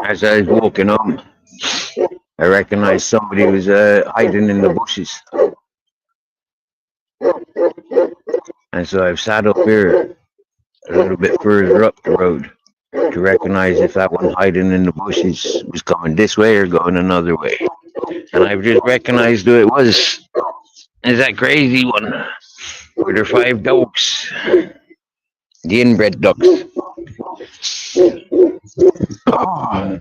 As I was walking home, I recognized somebody was hiding in the bushes. And so I've sat up here a little bit further up the road to recognize if that one hiding in the bushes was coming this way or going another way. And I've just recognized who it was. Is that crazy one with her five dogs, the inbred ducks. Oh,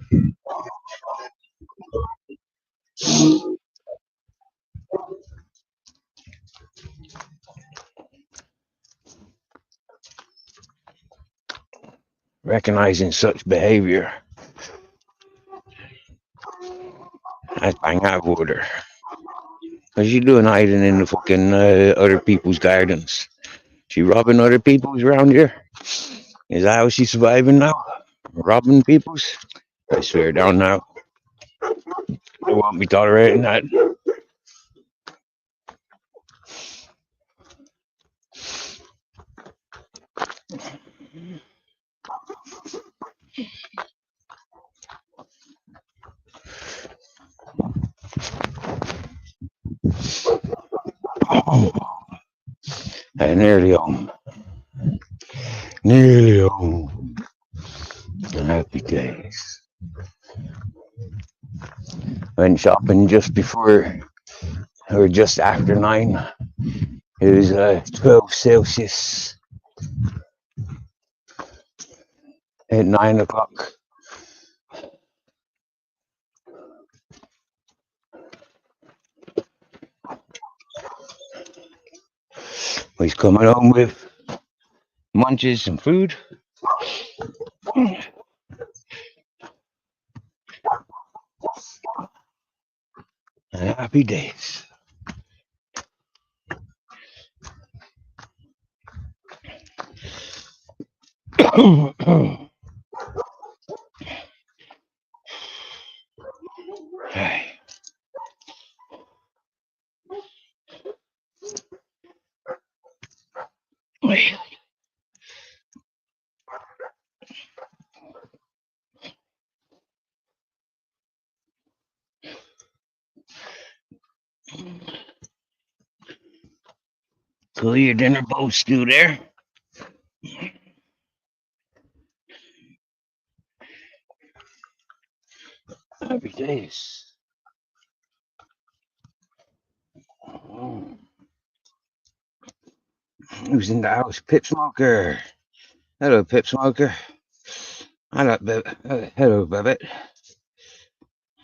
recognizing such behavior, I bang out with her. What's she doing hiding in the fucking other people's gardens? She robbing other people's around here? Is that how she's surviving now? Robbing people's? I swear down now. I won't be tolerating that. Oh, I'm nearly home. Nearly home. Happy days. Went shopping just before or just after 9. It was 12 Celsius at 9 o'clock. He's coming home with munches and food. And happy days. Hey. Cool your dinner bowl stew there. Happy days. Who's in the house? Pip Smoker. Hello, Pip Smoker. Hello, Babbitt.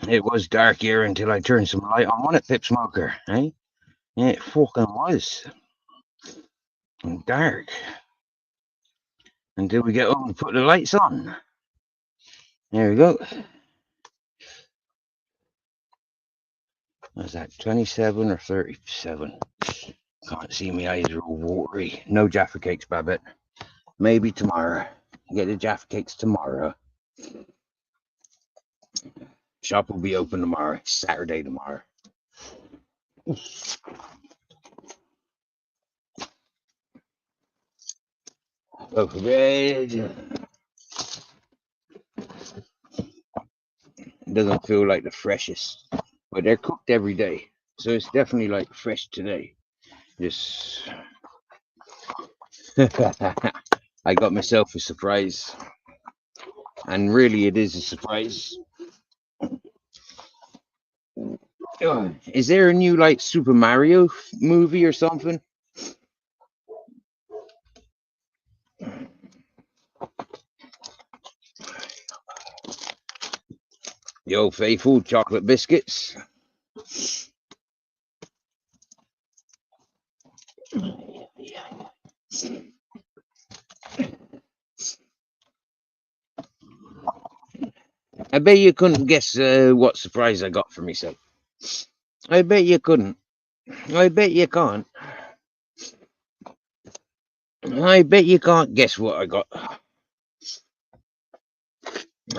It was dark here until I turned some light on. Wasn't it, Pip Smoker? Eh? Yeah, it fucking was. Dark. Until we get home and put the lights on. There we go. Was that 27 or 37? Can't see me eyes are all watery. No Jaffa cakes, Babbitt. Maybe tomorrow. Get the Jaffa cakes tomorrow. Shop will be open tomorrow. Saturday tomorrow. Loaf of bread. It doesn't feel like the freshest, but they're cooked every day. So it's definitely like fresh today. Just I got myself a surprise. And really it is a surprise. Is there a new like Super Mario movie or something? The old faithful chocolate biscuits. I bet you couldn't guess what surprise I got for myself. I bet you couldn't. I bet you can't. I bet you can't guess what I got.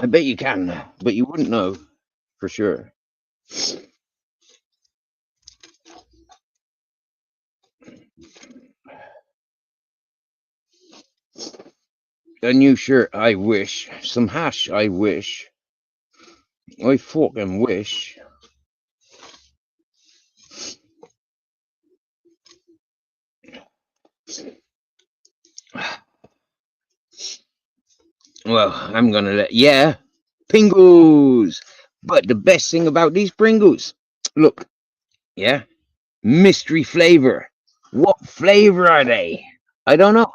I bet you can, but you wouldn't know for sure. A new shirt, I wish. Some hash, I wish. I fucking wish. Well, I'm gonna let, yeah, Pringles. But the best thing about these Pringles, look, yeah, mystery flavor. What flavor are they? I don't know.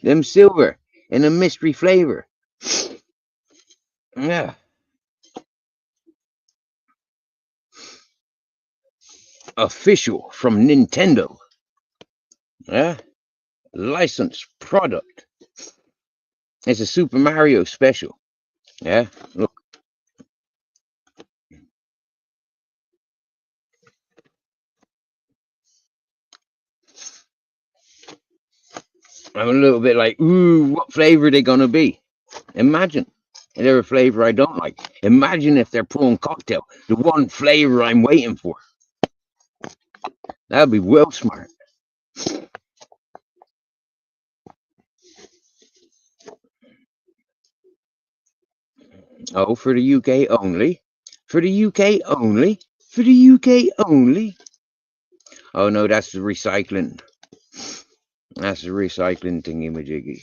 Them silver and a mystery flavor. Yeah. Official from Nintendo. Yeah. Licensed product. It's a Super Mario special. Yeah. Look. I'm a little bit like, ooh, what flavor are they gonna be? Imagine. If they're a flavor I don't like. Imagine if they're prawn cocktail, the one flavor I'm waiting for. That'd be well smart. Oh, for the UK only. For the UK only. For the UK only. Oh no, that's the recycling. That's the recycling thingy-majiggy.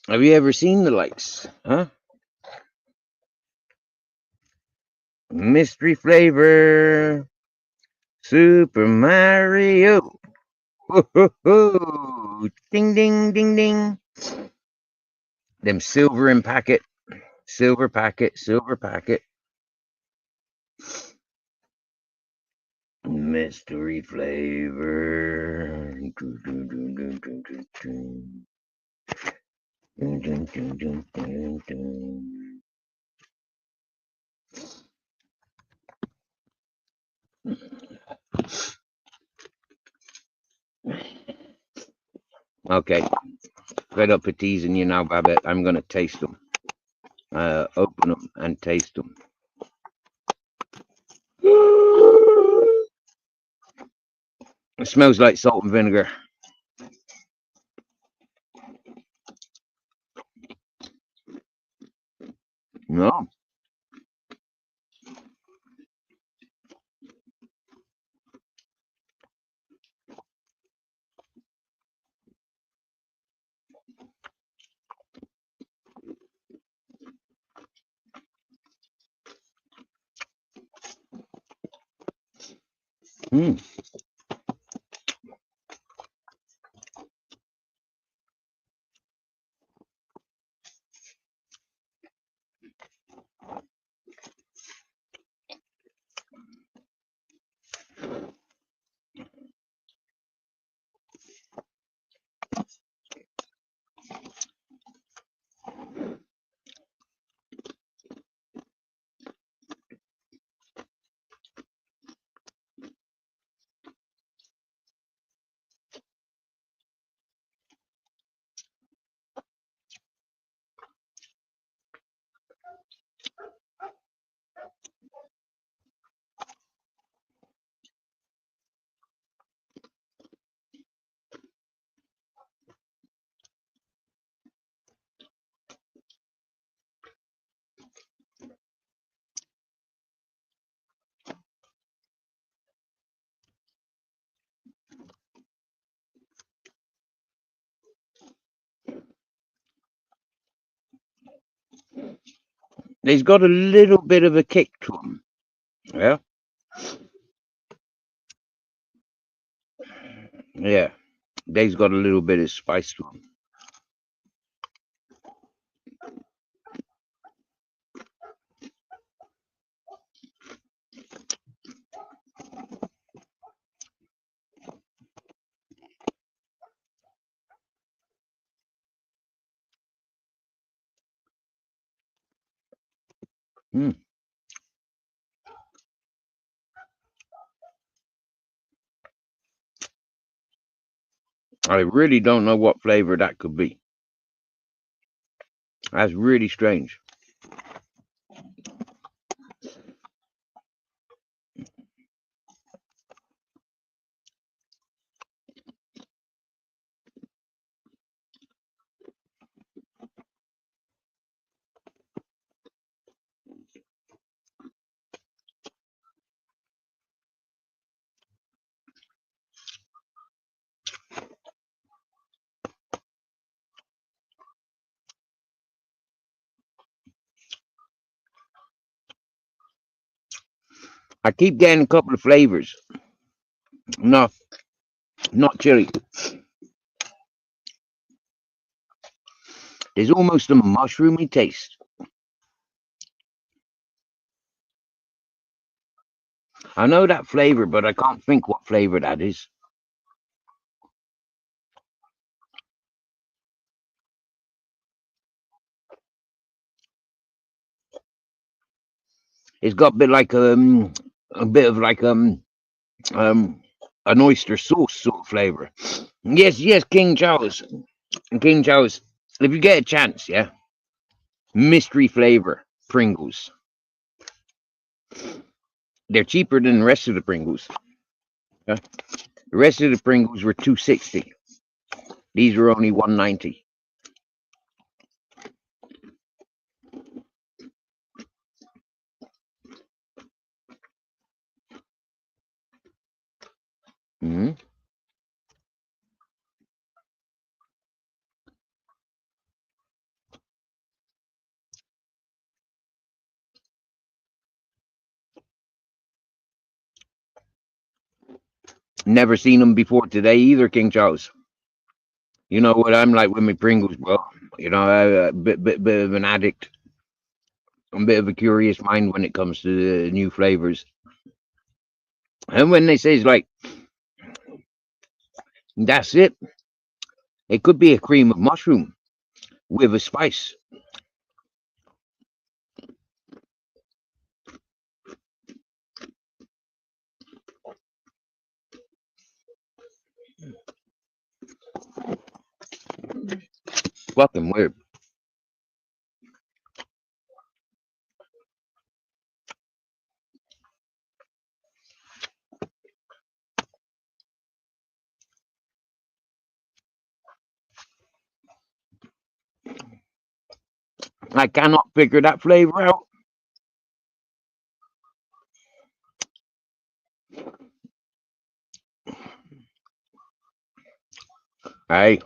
Have you ever seen the likes? Huh? Mystery flavor. Super Mario. Ho, ho, ho. Ding, ding, ding, ding. Them silver in packet. Silver packet. Silver packet. Mystery flavor. Okay, fed up with teasing you now, Babette. I'm gonna taste them. Open them and taste them. It smells like salt and vinegar. No. Mm. They's got a little bit of a kick to them. Yeah, yeah. They's got a little bit of spice to them. Mm. I really don't know what flavor that could be. That's really strange. I keep getting a couple of flavors. No, not chili. There's almost a mushroomy taste. I know that flavor, but I can't think what flavor that is. It's got a bit of like um an oyster sauce sort of flavor. Yes, yes, King Charles. King Charles. If you get a chance, yeah. Mystery flavor Pringles. They're cheaper than the rest of the Pringles. Yeah. The rest of the Pringles were 260. These were only 190. Hmm. Never seen them before today either, King Charles. You know what I'm like with my Pringles, bro. You know, I'm a bit of an addict. I'm a bit of a curious mind when it comes to the new flavors. And when they say it's like, that's it, it could be a cream of mushroom with a spice. Fucking weird. I cannot figure that flavor out. Hey,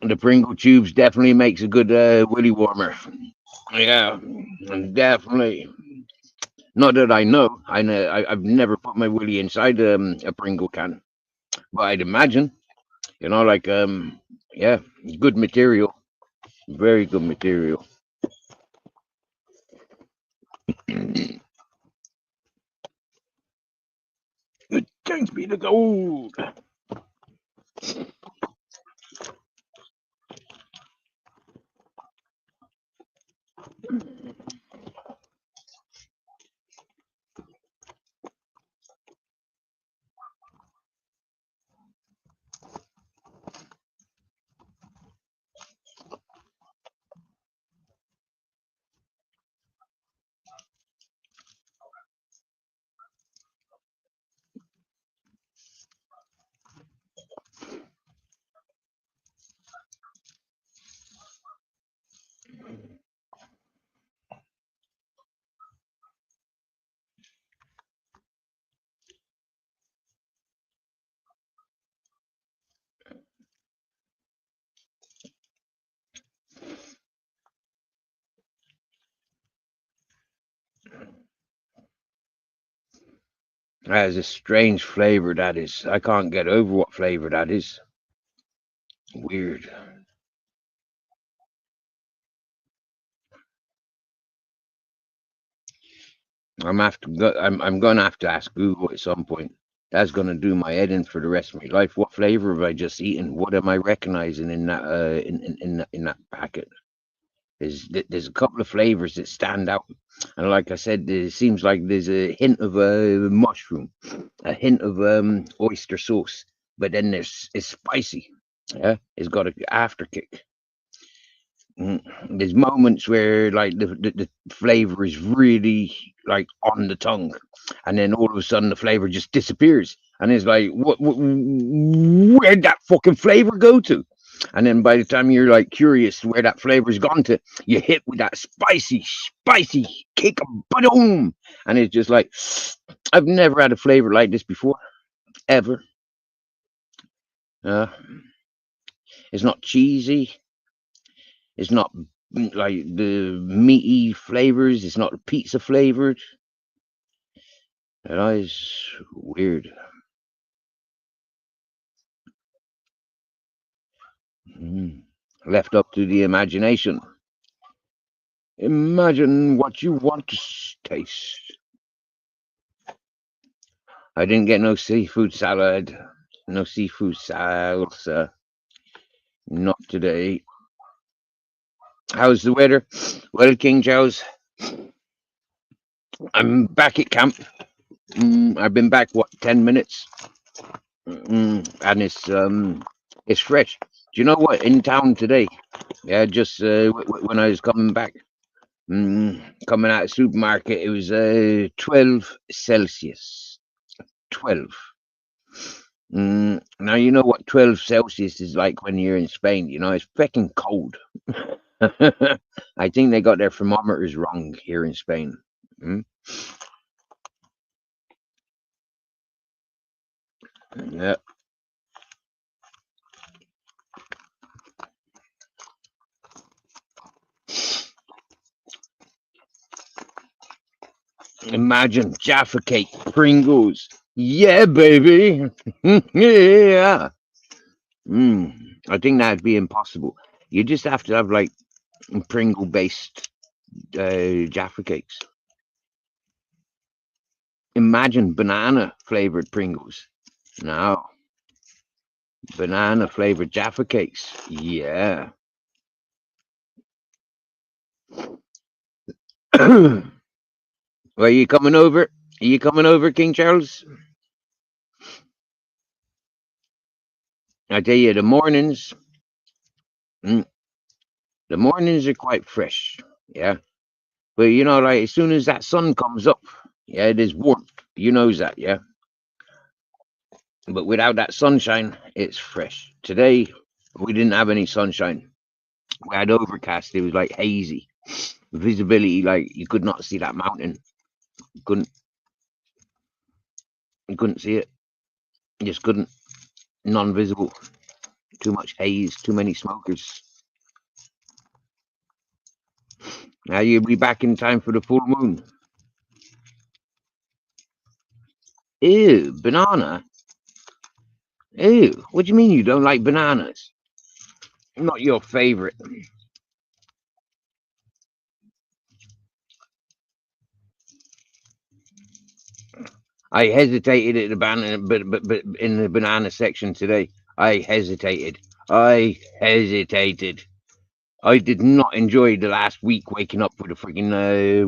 the Pringle tubes definitely makes a good willy warmer. Yeah, definitely. Not that I know. I've never put my willy inside a Pringle can, but I'd imagine. You know, like yeah, good material, very good material. Good thanks be to gold. That has a strange flavor, that is. I can't get over what flavor that is. Weird. I'm gonna have to ask Google at some point. That's gonna do my head in for the rest of my life. What flavor have I just eaten? What am I recognizing in that in that packet? There's a couple of flavors that stand out, and like I said, it seems like there's a hint of a mushroom, a hint of oyster sauce, but then it's spicy. Yeah, it's got an after kick. There's moments where like the flavor is really like on the tongue, and then all of a sudden the flavor just disappears, and it's like where'd that fucking flavor go to? And then by the time you're like curious where that flavor's gone to, you hit with that spicy kick of boom, and it's just like I've never had a flavor like this before, ever. uh, it's not cheesy. It's not like the meaty flavors. It's not pizza flavored. That is weird. Left up to the imagination. Imagine what you want to taste. I didn't get no seafood salad. No seafood salsa. Not today. How's the weather? Well, King Charles, I'm back at camp. I've been back, what, 10 minutes? And it's fresh. Do you know what? In town today, yeah, just when I was coming back, coming out of the supermarket, it was 12 Celsius. 12. Now, you know what 12 Celsius is like when you're in Spain. You know, it's fucking cold. I think they got their thermometers wrong here in Spain. Yeah. Imagine Jaffa Cake, Pringles. Yeah, baby. Yeah. I think that'd be impossible. You just have to have like Pringle based Jaffa Cakes. Imagine banana flavored Pringles. No. Banana flavored Jaffa Cakes. Yeah. Well, are you coming over? Are you coming over, King Charles? I tell you, the mornings are quite fresh. Yeah. But you know, like as soon as that sun comes up, yeah, it is warmth. You knows that, yeah. But without that sunshine, it's fresh. Today, we didn't have any sunshine. We had overcast. It was like hazy. Visibility, like you could not see that mountain. You couldn't see it. You just couldn't. Non-visible. Too much haze. Too many smokers. Now you'll be back in time for the full moon. Ew, banana. Ew, what do you mean you don't like bananas? Not your favorite. I hesitated at the banana, but in the banana section today, I hesitated. I did not enjoy the last week waking up with a freaking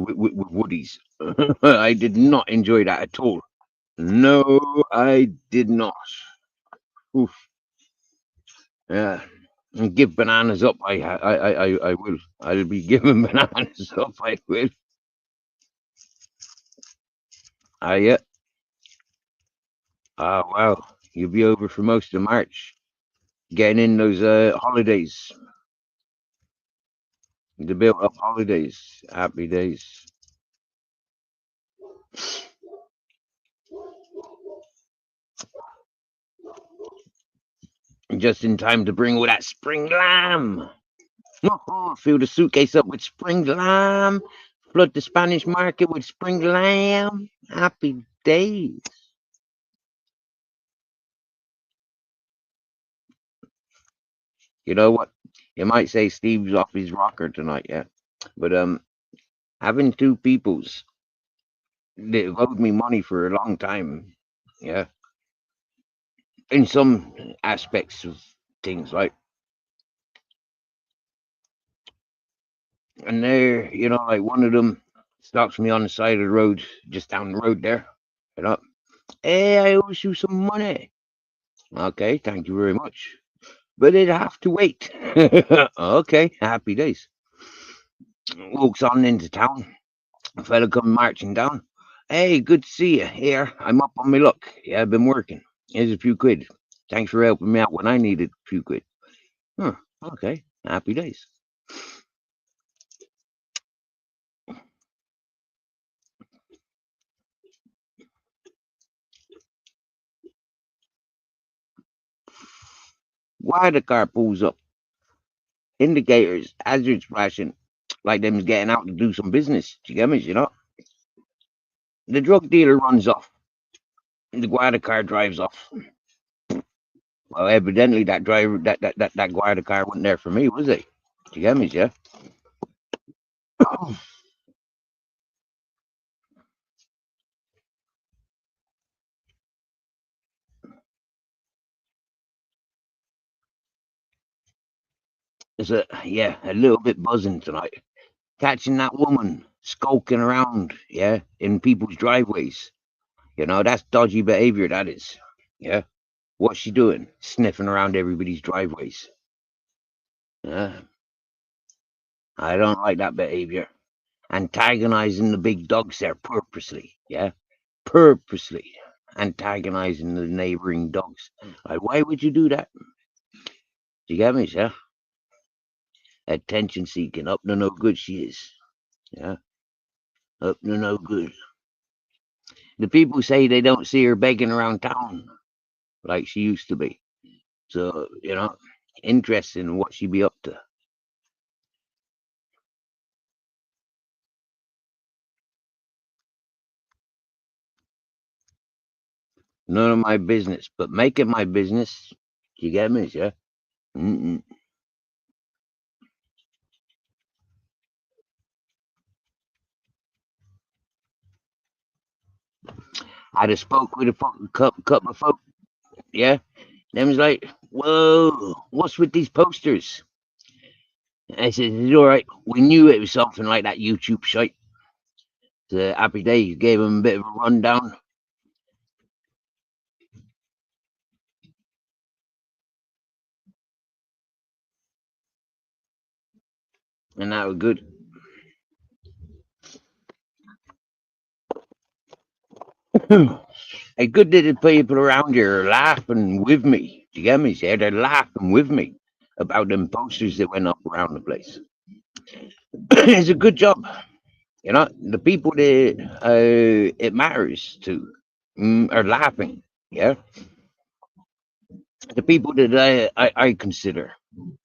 with woodies. I did not enjoy that at all. No, I did not. Oof. Yeah. And give bananas up. I will. I'll be giving bananas up. I will. Yeah. Wow. You'll be over for most of March. Getting in those holidays. The built up holidays. Happy days. Just in time to bring all that spring lamb. Fill the suitcase up with spring lamb. Flood the Spanish market with spring lamb. Happy days. You know what? You might say Steve's off his rocker tonight, yeah. But having two peoples that have owed me money for a long time, yeah, in some aspects of things, right? And they're, like one of them stops me on the side of the road, just down the road there. You know, hey, I owe you some money. Okay, thank you very much. But it'd have to wait. Okay, happy days. Walks on into town. A fella come marching down. Hey, good to see you. Here, I'm up on my luck. Yeah, I've been working. Here's a few quid. Thanks for helping me out when I needed a few quid. Huh, okay, happy days. Why the car pulls up? Indicators, hazards flashing, like them's getting out to do some business. Do you get me? The drug dealer runs off. The guarda car drives off. Well, evidently that driver, that guarda car wasn't there for me, was he? Do you get me? Yeah. It's a little bit buzzing tonight. Catching that woman skulking around, yeah, in people's driveways. That's dodgy behavior, that is. Yeah. What's she doing? Sniffing around everybody's driveways. Yeah. I don't like that behavior. Antagonizing the big dogs there purposely. Yeah. Purposely antagonizing the neighboring dogs. Like, why would you do that? Do you get me, sir? Attention seeking, up to no good she is. Yeah. Up to no good. The people say they don't see her begging around town like she used to be. So, interesting in what she be up to. None of my business, but make it my business. You get me, yeah? Mm-mm. I just spoke with a fucking couple of folk, yeah? Them was like, whoa, what's with these posters? I said, it's all right. We knew it was something like that YouTube shite. The Happy Days gave him a bit of a rundown. And that was good. It's good that the people around here are laughing with me. Do you get me? Yeah, they're laughing with me about them posters that went up around the place. It's a good job. The people that it matters to are laughing. Yeah, the people that I consider,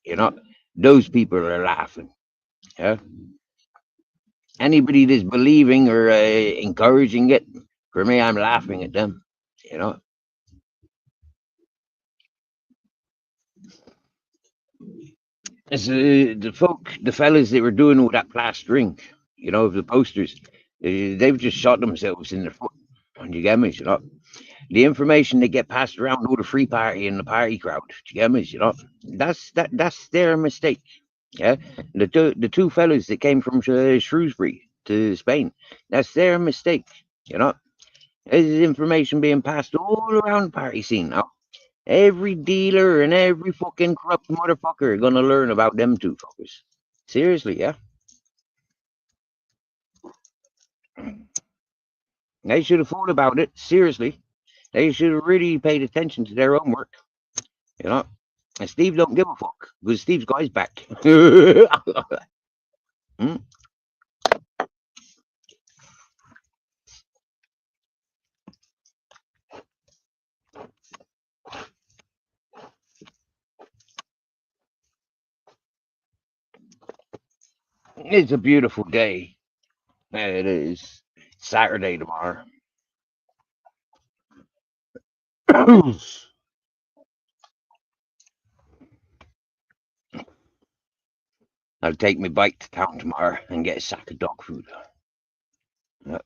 you know, those people are laughing. Yeah, anybody that's believing or encouraging it, for me, I'm laughing at them. You know, it's the fellas that were doing all that plastering, of the posters, they've just shot themselves in the foot. And you get me? The information they get passed around to the free party and the party crowd. Do you get me? That's their mistake. Yeah, the two fellas that came from Shrewsbury to Spain, that's their mistake. You know, there's information being passed all around the party scene now. Every dealer and every fucking corrupt motherfucker are gonna learn about them two fuckers. Seriously, yeah. They should have thought about it. Seriously, they should have really paid attention to their own work. You know. And Steve don't give a fuck because Steve's got his back. Hmm? It's a beautiful day. It is Saturday tomorrow. I'll take my bike to town tomorrow and get a sack of dog food. Yep.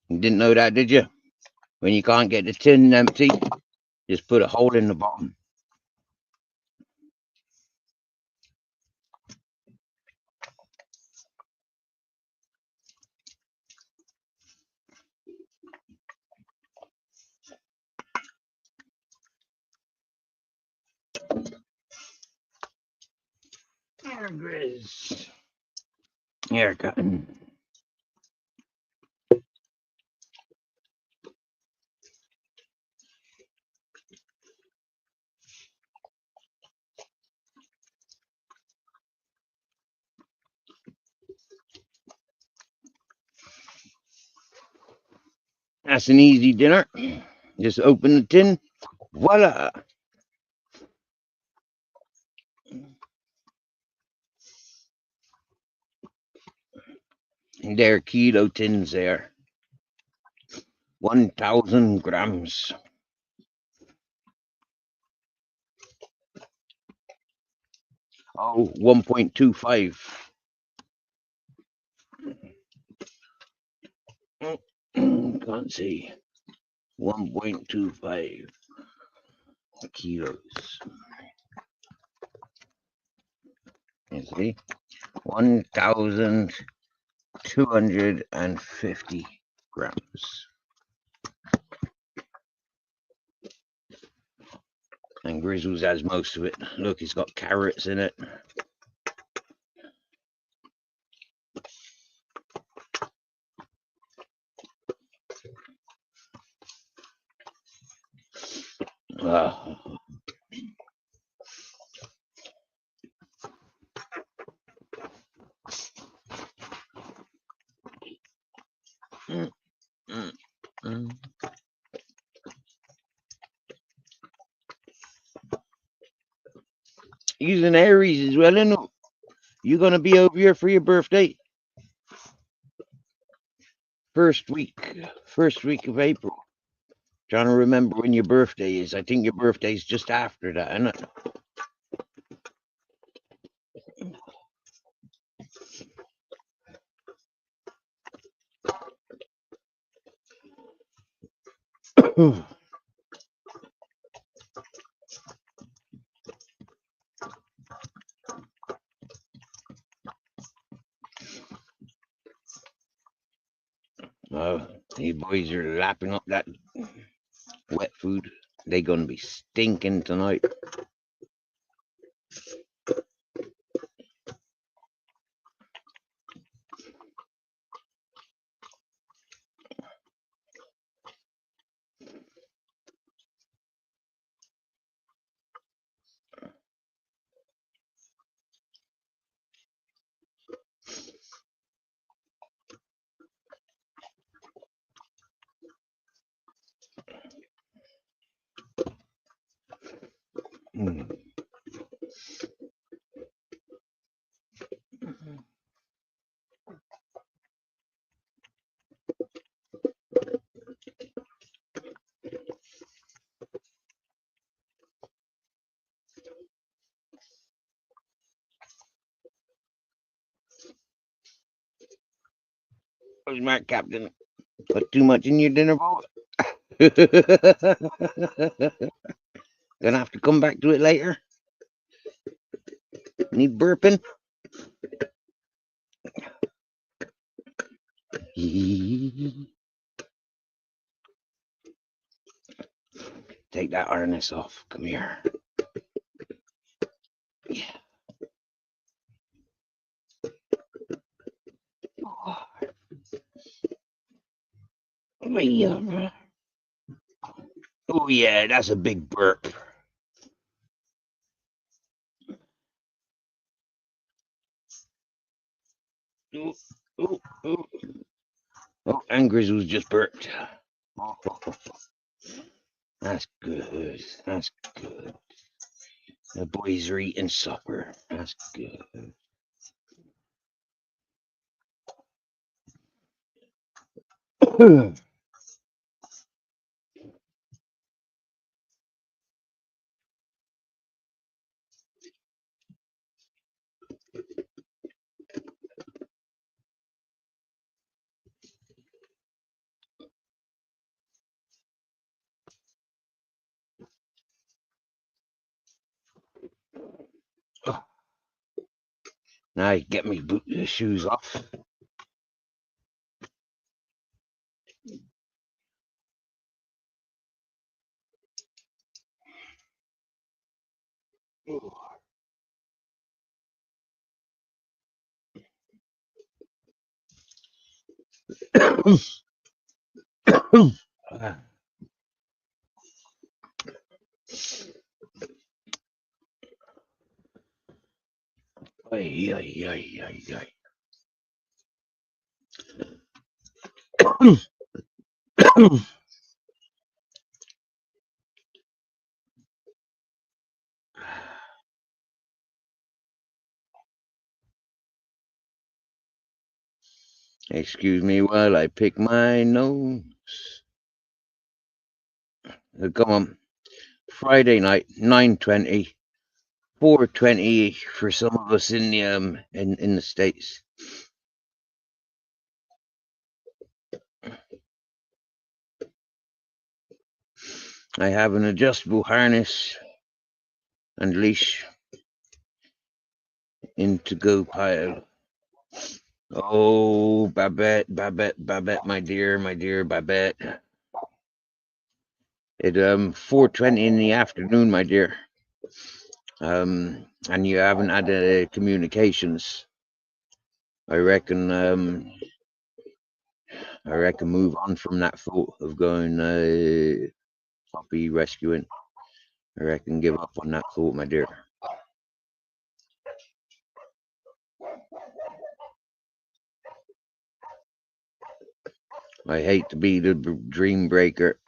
You didn't know that, did you? When you can't get the tin empty, just put a hole in the bottom. There, Grizz. Haircut. That's an easy dinner. Just open the tin. Voila. And there are kilo tins there. 1,000 grams. Oh, 1.25. Can't see. 1.25 kilos. You see? 1,250 grams. And Grizzles has most of it. Look, it's got carrots in it. He's an Aries as well, isn't he? You gonna be over here for your birthday? First week of April. Trying to remember when your birthday is. I think your birthday's just after that, isn't it? Oh, you boys are lapping up that wet food. They gonna be stinking tonight. Smart Captain. Put too much in your dinner bowl. Gonna have to come back to it later. Need burping. Take that harness off. Come here. Yeah. Oh yeah, that's a big burp. Oh, oh, oh. Oh, and Grizzle's just burped. Oh, that's good. That's good. The boys are eating supper. That's good. Now I get me shoes off. Ay, ay, ay, ay, ay. Excuse me while I pick my nose. Come on. Friday night, 9:20, 4:20 for some of us in the in the States. I have an adjustable harness and leash in to-go pile. Oh, Babette, Babette, Babette, my dear, Babette. It 4:20 in the afternoon, my dear. And you haven't had communications. I reckon move on from that thought of going puppy rescuing. I reckon give up on that thought, my dear. I hate to be the dream breaker,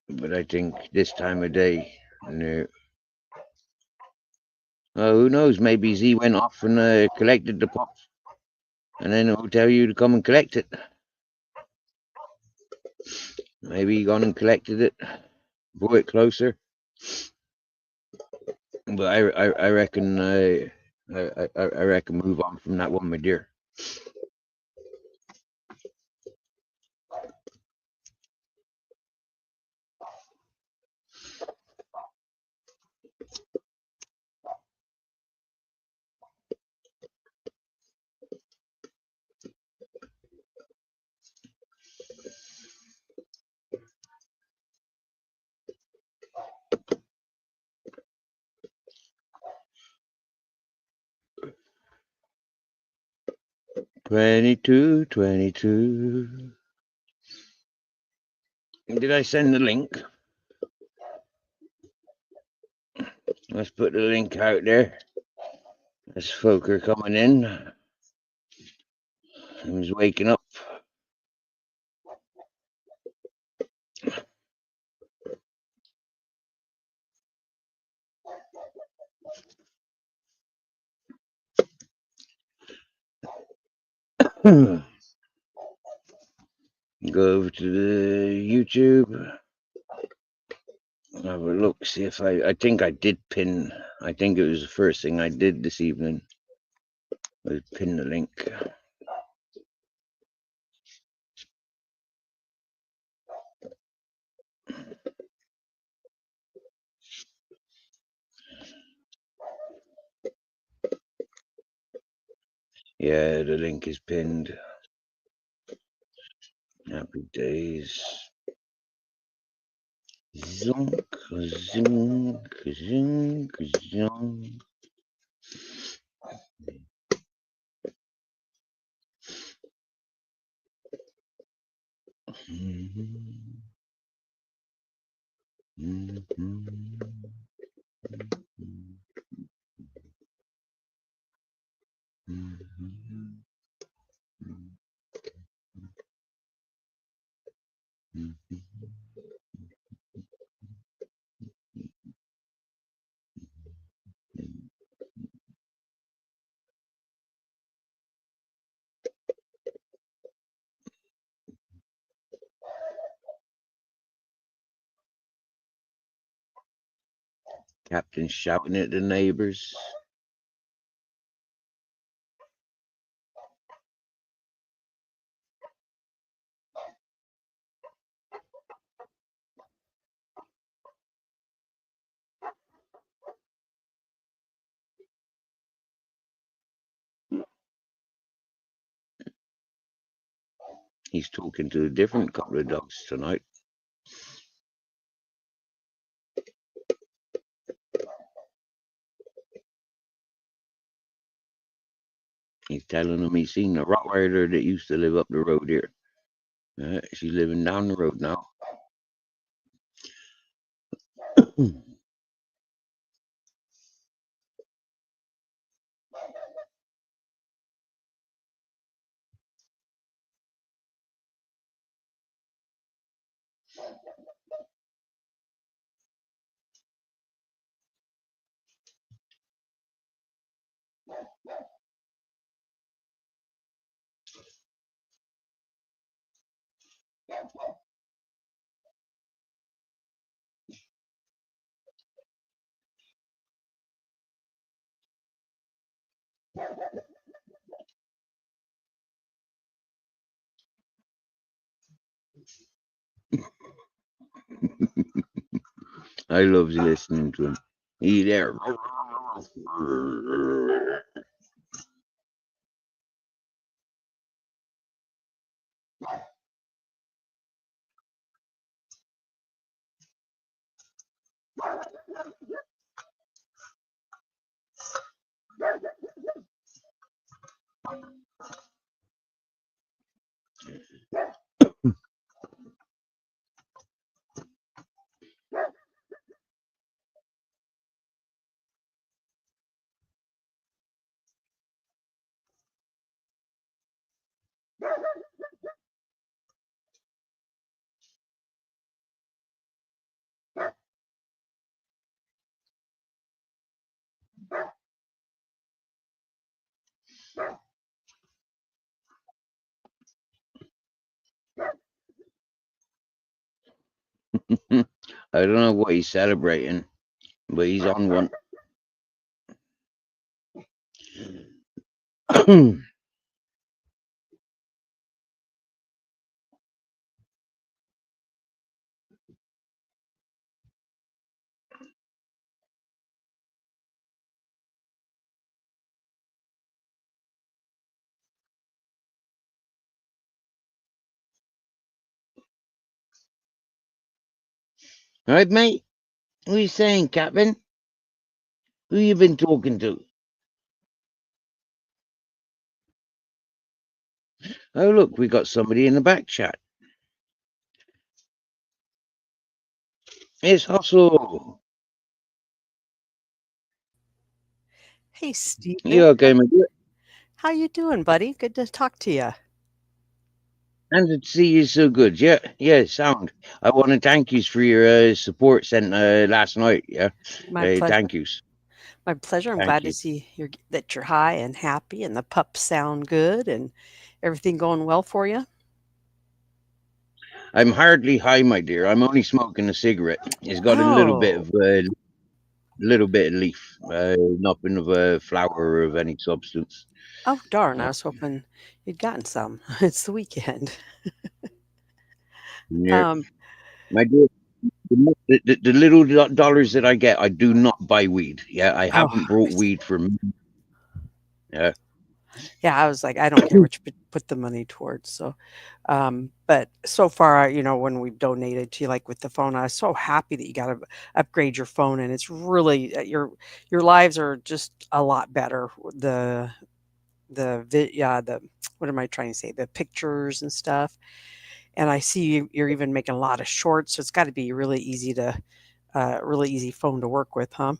but I think this time of day, no. Who knows? Maybe Z went off and collected the pop, and then it'll tell you to come and collect it. Maybe he gone and collected it, brought it closer. But I reckon I reckon move on from that one, my dear. Twenty-two. Did I send the link? Let's put the link out there. As folk are coming in. Who's waking up? Go over to the YouTube. Have a look, see if I think I did pin. I think it was the first thing I did this evening. Was pin the link. Yeah, the link is pinned. Happy days. Zonk, zonk, zonk, zonk. Captain shouting at the neighbors. He's talking to a different couple of dogs tonight. He's telling them he's seen a Rottweiler that used to live up the road here. She's living down the road now. I love listening to him. He there. I don't know what he's celebrating, but he's on one. Right, mate? What are you saying, Captain? Who you been talking to? Oh, look, we got somebody in the back chat. It's Hustle. Hey, Steve. You okay, my dear? How you doing, buddy? Good to talk to you. And to see you so good. Yeah, sound. I want to thank you for your support sent last night. Yeah, My pleasure. thank yous. My pleasure. I'm Thank glad you. to see that you're high and happy, and the pups sound good, and everything going well for you. I'm hardly high, my dear. I'm only smoking a cigarette. It's got a little bit Oh, of leaf, nothing of a flower or of any substance. oh, darn! I Yeah, was hoping you'd gotten some. It's the weekend. yeah. Um, My dear, the little dollars that I get, I do not buy weed. Yeah, I oh, haven't brought I see. weed for me. Yeah, Yeah, I was like, I don't care what you put the money towards. So, but so far, when we've donated to you, like with the phone, I was so happy that you got to upgrade your phone, and it's really your lives are just a lot better. Yeah, the what am I trying to say? The pictures and stuff, and I see you're even making a lot of shorts, so it's got to be really easy phone to work with, huh?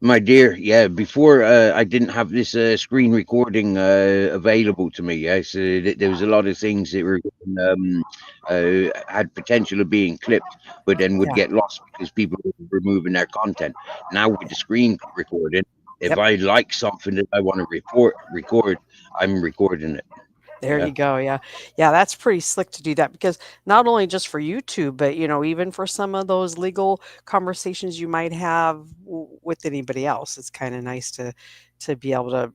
My dear, yeah, before I didn't have this screen recording available to me. Yeah, so there was a lot of things that were had potential of being clipped, but then would Yeah. get lost because people were removing their content. Now with the screen recording, if Yep. I like something that I want to record, I'm recording it. There Yeah. you go. Yeah. Yeah, that's pretty slick to do that because not only just for YouTube, but even for some of those legal conversations you might have with anybody else, it's kind of nice to be able to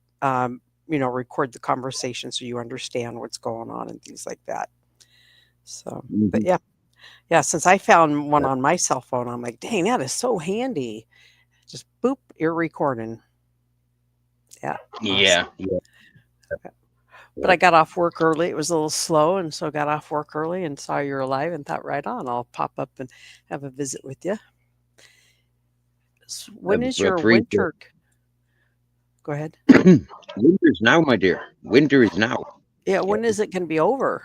record the conversation so you understand what's going on and things like that. So, but Mhm. yeah. Yeah, since I found one on my cell phone, I'm like, "Dang, that is so handy." Just boop, you're recording. Yeah, awesome. Yeah, yeah, But yeah. I got off work early. It was a little slow, and so got off work early and saw you're alive and thought, right on, I'll pop up and have a visit with you. When is your Appreciate. winter? Go ahead. Winter's now, my dear. Winter is now. Yeah, when is it going to be over?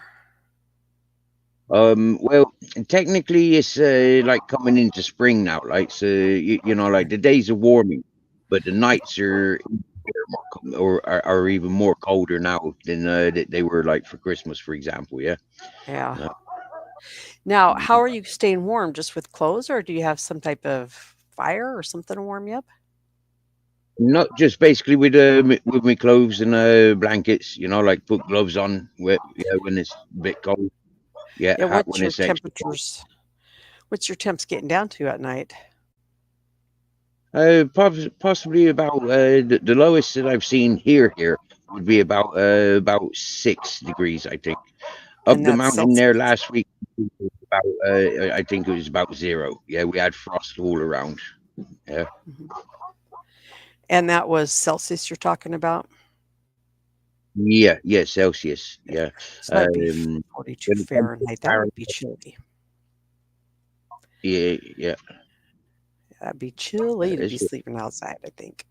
Well, technically, it's like coming into spring now. Like, so like Okay. the days are warming, but the nights are are even more colder now than they were like for Christmas, for example. Yeah. Yeah. Uh, Now, how are you staying warm? Just with clothes, or do you have some type of fire or something to warm you up? Not just basically with with my clothes and blankets. Like put gloves on when it's a bit cold. Yeah, Yeah. hat when it's extra cold. What's your temps getting down to at night? Possibly about the lowest that I've seen here would be about 6 degrees, I think. Up And the that's mountain there Celsius. last week, it was about I think it was about 0. Yeah, we had frost all around. Yeah, Mhm. And that was Celsius you're talking about? yeah, yeah, Celsius. Yeah. Yeah. So that'd be Um, 42 when it comes to Fahrenheit. That would be Fahrenheit, chilly. yeah, yeah. That'd be chilly to be It's, sleeping outside, I think.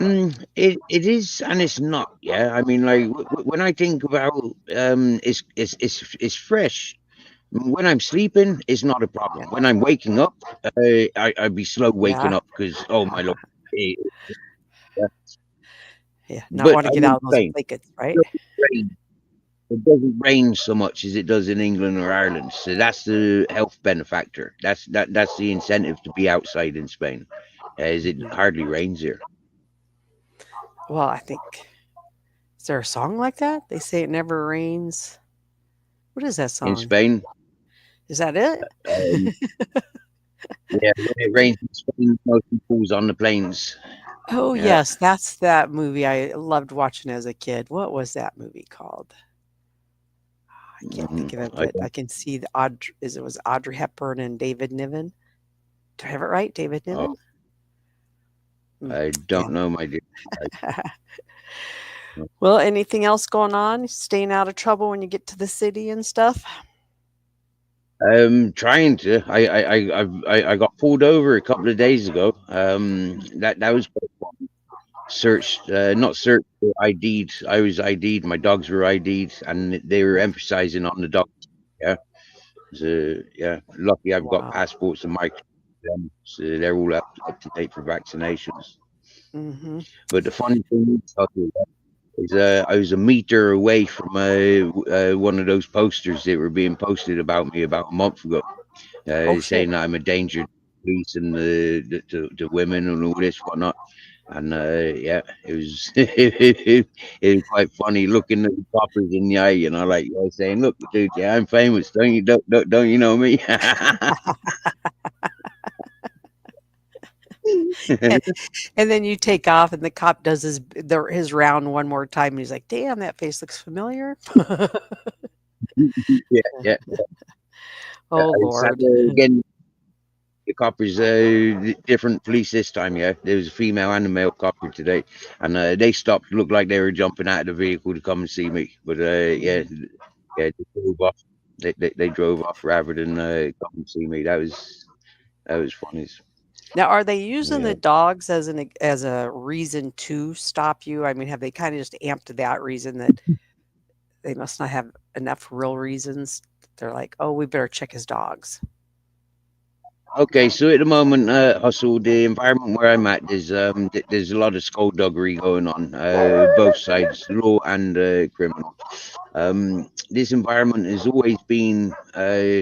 it is and it's not. Yeah, I mean, like when I think about it's fresh. When I'm sleeping, it's not a Yeah. problem. When I'm waking up, I'd be slow waking Yeah. up because oh my lord. Eh, yeah. Yeah. Not But want to I'm get in out of those Spain. blankets, It right? doesn't rain. It doesn't rain so much as it does in England or Ireland. So that's the health benefactor. That's the incentive to be outside in Spain, as it Mhm. hardly rains here Well, I think, is there a song like that? They say it never rains. What is that in song? Spain. Is that it? Um, yeah, when it rains in Spain, mostly falls on the plains. Oh, Yeah. yes. That's that movie I loved watching as a kid. What was that movie called? I can't think of it, I but I can see it was Audrey Hepburn and David Niven. Do I have it right? David oh, Niven? Mm, I yeah. don't know, my dear. Well, anything else going on? Staying out of trouble when you get to the city and stuff? Trying to. I got pulled over a couple of days ago. That was quite fun. Searched, not searched, but ID'd. I was ID'd. My dogs were ID'd, and they were Yeah. emphasizing on the dogs. Yeah, so yeah. Lucky I've got Wow. passports and my, so they're all up to date for vaccinations. Mhm. But the funny thing is, I was a meter away from one of those posters that were being posted about me about a month ago. Oh, shit. Saying that I'm a danger to police and to women and all this whatnot. And yeah, it was it was quite funny looking at the coppers in the eye, like saying, "Look, dude, yeah, I'm famous. Don't you know me?" And then you take off and the cop does his round one more time, and he's like, "Damn, that face looks familiar." Yeah, yeah. Oh, I sat Lord. there again. the coppers, different police this time. Yeah, there was a female and a male copper today, and they stopped. Looked like they were jumping out of the vehicle to come and see me. But yeah, they drove off. They drove off rather than come and see me. That was funny. Now, are they using Yeah. the dogs as a reason to stop you? I mean, have they kind of just amped that reason that they must not have enough real reasons? They're like, oh, we better check his dogs. Okay, so at the moment, Hustle, the environment where I'm at, there's a lot of skullduggery going on, both sides, law and criminal. This environment has always been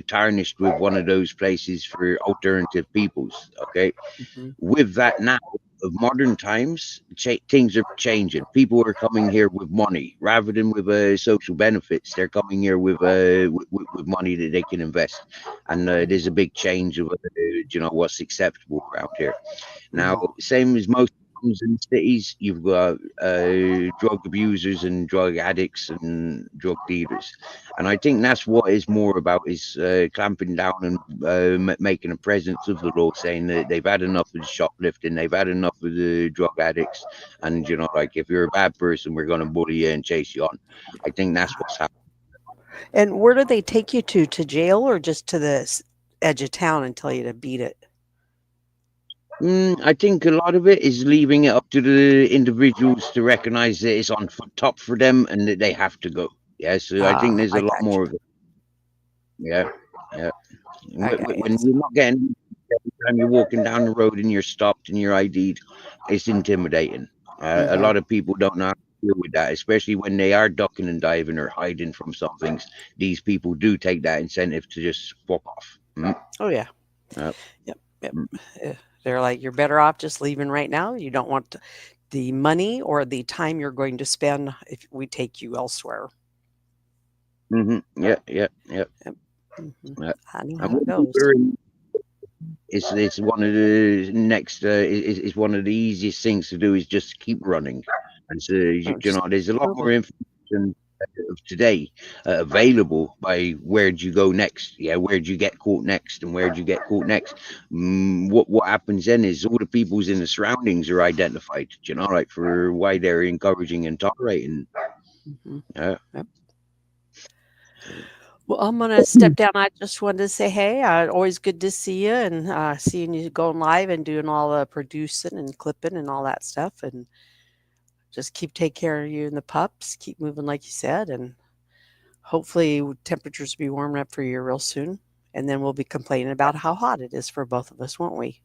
tarnished with one of those places for alternative peoples. Okay, Mhm. with that now of modern times, things are changing. People are coming here with money rather than with social benefits. They're coming here with money that they can invest, and there's a big change of what's acceptable around here. Now, Mhm. same as most towns and cities, you've got drug abusers and drug addicts and drug dealers, and I think that's what it's more about is clamping down and making a presence of the law, saying that they've had enough of the shoplifting, they've had enough of the drug addicts, and like if you're a bad person, we're going to bully you and chase you on. I think that's what's happening. And where do they take you to jail or just to the edge of town and tell you to beat it? I think a lot of it is leaving it up to the individuals to recognize that it's on top for them and that they have to go. Yeah, so I think there's I a lot got more you. of it. Yeah, yeah. I got you. When you're not getting, every time you're walking down the road and you're stopped and you're ID'd, it's intimidating. A Mhm. lot of people don't know how to deal with that, especially when they are ducking and diving or hiding from some things. These people do take that incentive to just walk off. Oh yeah. Uh, Yep. Yep. mm, They're like, you're better off just leaving right now. You don't want the money or the time you're going to spend if we take you elsewhere. Yeah, yeah, yeah. Yep. Mhm. Yeah. I know And how it when people goes. are in it's one of the next it's one of the easiest things to do is just keep running, and so Oh, just there's a keep lot more moving. information of today available by where'd you go next, yeah, where'd you get caught next and where'd you get caught next. What happens then is all the peoples in the surroundings are identified, like for why they're encouraging and tolerating. Mhm. Yeah. Yep. Well, I'm gonna step down. I just wanted to say, hey, always good to see you and seeing you going live and doing all the producing and clipping and all that stuff. And just keep take care of you and the pups. Keep moving, like you said, and hopefully temperatures will be warming up for you real soon. And then we'll be complaining about how hot it is for both of us, won't we?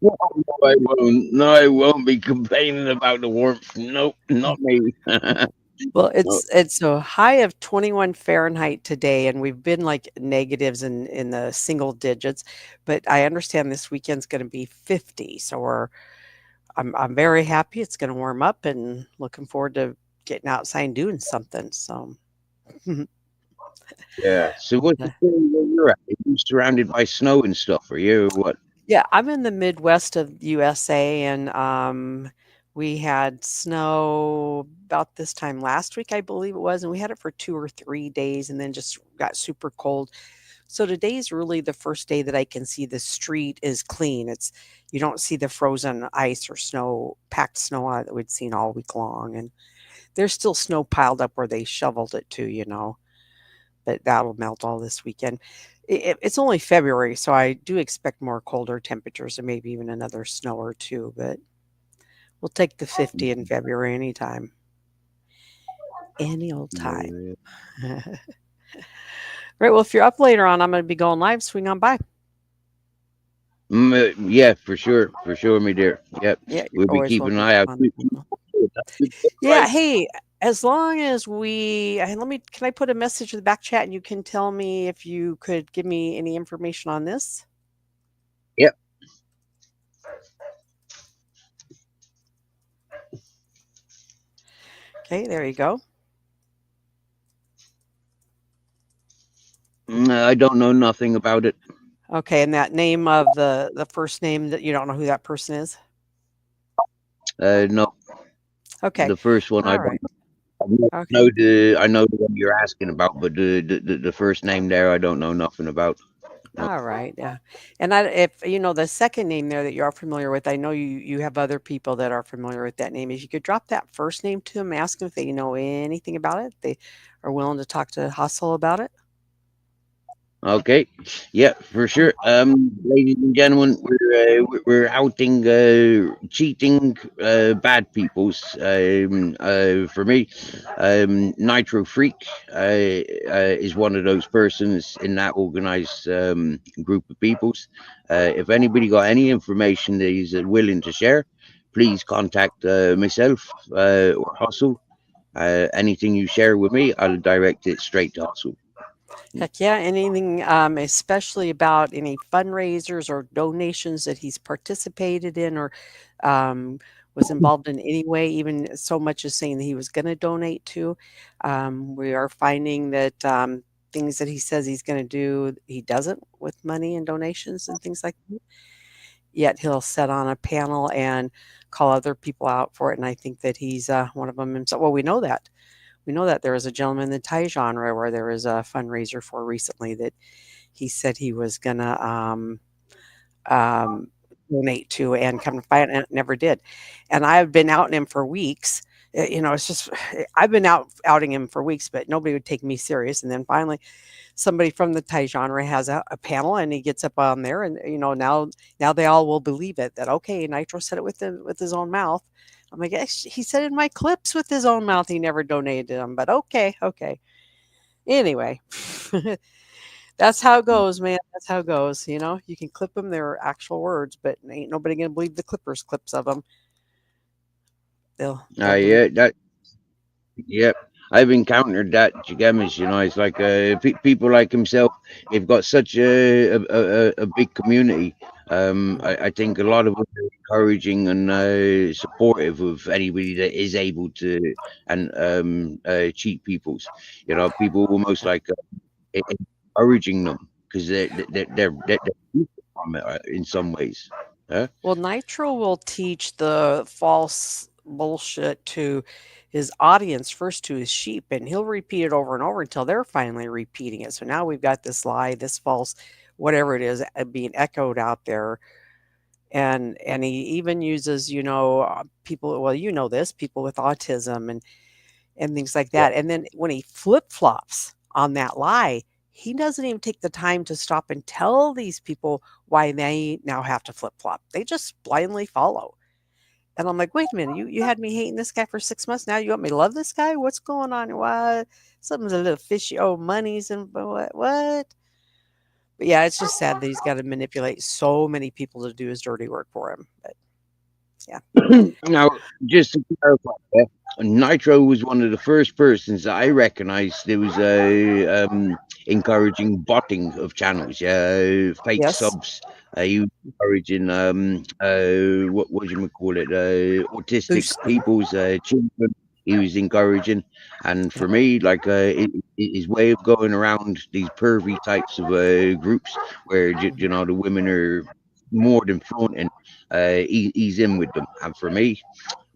No, I won't. No, I won't be complaining about the warmth. Nope, not me. Well, No. it's a high of 21 Fahrenheit today, and we've been like negatives in the single digits. But I understand this weekend's going to be 50, so I'm very happy. It's going to warm up, and looking forward to getting outside and doing something. So, Yeah. So what's the thing where you're at? Are you surrounded by snow and stuff? Are you what? yeah, I'm in the Midwest of USA, and we had snow about this time last week, I believe it was, and we had it for 2 or 3 days, and then just got super cold. So today's really the first day that I can see the street is clean. It's you don't see the frozen ice or snow, packed snow on it that we'd seen all week long, and there's still snow piled up where they shoveled it to, but that'll melt all this weekend. It's only February, so I do expect more colder temperatures and maybe even another snow or two, but we'll take the 50 in February anytime. Any old time. Yeah, Right. Well, if you're up later on, I'm going to be going live. Swing on by. yeah, for sure, my dear. Yep, Yeah, you're we'll be always keeping an welcome to eye out. come on. Yeah. Right. Hey, as long as can I put a message in the back chat and you can tell me if you could give me any information on this? Yep. Okay. There you go. I don't know nothing about it. Okay. And that name of the first name that you don't know who that person is? No, Okay. the first one I All don't right. know. Okay. I know the one you're asking about, but the first name there I don't know nothing about. All right. Yeah. And if you know the second name there that you are familiar with, I know you have other people that are familiar with that name. If you could drop that first name to them, ask them if they know anything about it. They are willing to talk to Hustle about it. Okay, yeah, for sure. Ladies and gentlemen, we're outing cheating bad peoples. For me, Nitro Freak is one of those persons in that organized group of peoples. If anybody got any information that he's willing to share, please contact myself or Hustle. Anything you share with me, I'll direct it straight to Hustle. Heck yeah, anything, especially about any fundraisers or donations that he's participated in or um, was involved in any way, even so much as saying that he was going to donate to. We are finding that things that he says he's going to do, he doesn't with money and donations and things like that. Yet he'll sit on a panel and call other people out for it. And I think that he's one of them himself. Well, we know that there was a gentleman in the Thai genre where there was a fundraiser for recently that he said he was gonna um, donate to, and come to find it, never did. And I've been outing him for weeks. It's just I've been outing him for weeks, but nobody would take me serious. And then finally, somebody from the Thai genre has a panel, and he gets up on there, and now they all will believe it that okay, Nitro said it with his own mouth. I'm like, he said in my clips with his own mouth he never donated them, but okay, okay. Anyway, that's how it goes, man. That's how it goes. You can clip them; they're actual words, but ain't nobody gonna believe the clippers clips of them. They'll believe. Yeah, that Yep, I've encountered that Jagamis. It's like people like himself. They've got such a big community. I think a lot of us are encouraging and supportive of anybody that is able to and cheat people's. People almost like encouraging them because they're from it in some ways. Huh? Well, Nitro will teach the false bullshit to his audience, first to his sheep, and he'll repeat it over and over until they're finally repeating it. So now we've got this lie, this false, whatever it is, being echoed out there. And he even uses, people. Well, you know this, people with autism and things like Yeah. that. And then when he flip flops on that lie, he doesn't even take the time to stop and tell these people why they now have to flip flop. They just blindly follow. And I'm like, wait a minute, you had me hating this guy for 6 months. Now you want me to love this guy? What's going on? Why something's a little fishy? Oh, money's and what? But yeah, it's just sad that he's got to manipulate so many people to do his dirty work for him. But yeah. Now, just to clarify, Nitro was one of the first persons that I recognized that was encouraging botting of channels, fake Yes. subs. He was encouraging what do you call it, autistic Boost. people's children. He was encouraging, and Yeah. for me, like his way of going around these pervy types of groups, where the women are more than flaunting. He's in with them, and for me,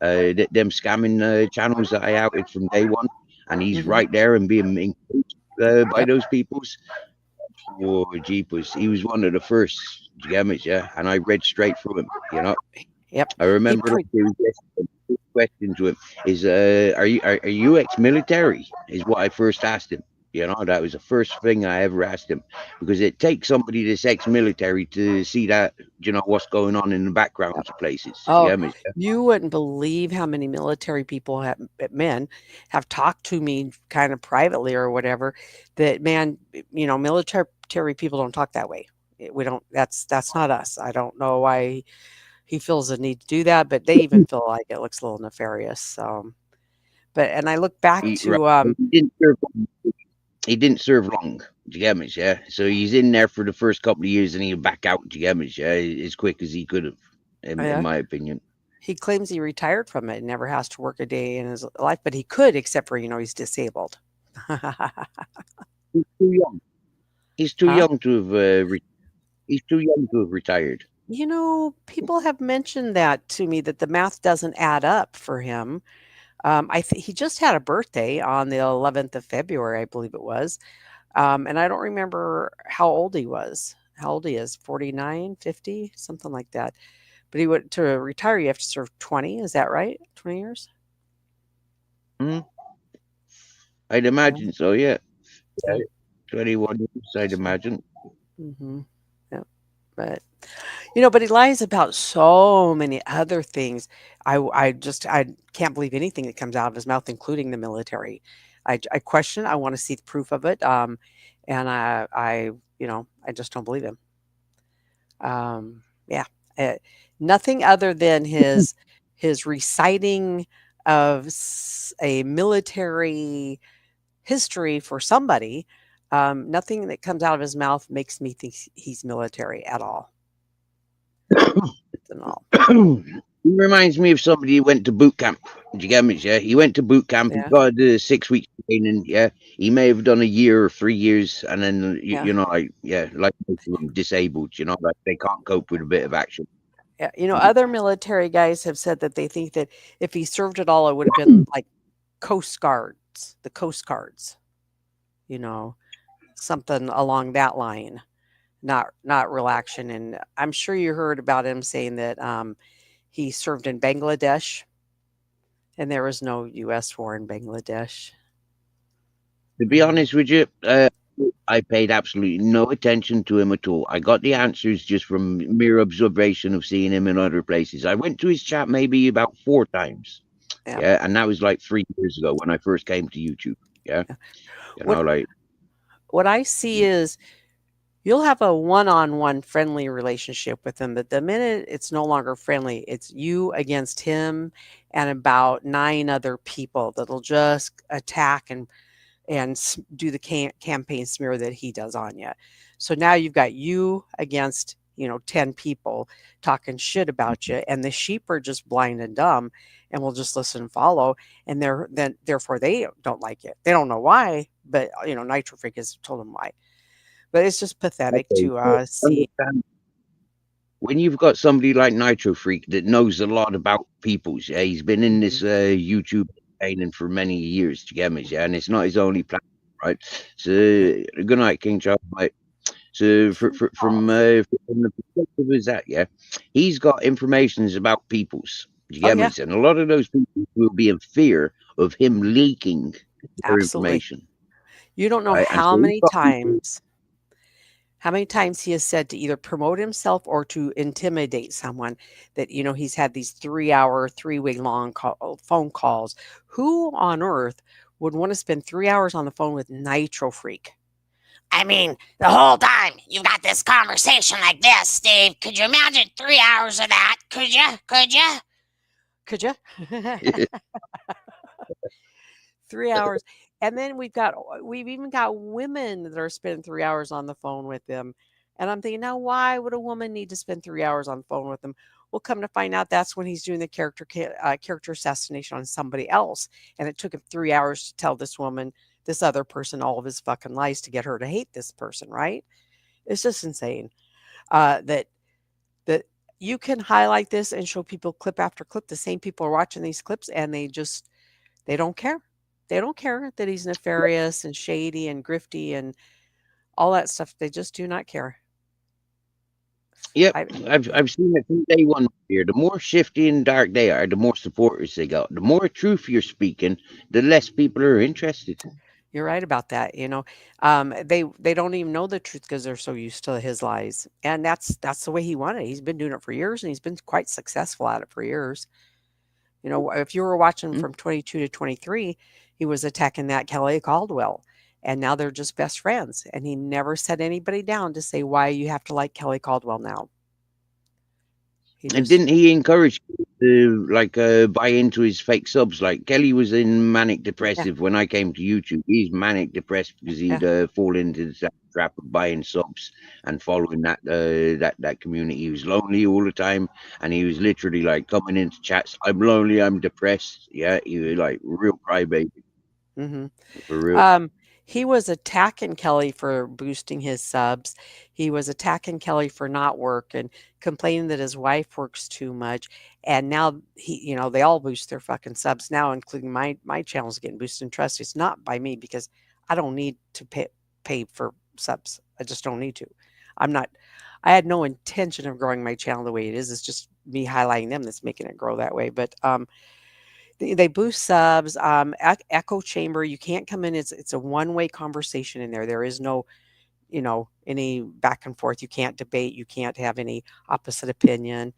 them scamming channels that I outed from day one, and he's Hmm. right there and being encouraged by Yep. those peoples. Oh, jeepers. He was one of the first Jammers, yeah, and I read straight through him. Yep. I He remember like pre- there was this question to him is are you ex-military? Is what I first asked him. That was the first thing I ever asked him because it takes somebody that's ex-military to see that what's going on in the backgrounds of places. Oh, Yeah, miss. you wouldn't believe how many military people men have talked to me kind of privately or whatever that man, military people don't talk that way. We don't that's not us. I don't know why he feels the need to do that, but they even feel like it looks a little nefarious. So, but and I look back Right. to He didn't serve long. Do you get me? Yeah. So he's in there for the first couple of years and he'll back out. Do you get me? Yeah, as quick as he could have, in yeah, my opinion. he claims he retired from it and never has to work a day in his life, but he could except for, he's disabled. He's too young. He's too Huh? young to have. He's too young to have retired. People have mentioned that to me that the math doesn't add up for him. He just had a birthday on the 11th of February, I believe it was, and I don't remember how old he was. how old he is, 49, 50, something like that. But he would to retire, you have to serve 20. Is that right? 20 years? Hmm? I'd Yeah. imagine so, yeah. Yeah. 21 years, I'd So, imagine. hmm yeah. But but he lies about so many other things. I can't believe anything that comes out of his mouth, including the military. I question. I want to see the proof of it. And I just don't believe him. Yeah, uh, nothing other than his reciting of a military history for somebody. Nothing that comes out of his mouth makes me think he's military at all. At all. He reminds me of somebody who went to boot camp. Do you get me? Yeah, he went to boot camp. He Yeah, got 6 weeks training. Yeah, he may have done a year or 3 years, and then yeah. like like most of them disabled. Like they can't cope with a bit of action. Yeah, other military guys have said that they think that if he served at all, it would have been like Coast Guards, the Coast Guards, you know, something along that line, not real action. And I'm sure you heard about him saying that he served in Bangladesh, and there was no U.S. war in Bangladesh. To be honest with you, I paid absolutely no attention to him at all. I got the answers just from mere observation of seeing him in other places. I went to his chat maybe about 4 times. Yeah, Yeah, and that was like 3 years ago when I first came to YouTube. Yeah, yeah. What like what I see is you'll have a one-on-one friendly relationship with him, but the minute it's no longer friendly, it's you against him and about 9 other people that'll just attack and do the campaign smear that he does on you. So now you've got you against 10 people talking shit about you, and the sheep are just blind and dumb and will just listen and follow, and therefore they don't like it. They don't know why, but Nitro Freak has told them why. But it's just pathetic okay, to so see. understand when you've got somebody like Nitro Freak that knows a lot about peoples. Yeah, he's been in Mhm. this YouTube training for many years. Do you get me? Yeah, and it's not his only platform, right? So Yeah. good night, King Charles. Mate. So Oh, from the perspective of that, yeah, he's got informations about peoples. Do you oh get me? yeah, And a lot of those people will be in fear of him leaking their absolutely. information, You don't know right? And how so he's many got people. times how many times he has said to either promote himself or to intimidate someone that he's had these 3-hour 3-way long phone calls. Who on earth would want to spend 3 hours on the phone with Nitro Freak? I mean, the whole time you've got this conversation like this, Steve. Could you imagine 3 hours of that? Could you? Could you? Could you? 3 hours. And then we've even got women that are spending 3 hours on the phone with them. And I'm thinking, now why would a woman need to spend 3 hours on the phone with them? We'll come to find out that's when he's doing the character assassination on somebody else, and it took him 3 hours to tell this woman, this other person, all of his fucking lies to get her to hate this person. Right? It's just insane that you can highlight this and show people clip after clip. The same people are watching these clips, and they don't care. They don't care that he's nefarious and shady and grifty and all that stuff. They just do not care. Yep, I I've seen it from day one here. The more shifty and dark they are, the more supporters they got. The more truth you're speaking, the less people are interested. You're right about that. They don't even know the truth because they're so used to his lies, and that's the way he wanted it. He's been doing it for years, and he's been quite successful at it for years. If you were watching Mm. from 22 to 23, he was attacking that Kelly Caldwell, and now they're just best friends. And he never set anybody down to say why you have to like Kelly Caldwell now. He And just didn't he encourage people to buy into his fake subs? Like Kelly was in manic yeah, depressive when I came to YouTube. He's manic depressed because yeah. he'd fall into the trap of buying subs and following that community. He was lonely all the time, and he was literally like coming into chats. I'm lonely. I'm depressed. Yeah, he was like real crybaby hmm for real. Um, he was attacking Kelly for boosting his subs. He was attacking Kelly for not working, complaining that his wife works too much. And now they all boost their fucking subs now, including my channel's getting boosted in trust. It's not by me because I don't need to pay for subs. I just don't need to. I'm not. I had no intention of growing my channel the way it is. It's just me highlighting them that's making it grow that way. But they boost subs. Echo chamber. You can't come in. It's a one-way conversation in there. There is no, any back and forth. You can't debate. You can't have any opposite opinion.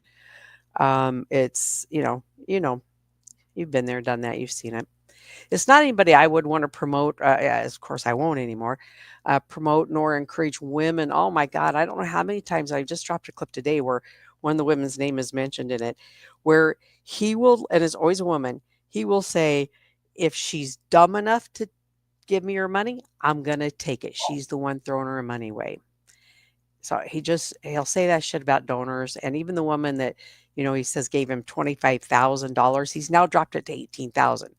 It's you've been there, done that. You've seen it. It's not anybody I would want to promote. Of course, I won't anymore. Promote nor encourage women. Oh my God, I don't know how many times I just dropped a clip today where one of the women's name is mentioned in it, where he will, and it's always a woman. He will say, if she's dumb enough to give me her money, I'm gonna take it. She's the one throwing her money away. So he'll say that shit about donors, and even the woman that he says gave him $25,000. He's now dropped it to 18,000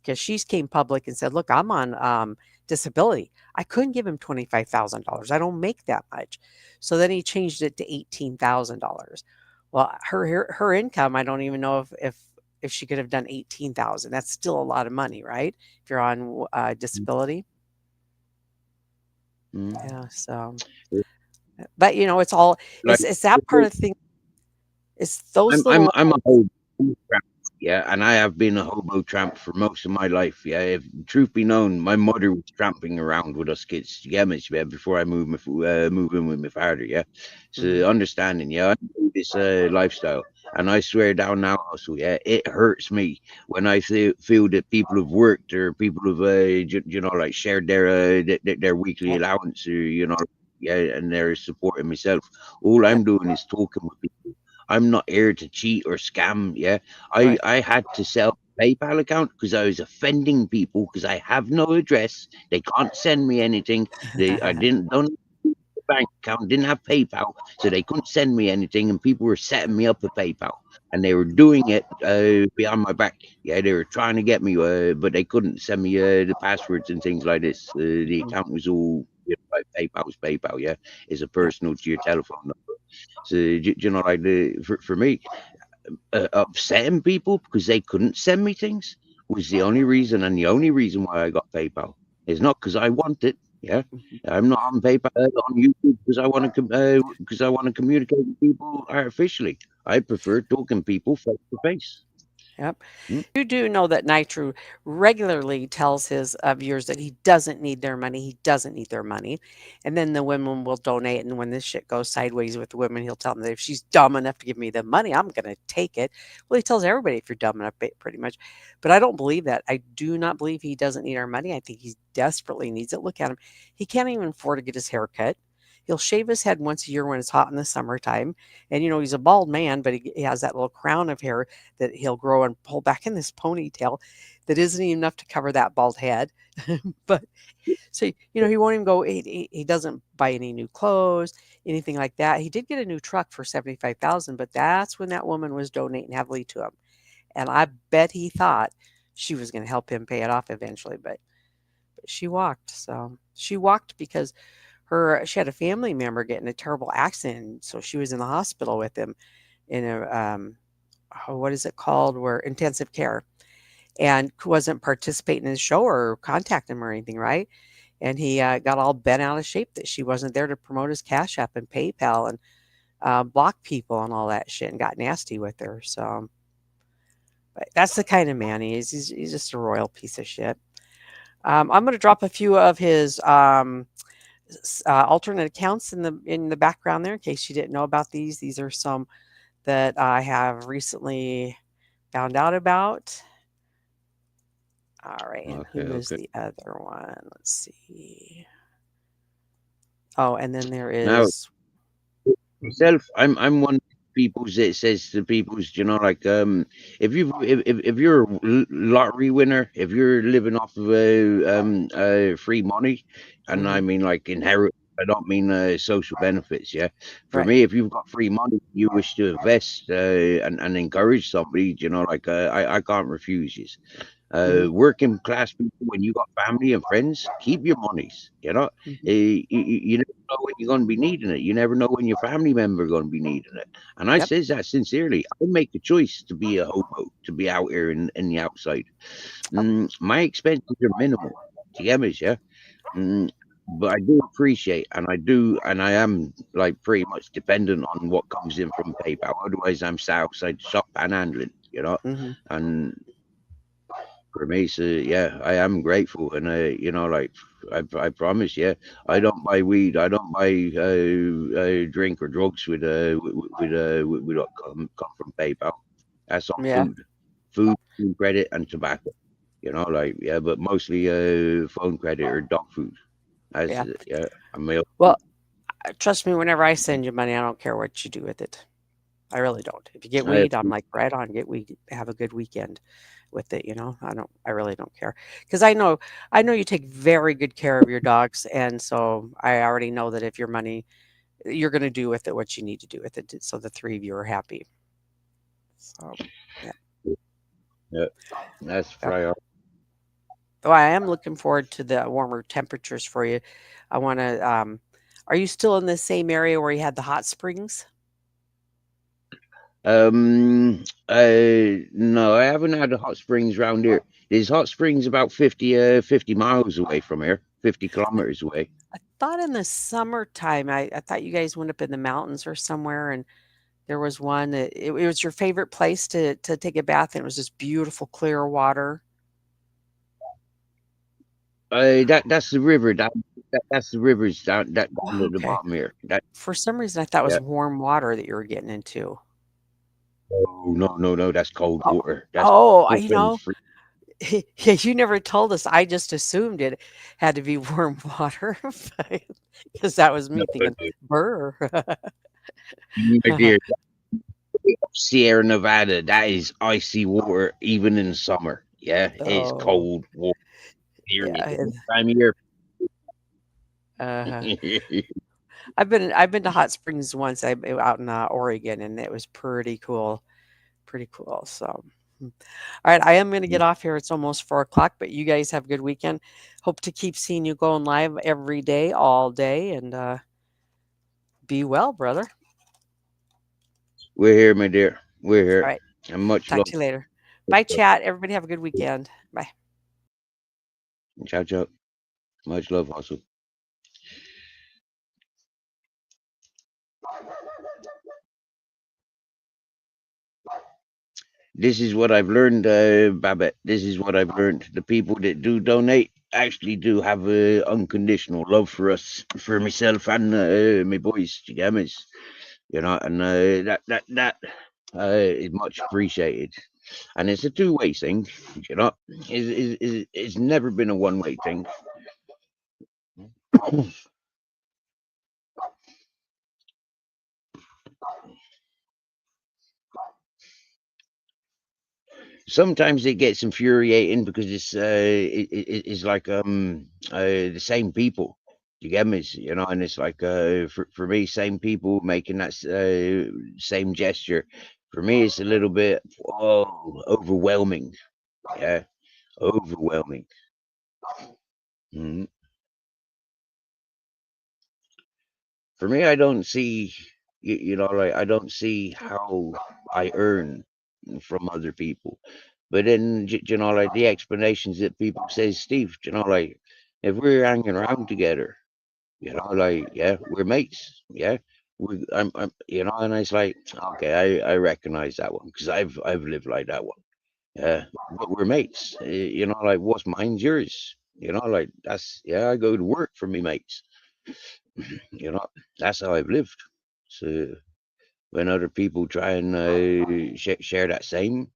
because she's came public and said, "Look, I'm on disability. I couldn't give him $25,000. I don't make that much." So then he changed it to $18,000. Well, her income, I don't even know if she could have done 18,000. That's still a lot of money, right? If you're on disability. Yeah. So, but it's all it's that part of the thing. It's those little. I'm a hobo tramp, yeah, and I have been a hobo tramp for most of my life. Yeah, if truth be known, my mother was tramping around with us kids, yeah, before I move in with my father. Yeah, so understanding, yeah, I do this lifestyle, and I swear down now also, yeah, it hurts me when I feel that people have worked or people have like shared their weekly allowance, or yeah, and they're supporting myself. All I'm doing is talking with people. I'm not here to cheat or scam. Yeah, I had to sell a PayPal account because I was offending people because I have no address. They can't send me anything. I don't have a bank account, didn't have PayPal, so they couldn't send me anything. And people were setting me up with PayPal, and they were doing it behind my back. Yeah, they were trying to get me, but they couldn't send me the passwords and things like this. The account was all like PayPal's PayPal. Yeah, it's a personal to your telephone number. So like for me, upsetting people because they couldn't send me things was the only reason, and the only reason why I got PayPal. It's not because I want it. Yeah, I'm not on PayPal on YouTube because I want to communicate with people artificially. I prefer talking to people face to face. Yep. You do know that Nitro regularly tells his viewers that he doesn't need their money. He doesn't need their money. And then the women will donate. And when this shit goes sideways with the women, he'll tell them that if she's dumb enough to give me the money, I'm going to take it. Well, he tells everybody if you're dumb enough, pretty much. But I don't believe that. I do not believe he doesn't need our money. I think he desperately needs it. Look at him. He can't even afford to get his hair cut. He'll shave his head once a year when it's hot in the summertime. And, he's a bald man, but he has that little crown of hair that he'll grow and pull back in this ponytail that isn't even enough to cover that bald head. But so, he won't even go, he doesn't buy any new clothes, anything like that. He did get a new truck for 75,000, but that's when that woman was donating heavily to him. And I bet he thought she was going to help him pay it off eventually, but she walked. So she walked because she had a family member get in a terrible accident. So she was in the hospital with him in a, what is it called? Where intensive care, and wasn't participating in the show or contacting him or anything. Right. And he got all bent out of shape that she wasn't there to promote his Cash App and PayPal and block people and all that shit and got nasty with her. So, but that's the kind of man he is. He's just a royal piece of shit. I'm going to drop a few of his alternate accounts in the background there in case you didn't know about these. These are some that I have recently found out about. All right, and who is the other one? Let's see. Oh, and then there is myself. I'm one of the people that says to people, like if you're a lottery winner, if you're living off of free money, and I mean like inherit. I don't mean social benefits. Yeah, for me, if you've got free money, you wish to invest and encourage somebody. Like I can't refuse you. Working class people, when you got family and friends, keep your monies. You never know when you're going to be needing it. You never know when your family member going to be needing it. And I says that sincerely. I make a choice to be a hobo, to be out here in the outside. My expenses are minimal. Yeah. but I do appreciate, and I am like pretty much dependent on what comes in from PayPal. Otherwise, I'm sat outside the shop panhandling, Hmm. and for me, so yeah, I am grateful, and like I promise, yeah, I don't buy weed, I don't buy drink or drugs with what come from PayPal. That's on Yeah. food credit, and tobacco. Like yeah, but mostly phone credit or dog food. As Yeah. yeah, I mean, Well, trust me, whenever I send you money, I don't care what you do with it. I really don't. If you get I, weed, I'm like, right on, get weed. Have a good weekend with it. I really don't care because I know you take very good care of your dogs, and so I already know that if your money, you're going to do with it what you need to do with it, so the three of you are happy. So, yeah, yeah, that's yeah. prior. Though I am looking forward to the warmer temperatures for you. I want to. Are you still in the same area where you had the hot springs? No, I haven't had a hot springs round here. There's hot springs about 50 miles away from here, 50 kilometers away. I thought in the summertime, I thought you guys went up in the mountains or somewhere, and there was one that it was your favorite place to take a bath, and it was just beautiful, clear water. That's the river. That's the rivers down Oh, at the okay. bottom here. That For some reason, I thought it was yeah. warm water that you were getting into. Oh no, no, no. That's cold Oh, water. That's oh, up and free. yeah, you never told us. I just assumed it had to be warm water because that was No, me thinking, "Brr." my dear, Sierra Nevada. That is icy water, even in summer. Yeah, it's Oh, cold water. yeah, Period. and This time of year. uh I've been to hot springs once. I out in, Oregon, and it was pretty cool, so, alright, I am gonna get off here, it's almost 4 o'clock, but you guys have a good weekend. Hope to keep seeing you going live every day, all day, and, be well, brother. We're here, my dear. We're here. Alright, And much talk love. to you later. Bye, chat. Everybody have a good weekend. Bye. Ciao, ciao. Much love, also. This is what I've learned, Babette. This is what I've learned. The people that do donate actually do have unconditional love for us, for myself and my boys, Jigamas. And is much appreciated. And it's a two-way thing, it's never been a one-way thing. Sometimes it gets infuriating because it's like the same people. You get me? And it's like for me, same people making that same gesture. For me, it's a little bit overwhelming. Yeah, overwhelming. Mhm. For me, I don't see, like I don't see how I earn from other people. But then, like the explanations that people say, Steve, like if we're hanging around together, like yeah, we're mates, yeah. And it's like okay, I recognize that one because I've lived like that one, yeah. But we're mates, like what's mine's yours, like that's yeah. I go to work for me mates, you know, that's how I've lived. So when other people try and share that same,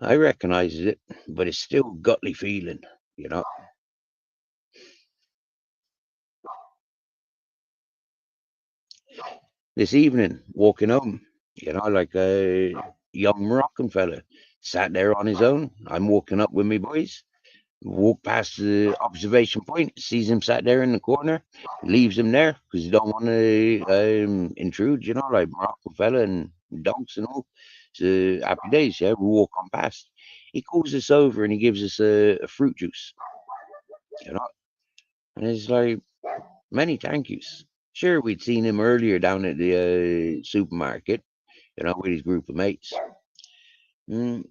I recognize it, but it's still gutly feeling, you know. This evening, walking home, like a young Moroccan fella sat there on his own. I'm walking up with me boys. Walk past the observation point, sees him sat there in the corner, leaves him there because he don't want to intrude, like Moroccan fella and dogs and all. So happy days, yeah. We walk on past. He calls us over and he gives us a fruit juice, you know, and it's like many thank yous. Sure, we'd seen him earlier down at the supermarket, with his group of mates. Mm,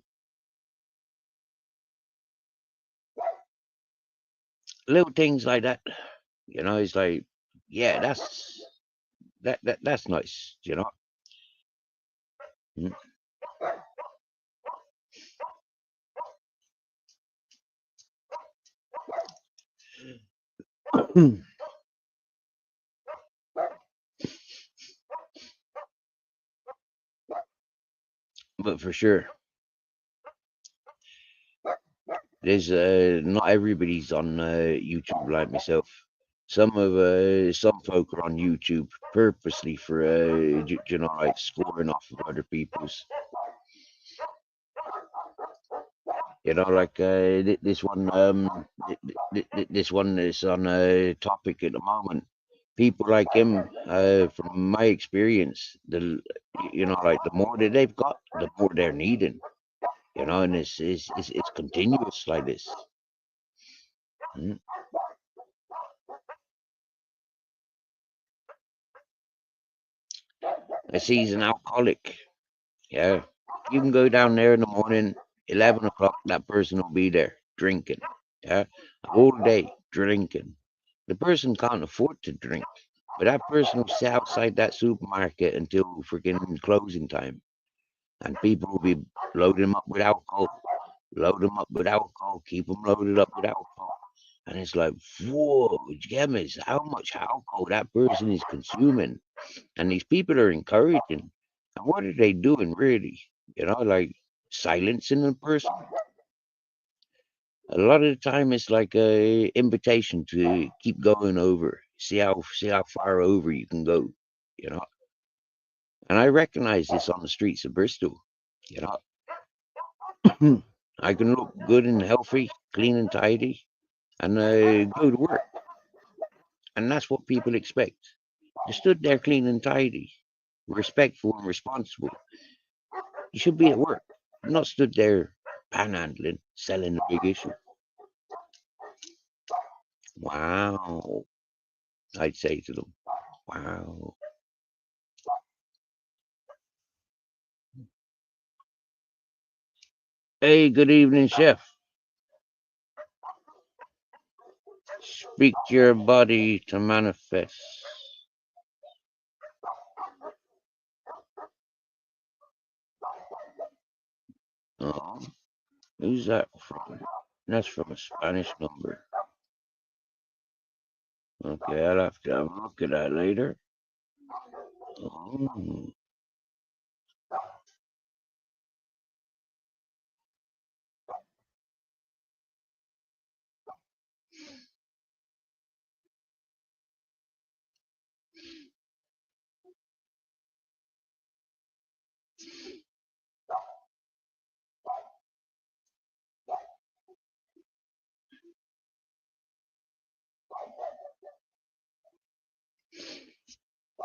little things like that. You know, it's like, yeah, that's nice. You know. Mm. But for sure, there's not everybody's on YouTube like myself. Some folk are on YouTube purposely for you know, like scoring off of other people's. You know, like this one this one is on a topic at the moment. People like him, from my experience, you know, like the more that they've got, the more they're needing. You know, and it's continuous like this. Mm. I see he's an alcoholic. Yeah, you can go down there in the morning, 11 o'clock. That person will be there drinking. Yeah, all day drinking. The person can't afford to drink, but that person will sit outside that supermarket until freaking closing time, and people will be loading them up with alcohol, load them up with alcohol, keep them loaded up with alcohol. And it's like, whoa, Gemmas, how much alcohol that person is consuming. And these people are encouraging. And what are they doing, really? You know, like silencing the person. A lot of the time, it's like a invitation to keep going over, see how far over you can go. You know, and I recognize this on the streets of Bristol. You know, I can look good and healthy, clean and tidy, and go to work, and that's what people expect. You stood there clean and tidy, respectful and responsible. You should be at work, not stood there panhandling, selling the big issue. Wow, I'd say to them. Wow. Hey, good evening, chef. Speak to your body to manifest. Oh, who's that from? That's from a Spanish number. Okay, I'll have to have a look at that later. Oh.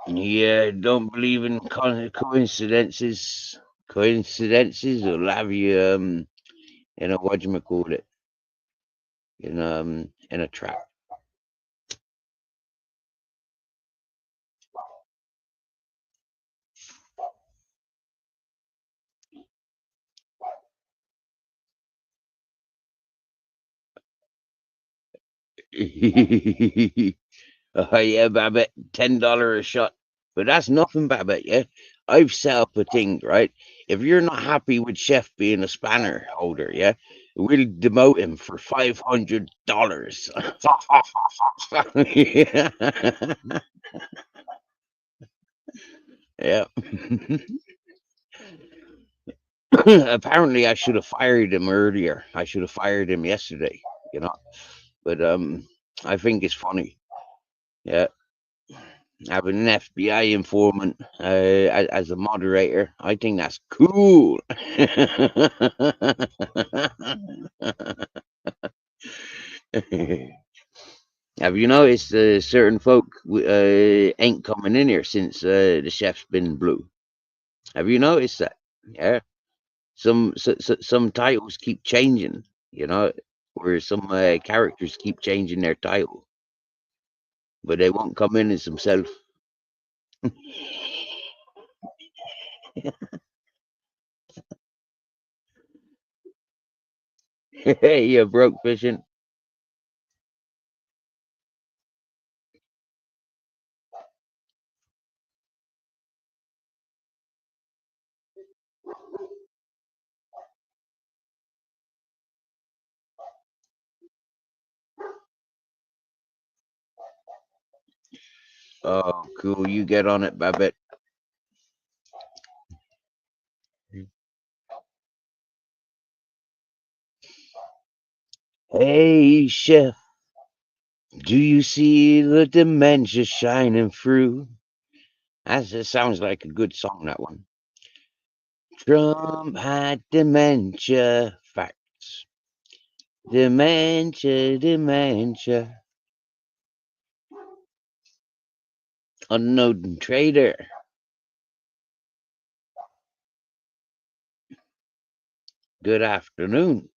Yeah, don't believe in coincidences. Coincidences will have you in a whatchamacallit, in a trap. Oh yeah, Babbitt, $10 a shot. But that's nothing, Babbitt, yeah. I've set up a thing, right? If you're not happy with Chef being a spanner holder, yeah, we'll demote him for $500. Yeah. Apparently I should have fired him earlier. I should have fired him yesterday, you know. But I think it's funny. Yeah. Having an FBI informant as a moderator, I think that's cool. Have you noticed certain folk ain't coming in here since the chef's been blue? Have you noticed that? Yeah, some titles keep changing, you know, or some characters keep changing their title, but they won't come in as themselves. Hey, you broke fishing. Oh, cool. You get on it, Babbitt. Hey, chef, do you see the dementia shining through? That sounds like a good song, that one. Trump had dementia facts. Dementia, dementia. Unknown trader. Good afternoon.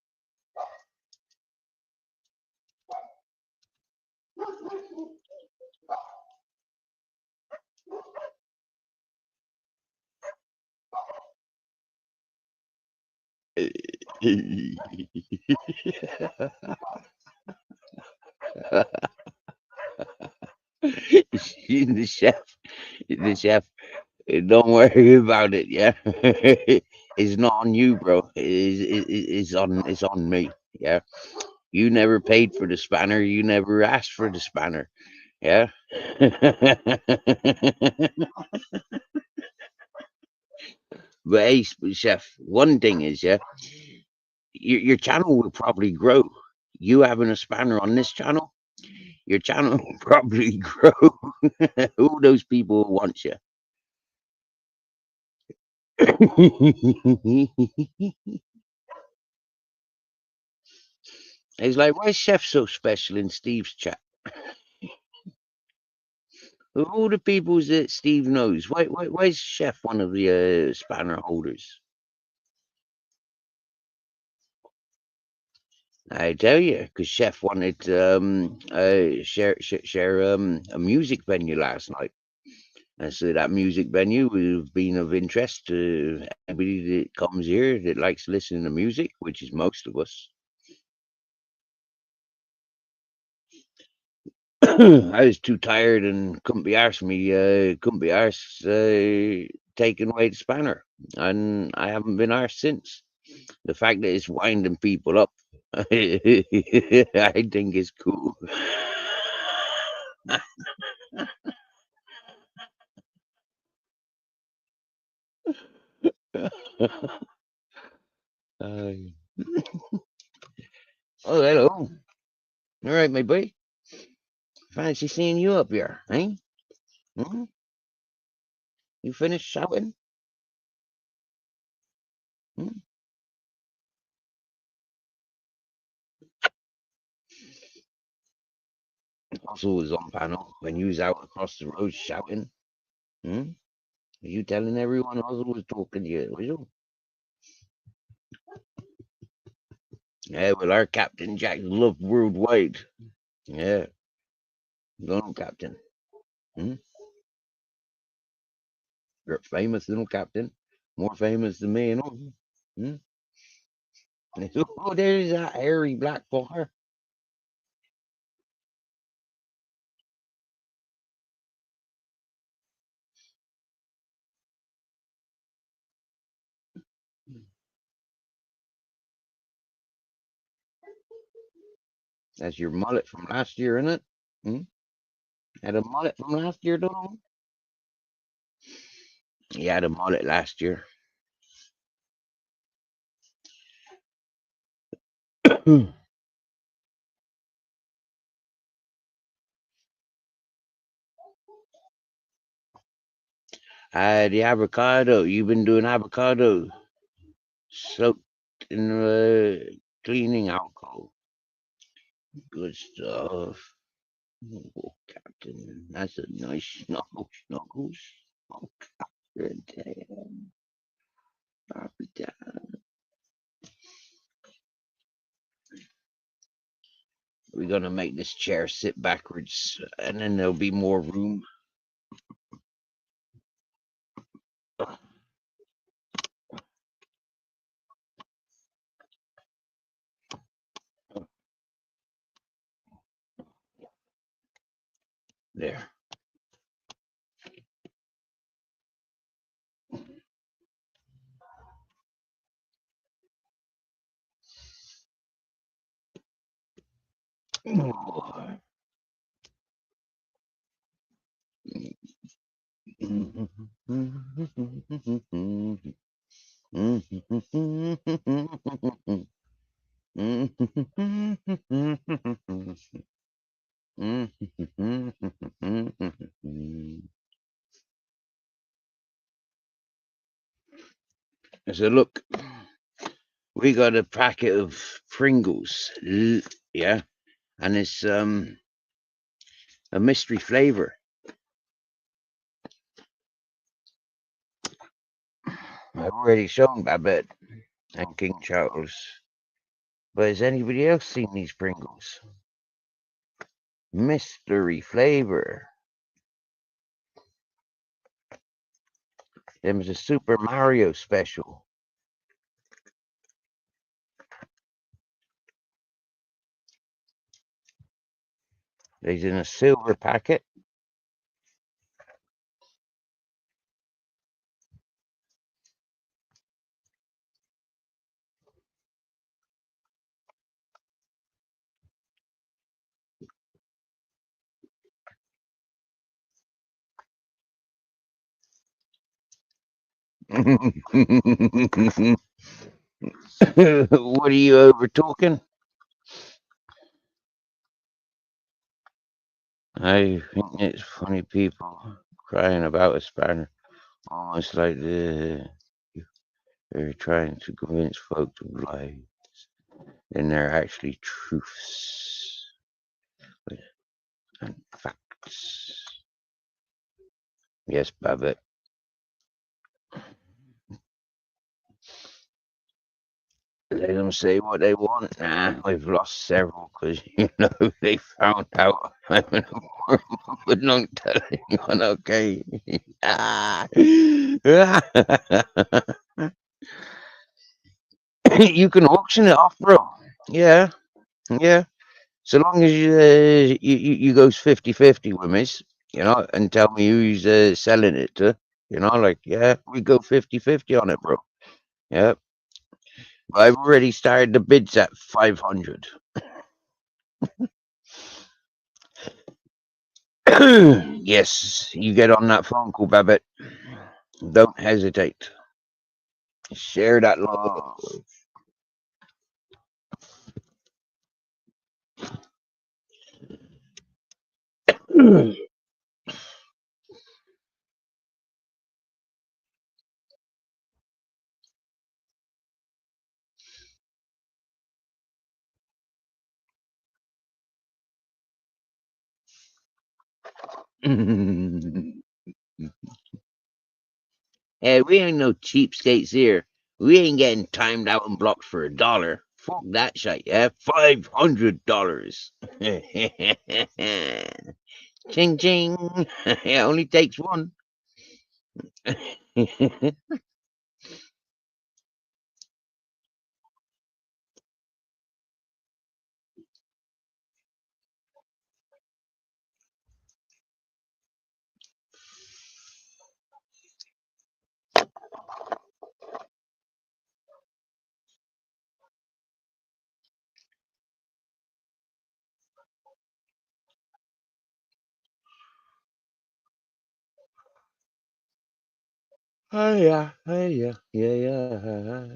the chef, the chef. Don't worry about it. Yeah, it's not on you, bro. It's on me. Yeah, you never paid for the spanner. You never asked for the spanner. Yeah. But hey, chef, one thing is, yeah, your channel will probably grow. You having a spanner on this channel, your channel will probably grow. Who those people who want you? It's like, why is Chef so special in Steve's chat? Of all the people that Steve knows, why is Chef one of the spanner holders? I tell you, because Chef wanted share a music venue last night, and so that music venue would have been of interest to anybody that comes here that likes listening to music, which is most of us. I was too tired and couldn't be arsed taking away the spanner, and I haven't been arsed since. The fact that it's winding people up, I think is cool. Uh, oh, hello. All right, my boy. Fancy seeing you up here, eh? Hmm? You finished shouting? Hmm? Also was on panel when you was out across the road shouting. Hmm? Were you telling everyone Ozzy was talking to you, was you? Yeah, well, our Captain Jack loved worldwide. Yeah, little Captain. Hmm? You're famous, little Captain. More famous than me and all. Hmm? Oh, there's that hairy black bar. That's your mullet from last year, isn't it? Hmm? Had a mullet from last year, don't you? Yeah, had a mullet last year. The avocado. You've been doing avocado soaked in cleaning alcohol. Good stuff. Oh, Captain, that's a nice snuggles. Oh, Captain, damn. I'll be down. We're gonna make this chair sit backwards, and then there'll be more room. There. So look, we got a packet of Pringles, yeah, and it's a mystery flavor. I've already shown Babette and King Charles, but has anybody else seen these Pringles? Mystery flavor. Them was a Super Mario special. They's in a silver packet. What are you over talking? I think it's funny people crying about a spanner, almost like they're trying to convince folks of lies, and they're actually truths and facts. Yes, Babbitt. Let them say what they want. Nah, we've lost several because, they found out I'm an but not telling anyone, okay? You can auction it off, bro. Yeah, yeah. So long as you goes 50-50 with me, and tell me who's selling it to, like, yeah, we go 50-50 on it, bro. Yeah. I've already started the bids at 500. Yes, you get on that phone call, Babbitt. Don't hesitate. Share that love. Hey, we ain't no cheapskates here. We ain't getting timed out and blocked for $1. Fuck that shit, yeah? $500. Ching ching. It only takes one. Oh yeah, yeah.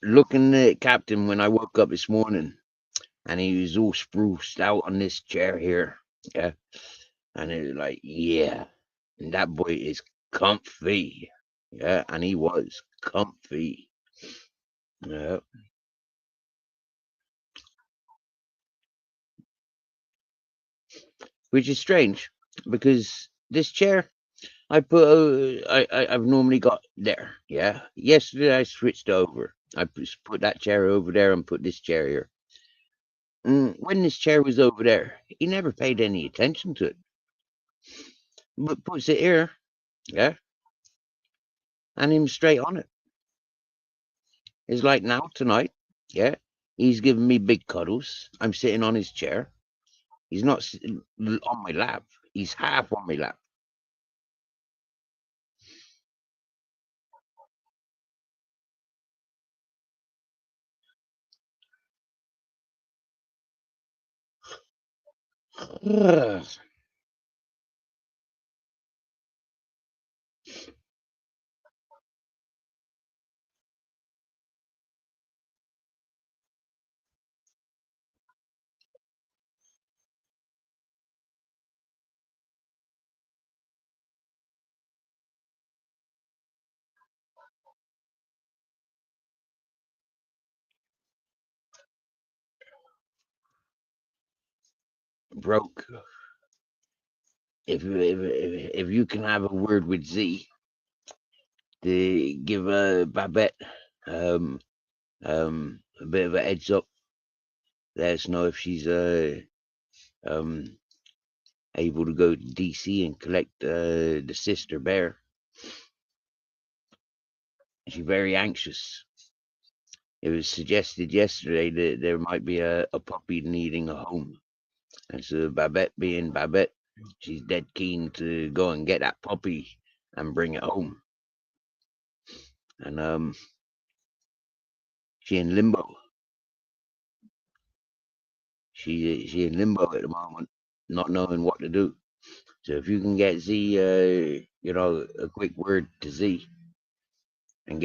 Looking at Captain when I woke up this morning, and he was all spruced out on this chair here. Yeah. And it was like, yeah. And that boy is comfy. Yeah, and he was comfy. Yeah. Which is strange because this chair I've normally got there. Yeah. Yesterday I switched over. I put that chair over there and put this chair here. When this chair was over there, he never paid any attention to it. But puts it here, yeah, and him straight on it. It's like now tonight, yeah. He's giving me big cuddles. I'm sitting on his chair. He's not sitting on my lap. He's half on my lap. Broke. If you can have a word with Z to give Babette a bit of a heads up, let us know if she's able to go to DC and collect the sister bear. She's very anxious. It was suggested yesterday that there might be a puppy needing a home. And so Babette being Babette, she's dead keen to go and get that puppy and bring it home. And she in limbo. She in limbo at the moment, not knowing what to do. So if you can get Z, a quick word to Z, and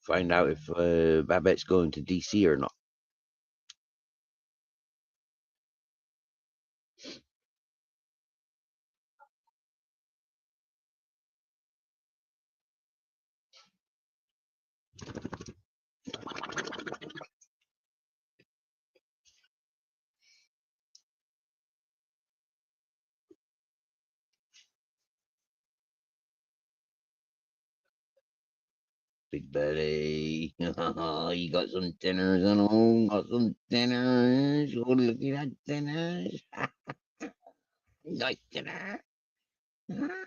find out if Babette's going to DC or not. Big belly. You got some dinners at home. Got some dinners. Oh, look at that dinners. Nice dinner.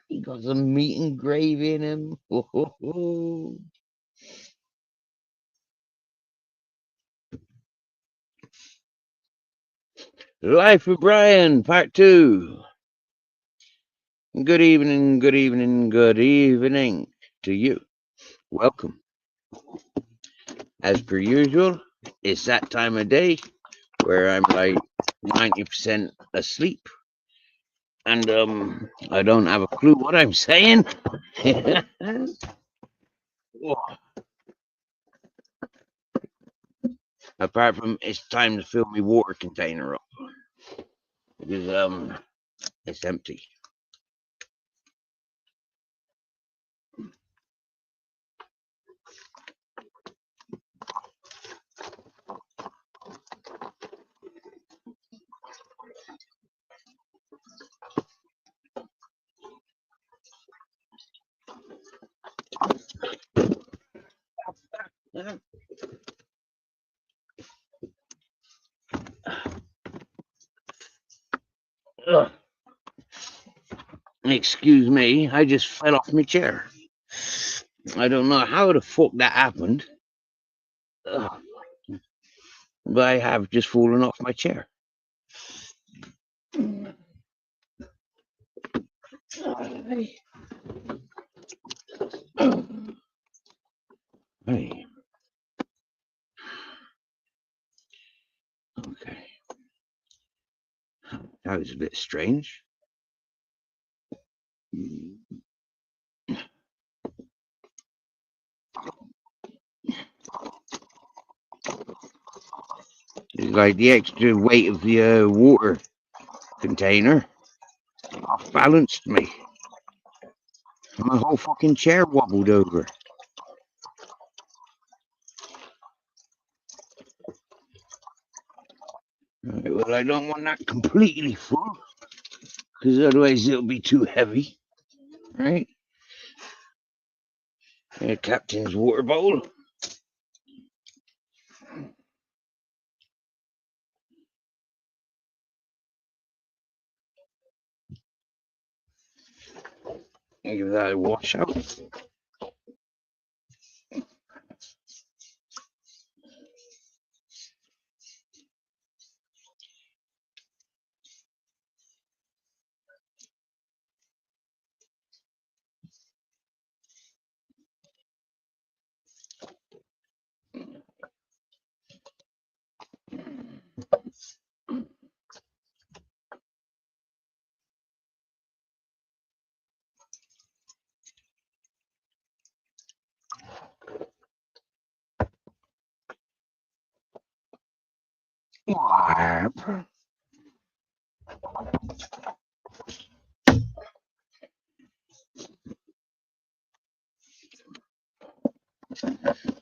You got some meat and gravy in him. Life of Brian, part 2. Good evening, good evening, good evening to you. Welcome. As per usual, it's that time of day where I'm like 90% asleep. And I don't have a clue what I'm saying. Apart from it's time to fill my water container up. Because it's empty. Ugh. Excuse me, I just fell off my chair. I don't know how the fuck that happened. Ugh. But I have just fallen off my chair. Hey. Okay. That was a bit strange. It's like the extra weight of the water container balanced me. My whole fucking chair wobbled over. Right, well, I don't want that completely full, because otherwise it'll be too heavy. Right? Captain's water bowl. Give that a wash out. Wipe.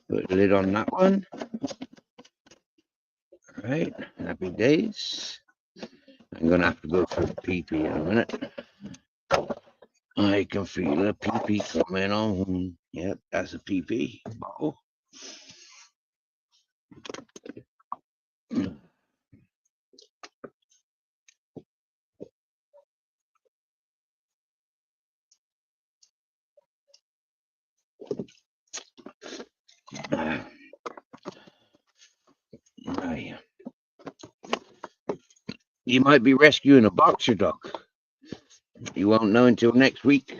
Put the lid on that one. Right, happy days. I'm gonna have to go for the pee-pee in a minute. I can feel a pee-pee coming on. Yep, that's a pee-pee bottle. Right. You might be rescuing a boxer dog. You won't know until next week.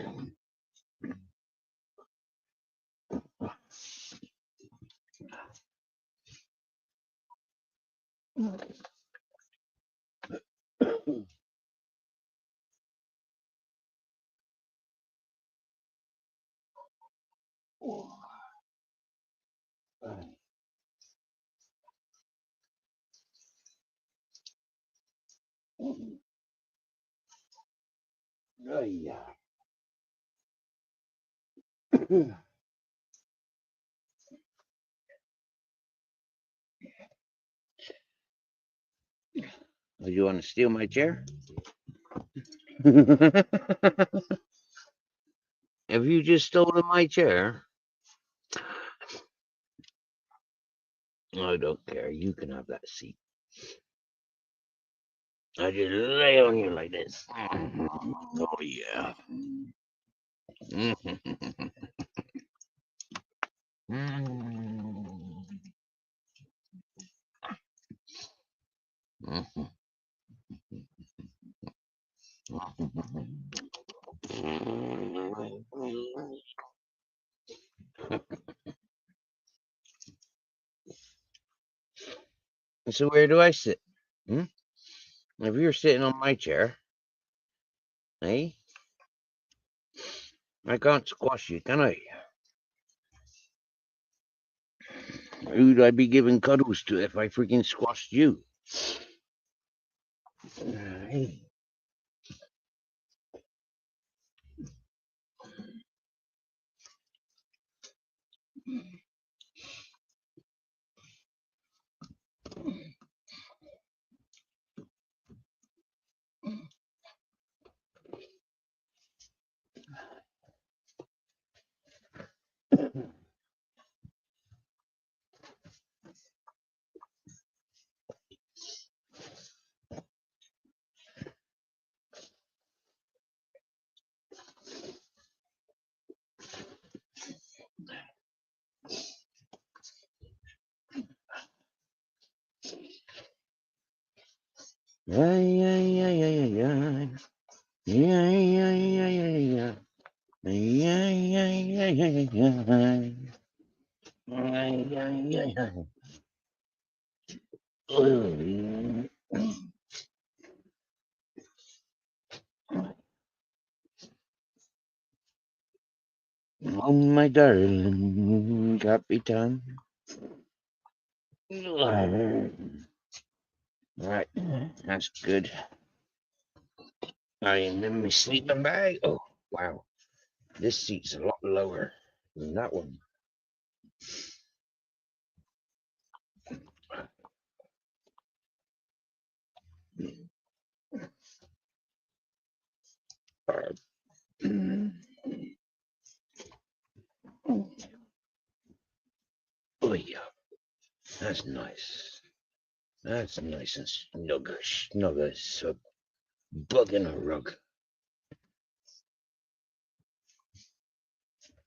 Do you want to steal my chair? Have you just stolen my chair? I don't care. You can have that seat. I just lay on you like this. Oh, yeah. So where do I sit? If you're sitting on my chair, eh? I can't squash you, can I? Who'd I be giving cuddles to if I freaking squashed you? Hey. Oh, my darling, Capitan. Right, that's good. I am in my sleeping bag. Oh, wow. This seat's a lot lower than that one. Oh, yeah. That's nice. That's nice and snug as a bug in a rug.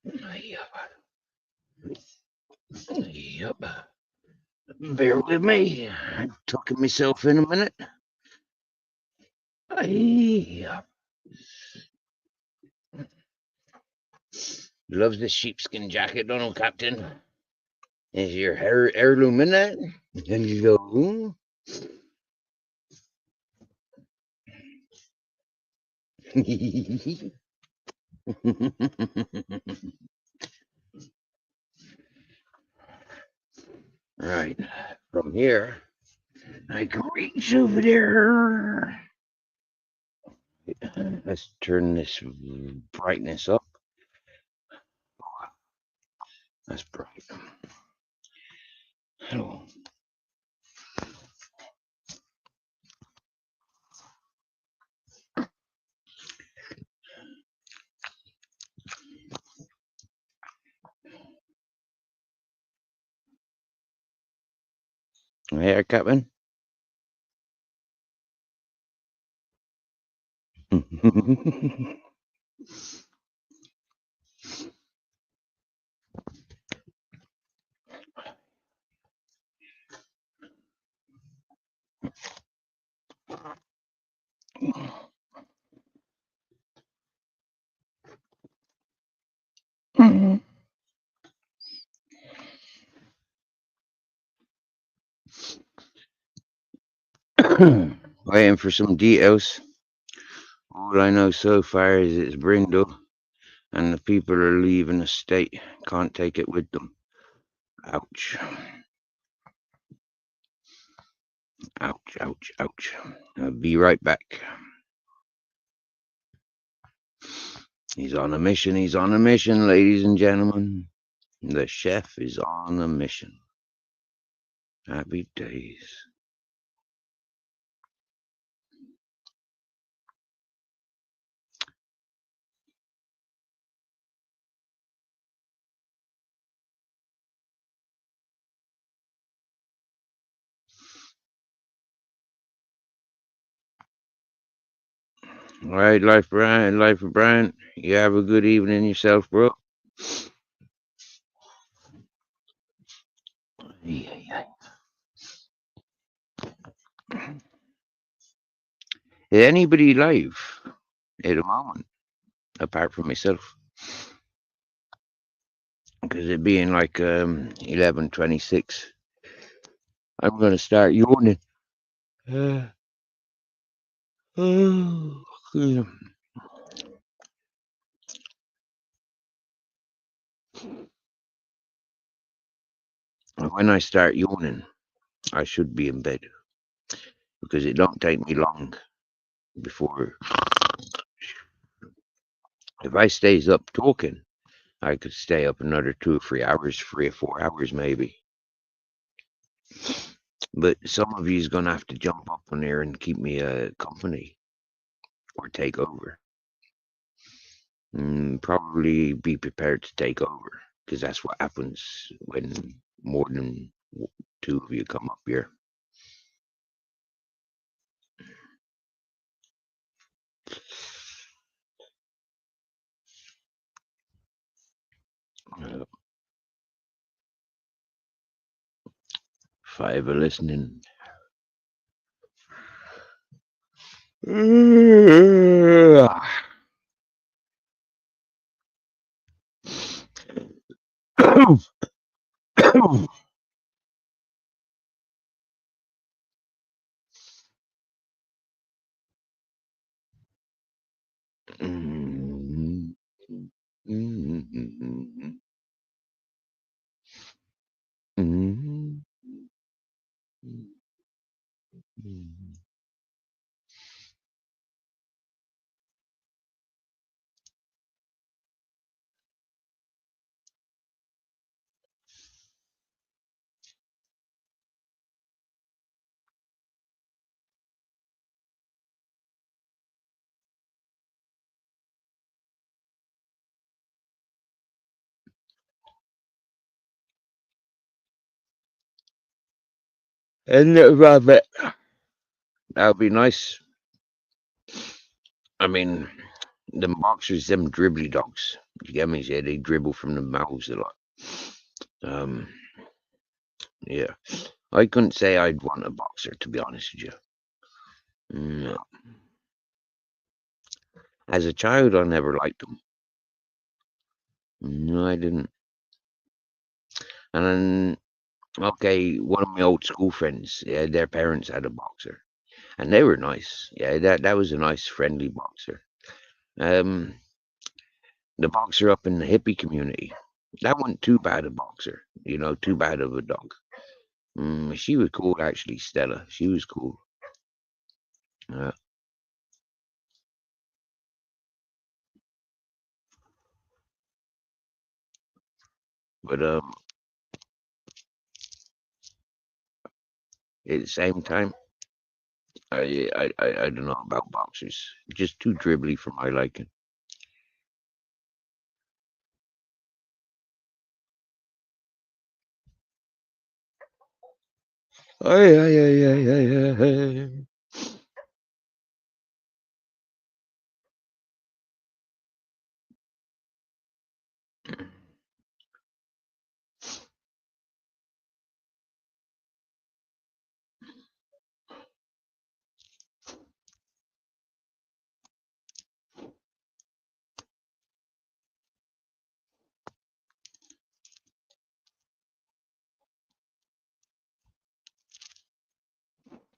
Yep. Yep. Bear with me. I'm tucking myself in a minute. Yep. Loves the sheepskin jacket, don't Captain? Is your heirloom in that? Hello? Right. From here, I can reach over there. Let's turn this brightness up. That's bright. Oh. Here, Captain. Waiting for some details. All I know so far is it's Brindle, and the people are leaving the state. Can't take it with them. Ouch. Ouch, ouch, ouch. I'll be right back. He's on a mission. He's on a mission, ladies and gentlemen. The chef is on a mission. Happy days. All right, Life of Brian. You have a good evening yourself, bro. Yeah. Is anybody live at the moment, apart from myself? Because it being like 11:26, I'm gonna start yawning. Yeah. When I start yawning, I should be in bed because it don't take me long before. If I stays up talking, I could stay up another 2 or 3 hours, 3 or 4 hours maybe. But some of you's gonna have to jump up on there and keep me company or take over. Probably be prepared to take over because that's what happens when more than 2 of you come up here. Uh, 5 are listening. And rabbit. That would be nice. I mean, them boxers, them dribbly dogs. You get me? Yeah, they dribble from the mouths a lot. Um, yeah. I couldn't say I'd want a boxer, to be honest with you. No. As a child, I never liked them. No, I didn't. And then, okay, one of my old school friends, yeah, their parents had a boxer, and they were nice. Yeah, that was a nice, friendly boxer. Um, the boxer up in the hippie community, that wasn't too bad a boxer. Too bad of a dog. She was cool, actually, Stella. She was cool. Uh, but at the same time, I don't know about boxers. Just too dribbly for my liking. Ay, ay, ay, ay, ay, ay.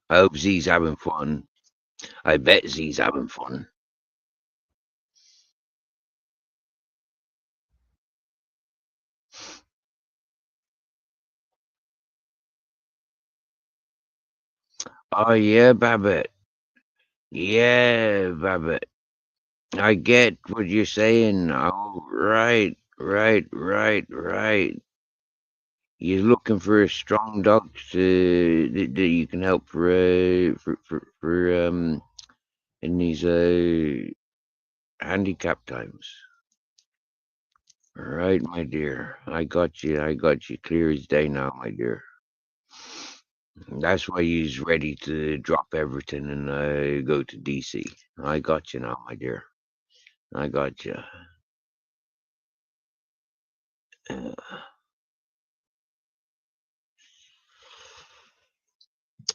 I hope Z's having fun. I bet Z's having fun. Oh yeah, Babbitt. Yeah, Babbitt. I get what you're saying. Oh, right, right, right, right. You're looking for a strong dog that you can help for in these handicap times. Right, my dear. I got you. I got you clear as day now, my dear. That's why he's ready to drop everything and go to DC. I got you now, my dear. I got you.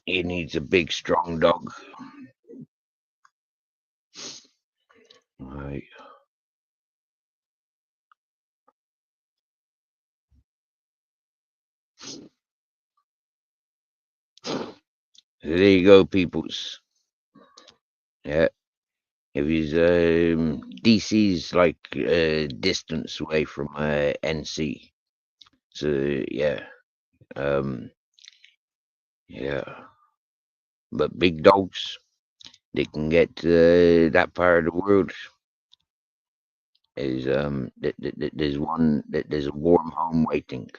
He needs a big, strong dog. Right. There you go, peoples. Yeah. If he's DC's like distance away from NC. So yeah. Um yeah. But big dogs, they can get to that part of the world. Is there's one that there's a warm home waiting.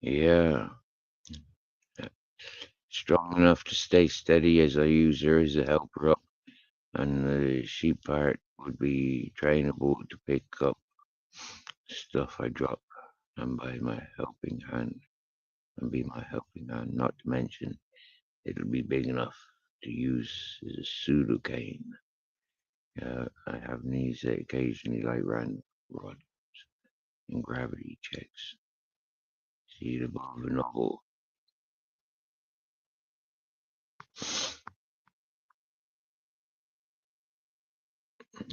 Yeah. Strong enough to stay steady as I use her as a helper up, and the sheep part would be trainable to pick up stuff I drop and by my helping hand and be my helping hand, not to mention it'll be big enough to use as a pseudo cane. I have knees that occasionally like run rods and gravity checks. See it above the novel.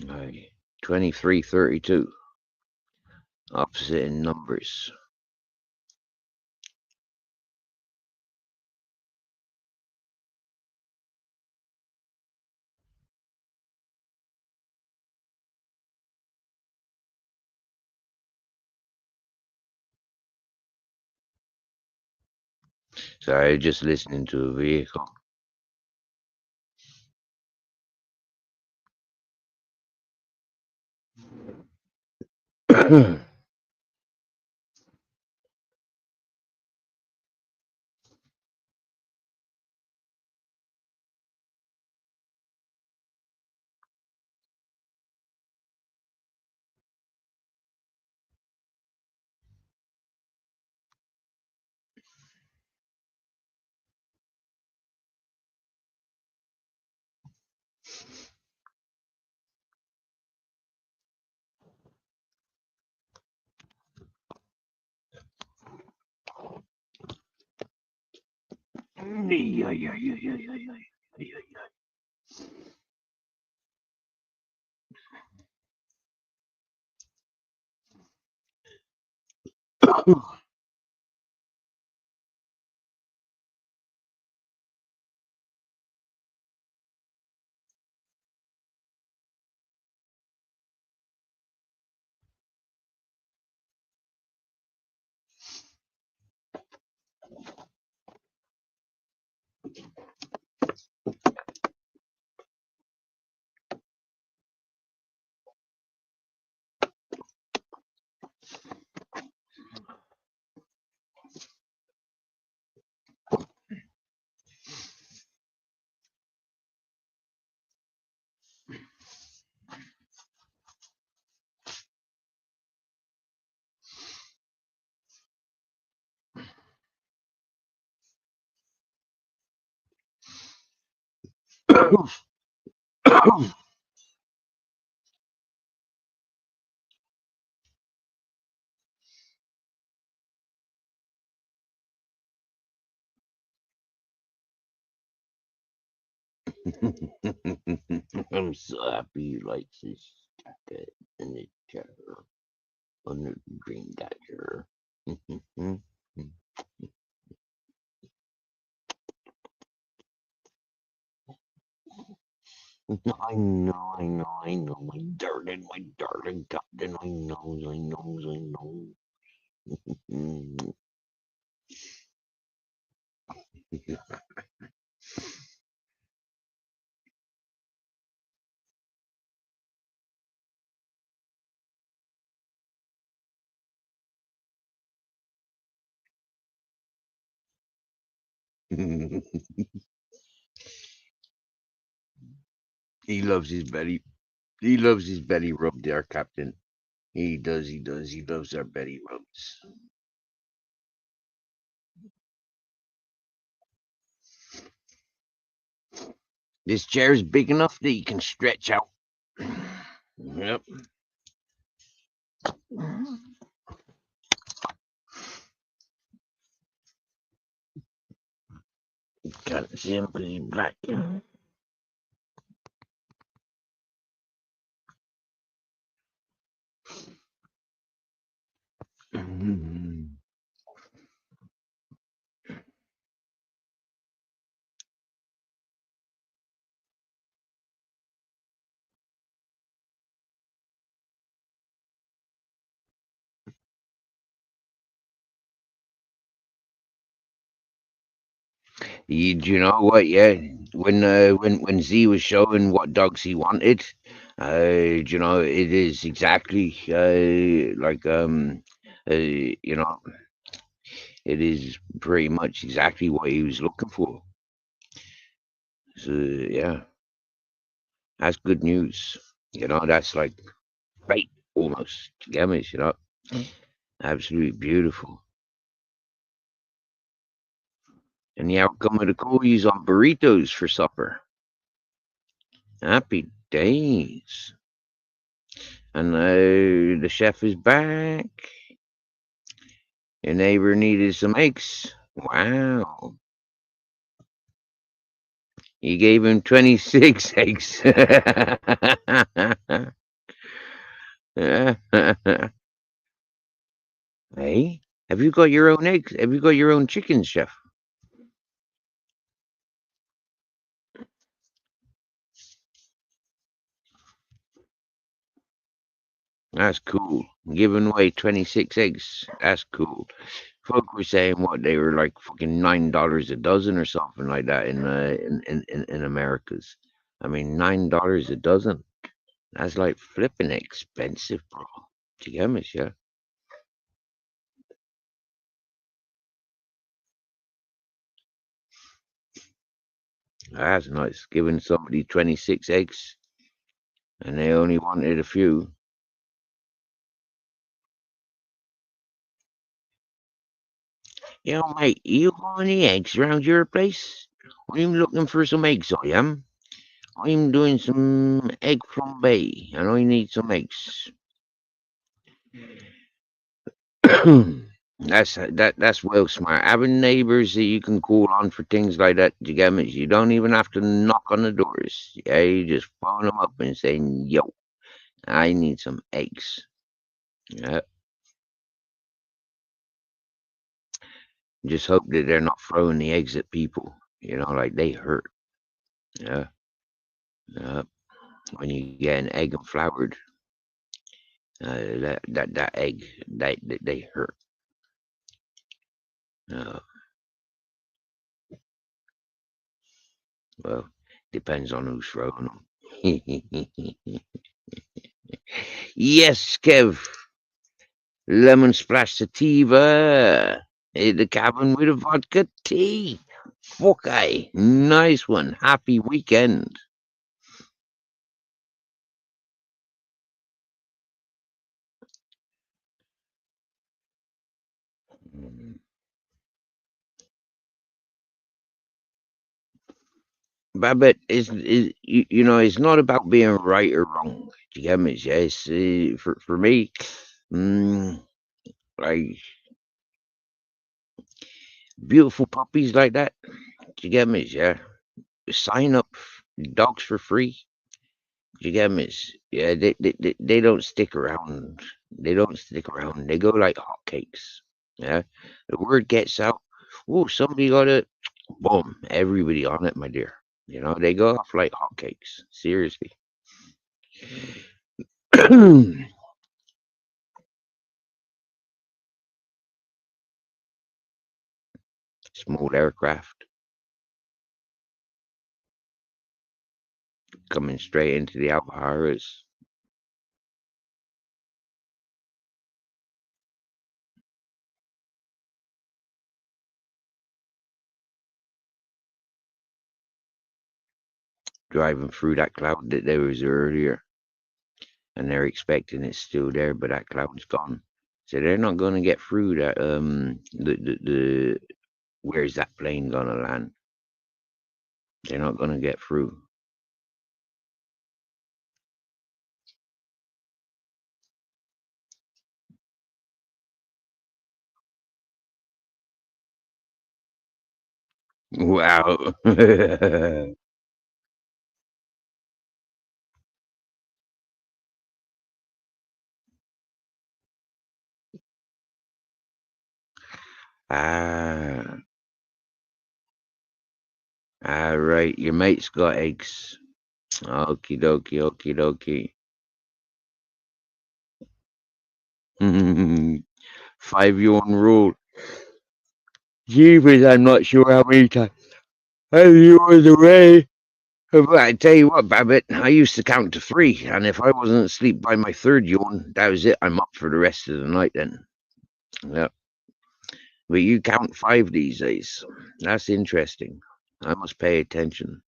I 2332. Opposite in numbers. Sorry, just listening to a vehicle. Ay, ay, ay, ay, ay, ay, ay, ay, ay. I'm so happy you like this jacket and the chair on the green gadger. I know, my darling captain. I know. He loves his belly. He loves his belly rub there, Captain. He does. He loves our belly rubs. This chair's big enough that you can stretch out. Yep. Can't see him because he's black. Do you know what? Yeah, when Z was showing what dogs he wanted, you know, it is exactly you know, it is pretty much exactly what he was looking for. So yeah, that's good news. You know, that's like fate almost. You get me? You know, absolutely beautiful. And the outcome of the call, he's on burritos for supper. Happy days. And the chef is back. Your neighbor needed some eggs. Wow. You gave him 26 eggs. Hey, have you got your own eggs? Have you got your own chickens, chef? That's cool. Giving away 26 eggs. That's cool. Folk were saying what they were like fucking $9 a dozen or something like that in Americas. I mean $9 a dozen. That's like flipping expensive, bro. Do you get me, yeah? That's nice. Giving somebody 26 eggs and they only wanted a few. Yo, mate, you got any eggs around your place? I'm looking for some eggs, I am. I'm doing some egg flambe and I need some eggs. That's well smart. Having neighbors that you can call on for things like that, you get me? You don't even have to knock on the doors. Yeah, you just phone them up and saying, "Yo, I need some eggs." Yeah, just hope that they're not throwing the eggs at people. Like they hurt. Yeah, yeah. When you get an egg and floured, that egg, they hurt. Uh, well, depends on who's throwing them. Yes, Kev. Lemon splash sativa. In the cabin with a vodka tea. Fuck aye. Nice one. Happy weekend. Babbitt is it's not about being right or wrong. Do you get me? Yes, for me, mm, like beautiful puppies like that. Do you get me? Yeah, sign up dogs for free. Do you get me? Yeah, they don't stick around. They don't stick around. They go like hotcakes. Yeah, the word gets out. Oh, somebody got it. Boom, everybody on it, my dear. They go off like hotcakes. Seriously. Small aircraft coming straight into the Albaharas. Driving through that cloud that there was earlier, and they're expecting it's still there, but that cloud's gone. So they're not going to get through that. The where's that plane gonna land? They're not going to get through. Wow. ah, right. Your mate's got eggs. Okie dokie, okie dokie. 5-yawn rule. Jeepers, I'm not sure how many times you was away. But I tell you what, Babbitt, I used to count to 3, and if I wasn't asleep by my 3rd yawn, that was it. I'm up for the rest of the night then. Yeah. But you count 5 these days. That's interesting. I must pay attention.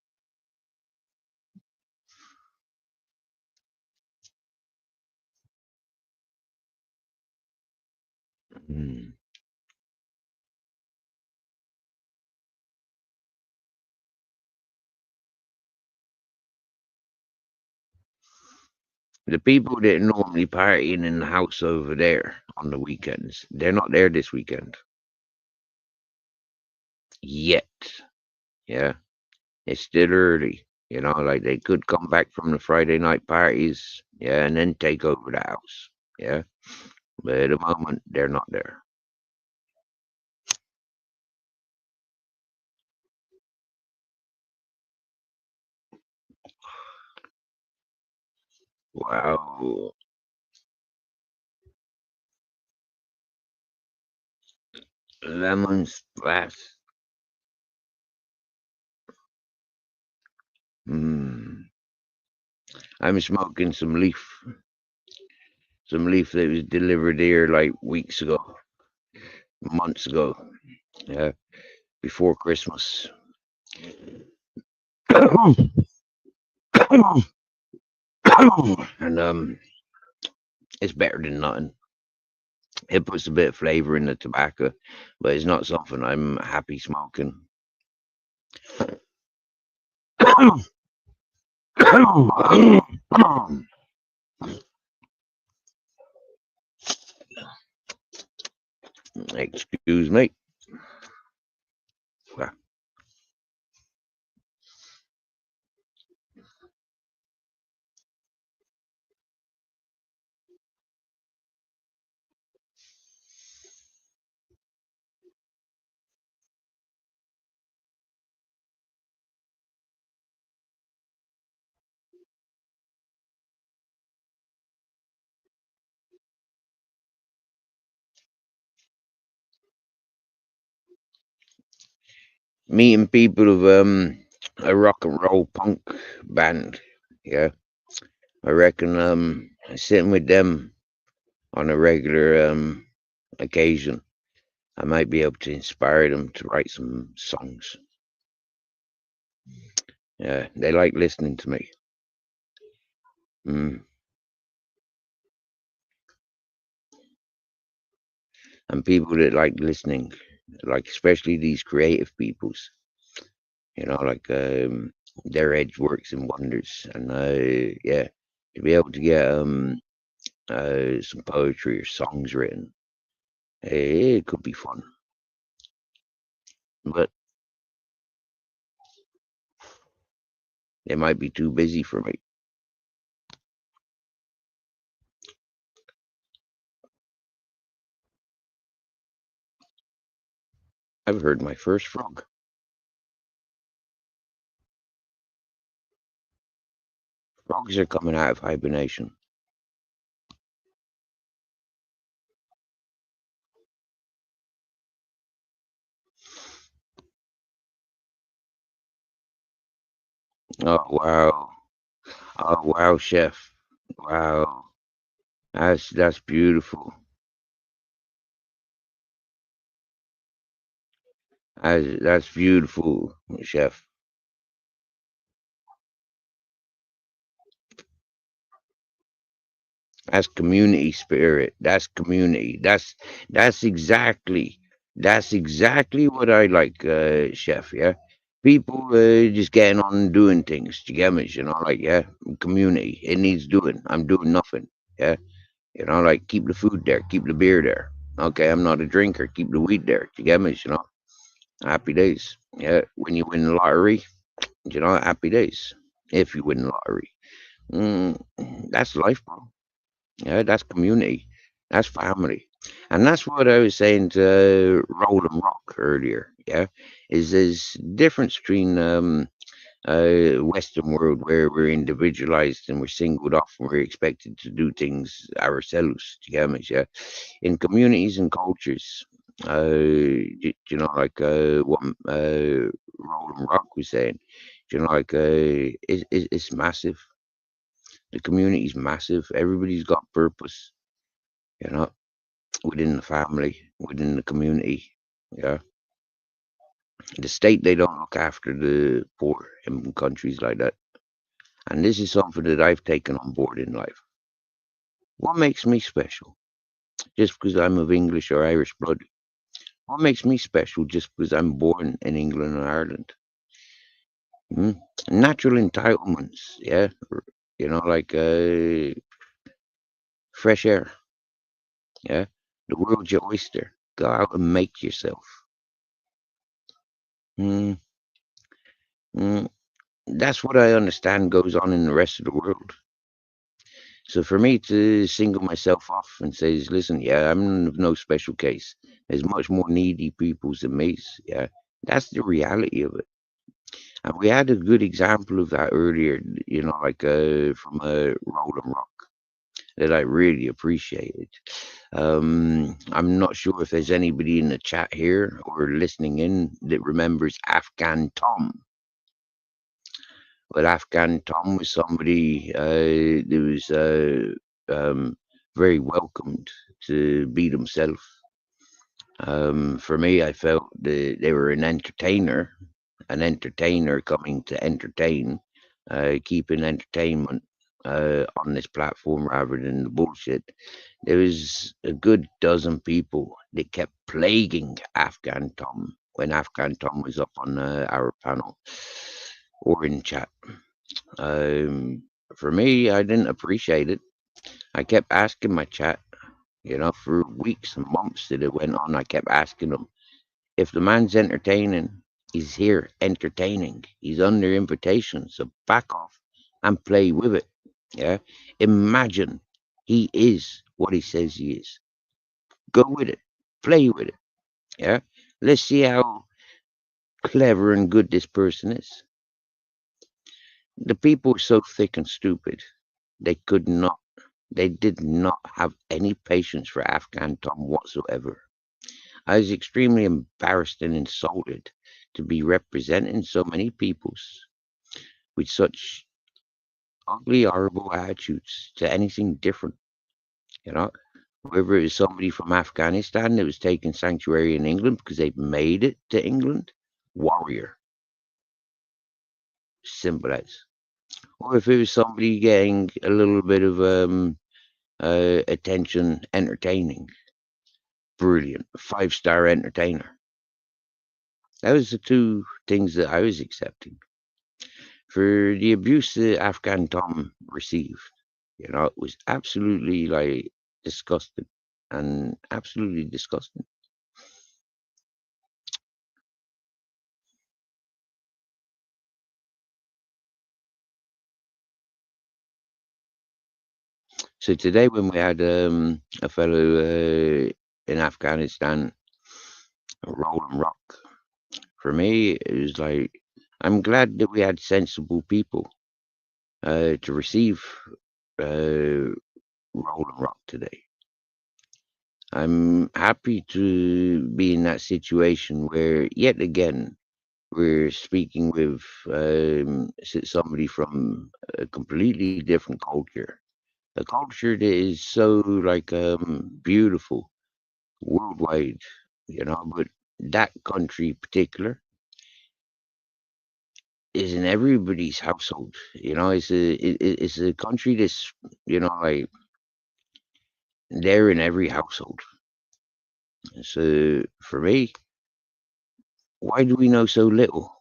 Hmm. The people that are normally partying in the house over there on the weekends, they're not there this weekend. Yet. Yeah. It's still early. Like they could come back from the Friday night parties, yeah, and then take over the house. Yeah. But at the moment, they're not there. Wow. Lemon splash. Hmm. I'm smoking some leaf. Some leaf that was delivered here like weeks ago, months ago. Yeah. Before Christmas. And it's better than nothing. It puts a bit of flavor in the tobacco, but it's not something I'm happy smoking. Excuse me. Meeting people of a rock and roll punk band. Yeah, I reckon sitting with them on a regular occasion, I might be able to inspire them to write some songs. Yeah, they like listening to me. Mm. And people that like listening, like especially these creative peoples, like their edge works in wonders. And yeah, to be able to get some poetry or songs written, it could be fun. But they might be too busy for me. I've heard my first frog. Frogs are coming out of hibernation. Oh wow! Oh wow, chef! Wow, that's beautiful. That's beautiful, chef. That's community spirit. That's community. That's exactly what I like, chef. Yeah, people just getting on and doing things. Do you get me? Like yeah, community. It needs doing. I'm doing nothing. Yeah, like keep the food there, keep the beer there. Okay, I'm not a drinker. Keep the weed there. Do you get me? Happy days. Yeah, when you win the lottery, happy days. If you win the lottery, mm, that's life, bro. Yeah, that's community. That's family. And that's what I was saying to Roland Rock earlier. Yeah, is there's difference between Western world where we're individualized and we're singled off and we're expected to do things ourselves. Do you get me? Yeah, in communities and cultures. Like what Roland Rock was saying. Like it's massive. The community's massive. Everybody's got purpose. You know, within the family, within the community. Yeah, the state they don't look after the poor in countries like that, and this is something that I've taken on board in life. What makes me special? Just because I'm of English or Irish blood? What makes me special? Just because I'm born in England and Ireland? Hmm? Natural entitlements, yeah. Like fresh air, yeah. The world's your oyster. Go out and make yourself. Mm, mm. That's what I understand goes on in the rest of the world. So for me to single myself off and say, listen, yeah, I'm no special case. There's much more needy peoples than me. Yeah, that's the reality of it. And we had a good example of that earlier, like from Roland Rock that I really appreciated. I'm not sure if there's anybody in the chat here or listening in that remembers Afghan Tom. But Afghan Tom was somebody that was very welcomed to be themselves. For me, I felt that they were an entertainer coming to entertain, keeping entertainment on this platform rather than the bullshit. There was a good dozen people that kept plaguing Afghan Tom when Afghan Tom was up on our panel or in chat. Um, for me, I didn't appreciate it. I kept asking my chat, For weeks and months that it went on. I kept asking them, if the man's entertaining, he's here entertaining. He's under invitation, so back off and play with it. Yeah. Imagine he is what he says he is. Go with it. Play with it. Yeah. Let's see how clever and good this person is. The people were so thick and stupid, they could not, they did not have any patience for Afghan Tom whatsoever. I was extremely embarrassed and insulted to be representing so many peoples with such ugly, horrible attitudes to anything different. You know, whether it was somebody from Afghanistan that was taking sanctuary in England because they made it to England, warrior, simple as. Or if it was somebody getting a little bit of attention, entertaining, brilliant, 5-star entertainer. That was the two things that I was accepting. For the abuse that Afghan Tom received, it was absolutely like disgusting and absolutely disgusting. So today, when we had a fellow in Afghanistan, Roland Rock, for me, it was like, I'm glad that we had sensible people to receive Roland Rock today. I'm happy to be in that situation where, yet again, we're speaking with somebody from a completely different culture, a culture that is so like beautiful worldwide, but that country particular is in everybody's household. It's a country that's like they're in every household. So for me, why do we know so little?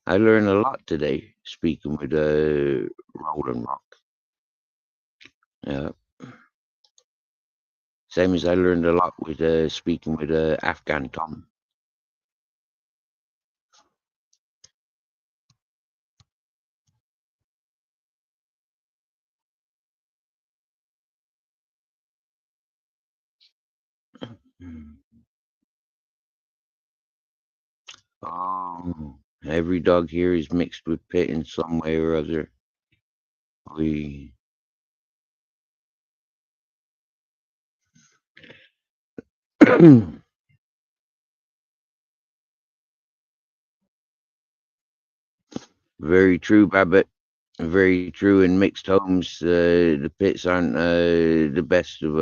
I learned a lot today speaking with Roland Rock. Yeah. Same as I learned a lot with speaking with Afghan Tom. Mm. Oh, every dog here is mixed with pit in some way or other. We very true, Babbitt. Very true. In mixed homes, the pits aren't the best of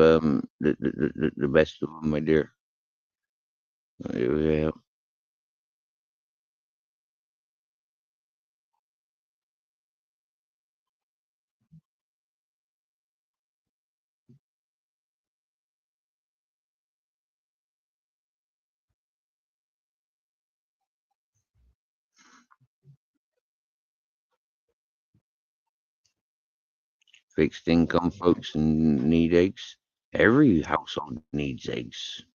the best of them, my dear. Yeah. Fixed income folks need eggs. Every household needs eggs.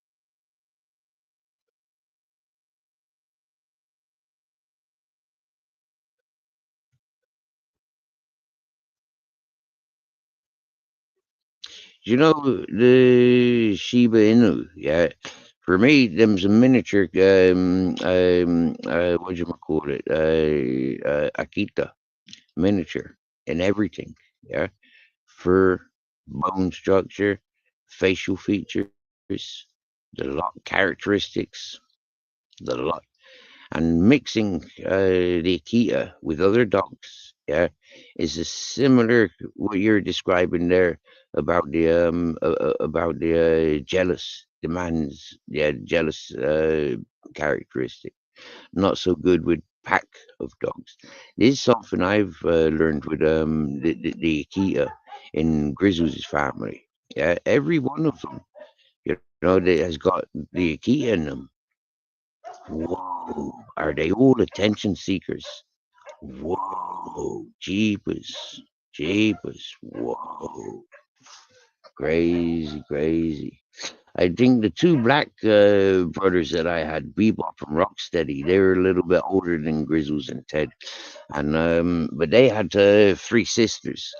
The Shiba Inu, yeah. For me, them's a miniature what you call it? Akita miniature and everything. Yeah. Fur, bone structure, facial features, the lot characteristics, the lot, and mixing the Akita with other dogs, yeah, is a similar what you're describing there about the jealous demands, yeah, jealous characteristic. Not so good with pack of dogs. This is something I've learned with the Akita in Grizzly's family. Yeah, every one of them, that has got the Akita in them. Whoa, are they all attention seekers? Whoa, jeepers, whoa, crazy. I think the two black brothers that I had, Bebop and Rocksteady, they were a little bit older than Grizzles and Ted, and but they had 3 sisters.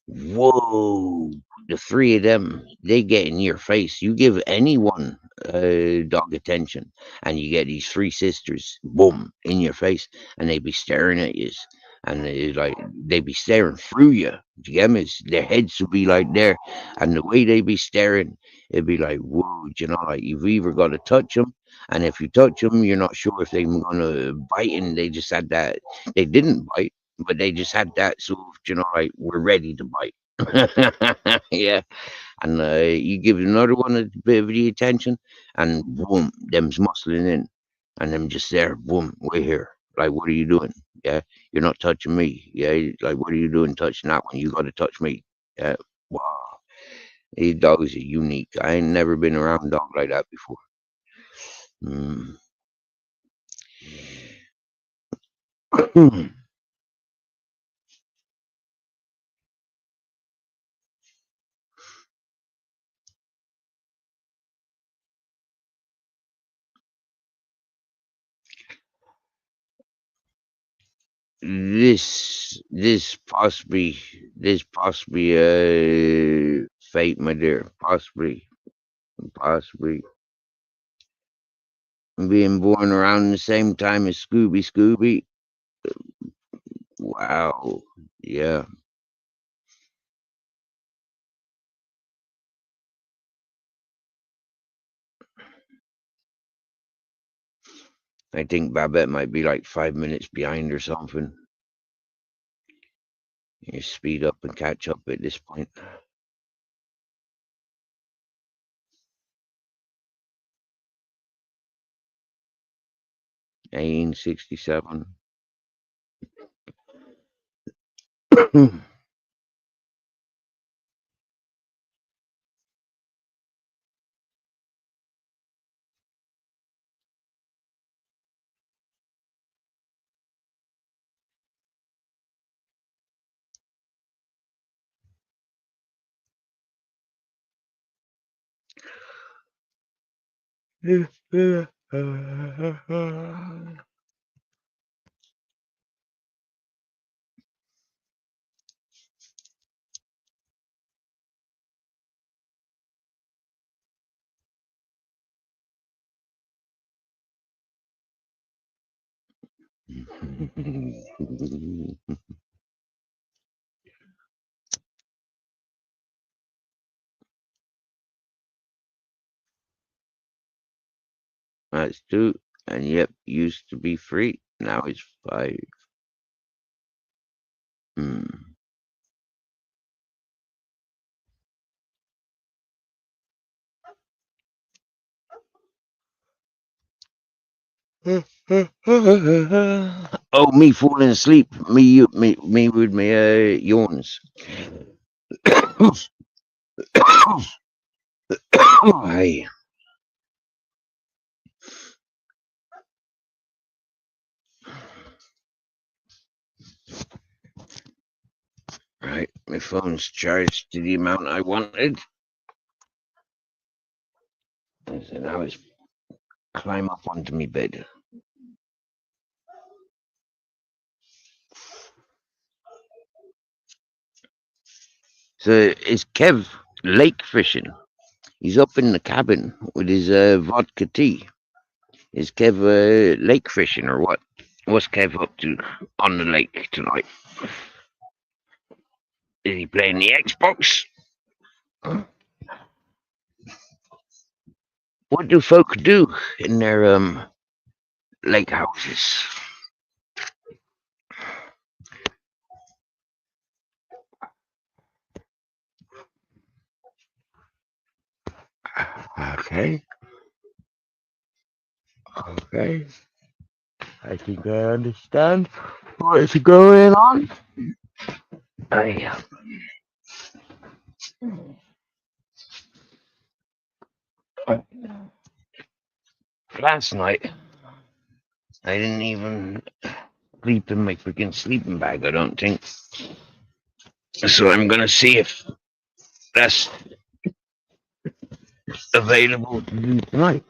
Whoa, the 3 of them, they get in your face. You give anyone dog attention, and you get these 3 sisters, boom, in your face, and they be staring at you, and they be staring through you. Do you get me? Their heads would be like there, and the way they be staring, it'd be like, whoa, you know, like you've either got to touch them, and if you touch them, you're not sure if they're gonna bite, and they just had that. They didn't bite, but they just had that sort of, you know, like we're ready to bite. Yeah, and you give another one a bit of the attention, and boom, them's muscling in, and them just there, boom, we're here. Like, what are you doing? Yeah, you're not touching me. Yeah, like, what are you doing touching that one? You got to touch me. Yeah, wow, these dogs are unique. I ain't never been around a dog like that before. Mm. This possibly fate, my dear. Possibly being born around the same time as Scooby. Wow. Yeah. I think Babette might be like 5 minutes behind or something. You speed up and catch up at this point. 1867. That's 2. And yep, used to be 3. Now it's 5. Hmm. Oh, me falling asleep. Me with my yawns. Hey. Right, my phone's charged to the amount I wanted. So now it's climb up onto me bed. So is Kev lake fishing? He's up in the cabin with his vodka tea. Is Kev lake fishing or what? What's Kev up to on the lake tonight? Is he playing the Xbox? What do folk do in their lake houses? Okay. Okay. I think I understand what is going on. I, last night, I didn't even sleep in my freaking sleeping bag, I don't think. So I'm gonna see if that's available to do tonight.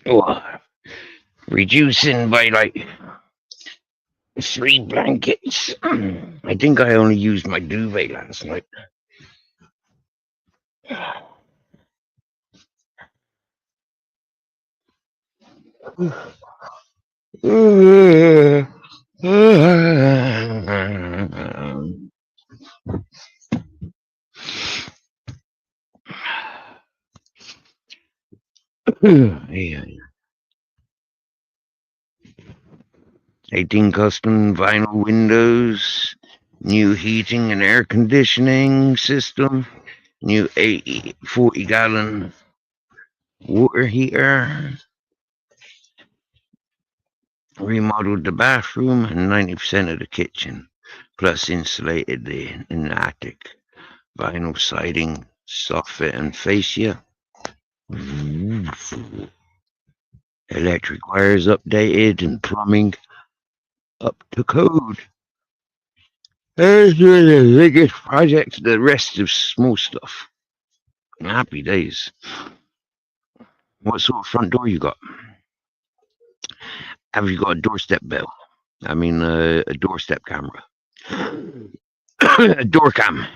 Oh, reducing by like 3 blankets. I think I only used my duvet last night. Yeah. 18 custom vinyl windows, new heating and air conditioning system, new 40-gallon water heater, remodeled the bathroom and 90% of the kitchen, plus insulated in the attic. Vinyl siding, soffit and fascia. Electric wires updated and plumbing up to code. There's the biggest project. The rest is small stuff. Happy days. What sort of front door you got? Have you got a doorstep bell? I mean, a doorstep camera. A door cam.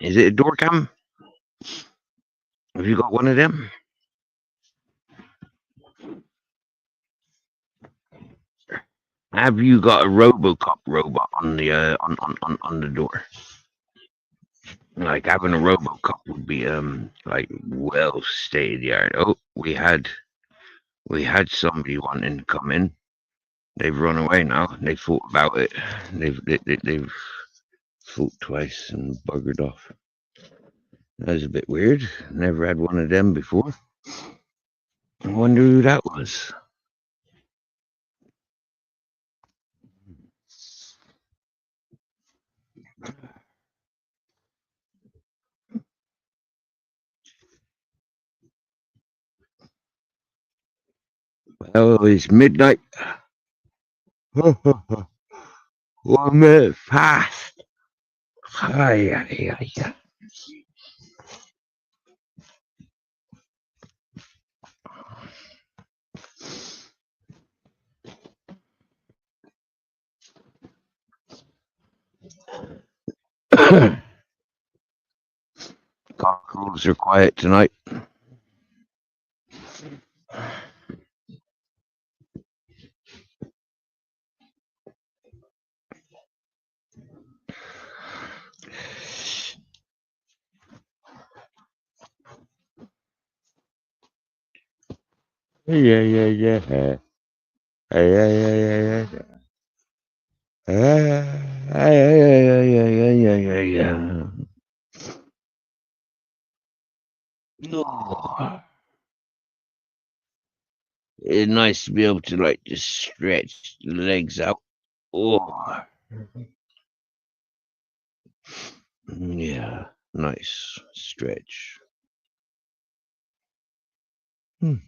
Is it a door cam? Have you got one of them? Have you got a RoboCop robot on the on the door? Like having a RoboCop would be like well state of the art. Oh, we had somebody wanting to come in. They've run away now. They thought about it. They've thought twice and buggered off. That was a bit weird. Never had one of them before. I wonder who that was. Well, it's midnight. 1 minute past. Ay. Cockerels are quiet tonight. Yeah. Oh, it's nice to be able to like just stretch the legs out. Oh, yeah, nice stretch. Oh.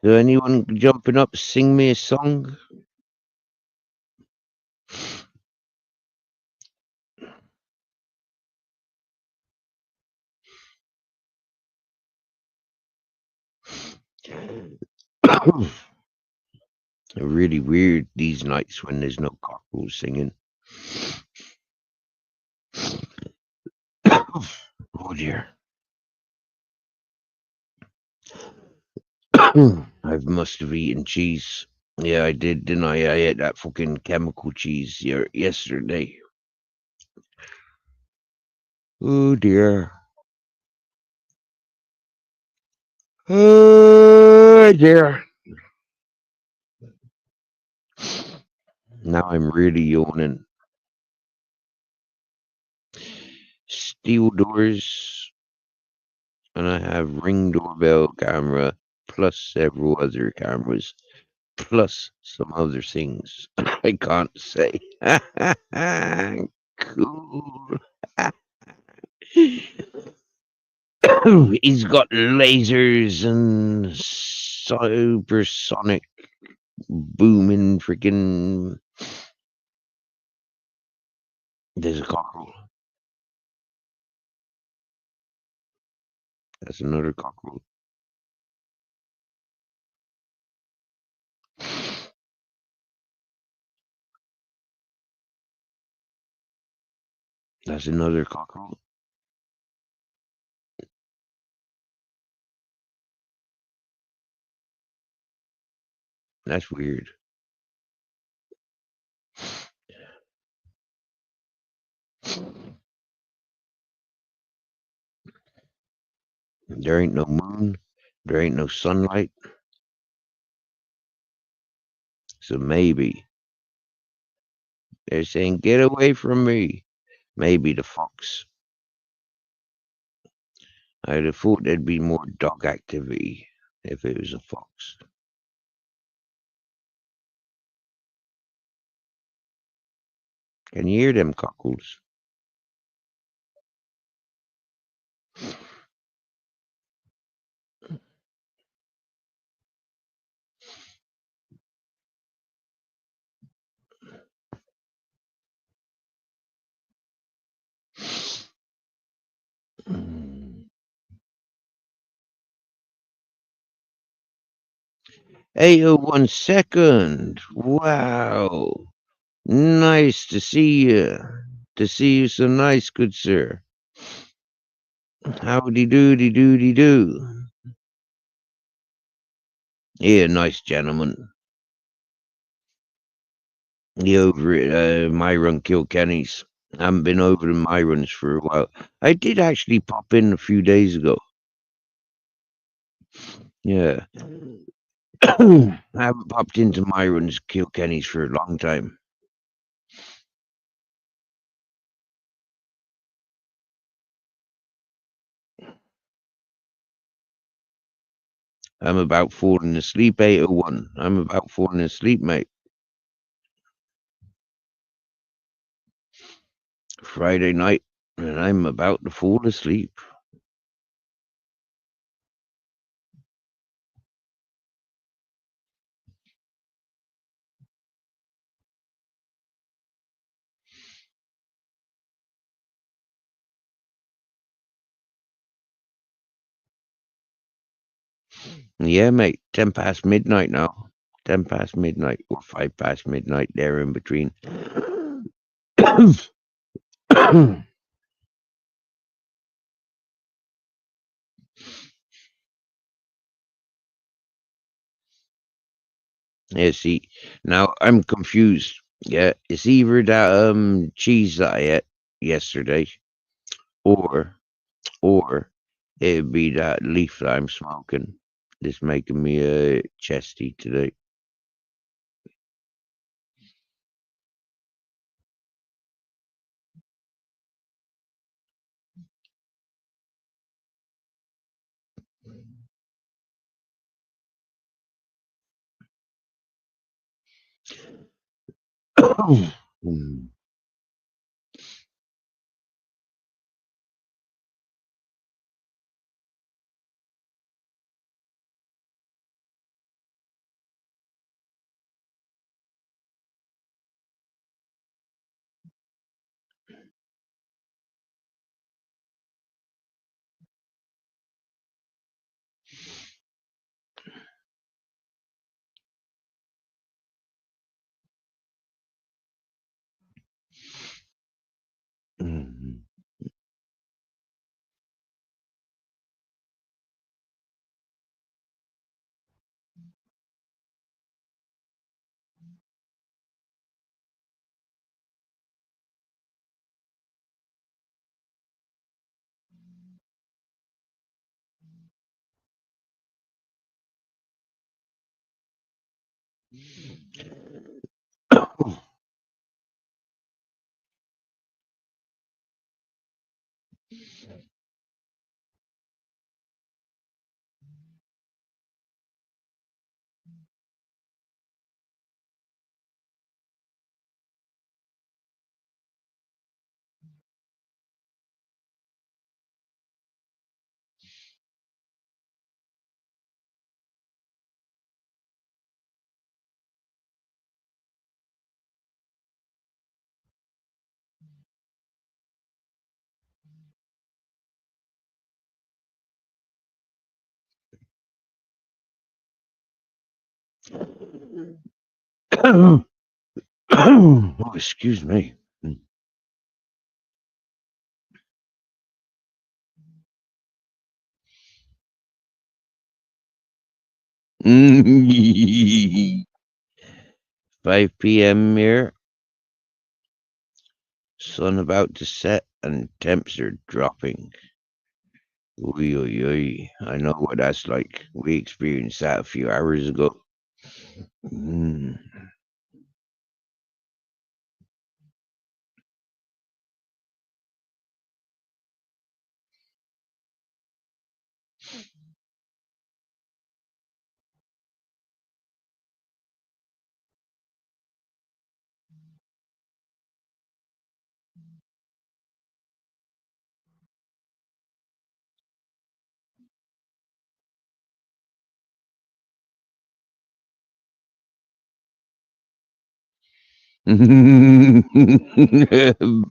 So anyone jumping up, sing me a song? Really weird these nights when there's no cockerels singing. Oh dear. I must have eaten cheese. Yeah, I did, didn't I? I ate that fucking chemical cheese here yesterday. Oh dear. Oh dear. Now I'm really yawning. Steel doors, and I have Ring doorbell camera, plus several other cameras, plus some other things I can't say. Cool. He's got lasers and supersonic booming freaking. There's a cockerel. That's another cockerel. That's another cockerel. That's weird. There ain't no moon. There ain't no sunlight. So maybe they're saying, get away from me. Maybe the fox. I'd have thought there'd be more dog activity if it was a fox. Can you hear them cockles? Hey, 1 second. Wow. Nice to see you. To see you so nice, good sir. Howdy doody doody do. Yeah, nice gentleman. You over at Myron Kilkenny's. I haven't been over to Myron's for a while. I did actually pop in a few days ago. Yeah. I haven't popped into Myron's Kilkenny's for a long time. I'm about falling asleep, 801. I'm about falling asleep, mate. Friday night, and I'm about to fall asleep. Yeah, mate. 10 past midnight now. 10 past midnight or 5 past midnight, there in between. Yeah, see, now I'm confused. Yeah, it's either that cheese that I ate yesterday, or it'd be that leaf that I'm smoking. It's making me chesty today. Hmm. Mhm. Oh, excuse me. Mm. 5 p.m. here. Sun about to set and temps are dropping. Oy, oy, oy. I know what that's like. We experienced that a few hours ago. Mm.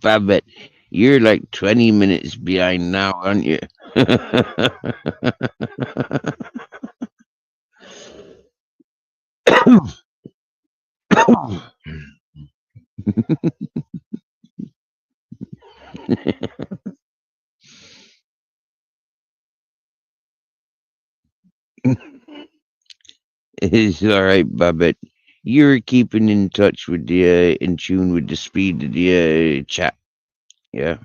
Babette, you're like 20 minutes behind now, aren't you? It's all right, Babette. You're keeping in touch with the in tune with the speed of the chat, yeah,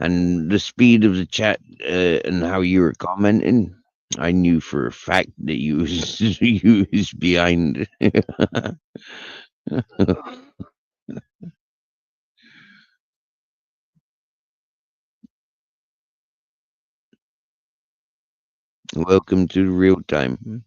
and the speed of the chat and how you were commenting. I knew for a fact that you was you was behind. Welcome to real time.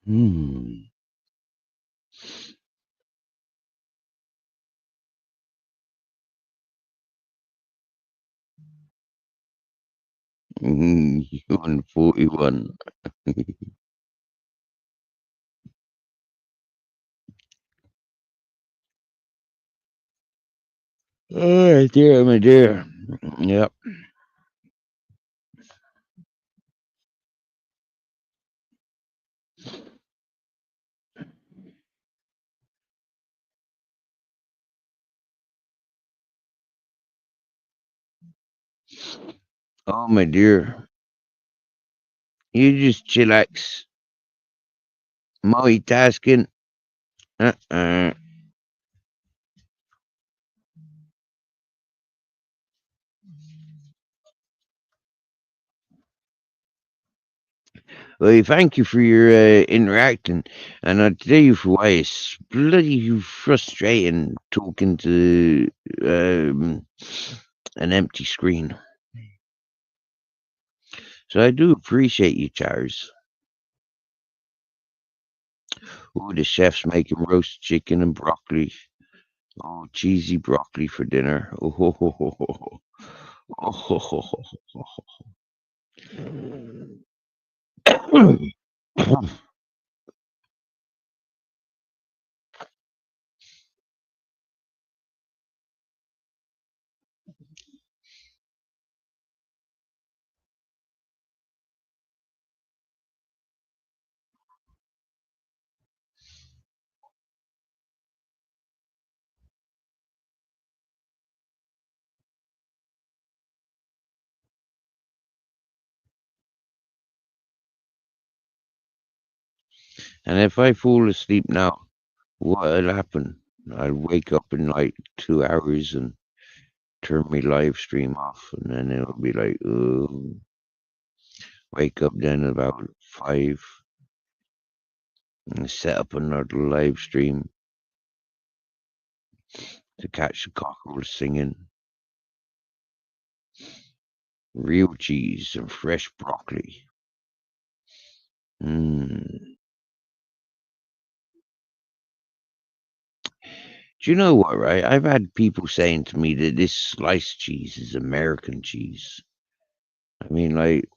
Hmm. You on 41. Oh dear, my dear. Yep. Oh my dear. You just chillax. Multitasking. Uh-uh. Well, thank you for your interacting, and I'll tell you for why it's bloody frustrating talking to an empty screen. So I do appreciate you, Charles. Ooh, the chef's making roast chicken and broccoli. Oh, cheesy broccoli for dinner. Oh, ho, ho, ho, ho, ho. Oh, ho, ho, ho, ho, ho. And if I fall asleep now, what'll happen? I'll wake up in like 2 hours and turn my live stream off, and then it'll be like, oh, wake up then about 5 and set up another live stream to catch the cockerels singing. Real cheese and fresh broccoli. Mm. Do you know what, right? I've had people saying to me that this sliced cheese is American cheese. I mean, like,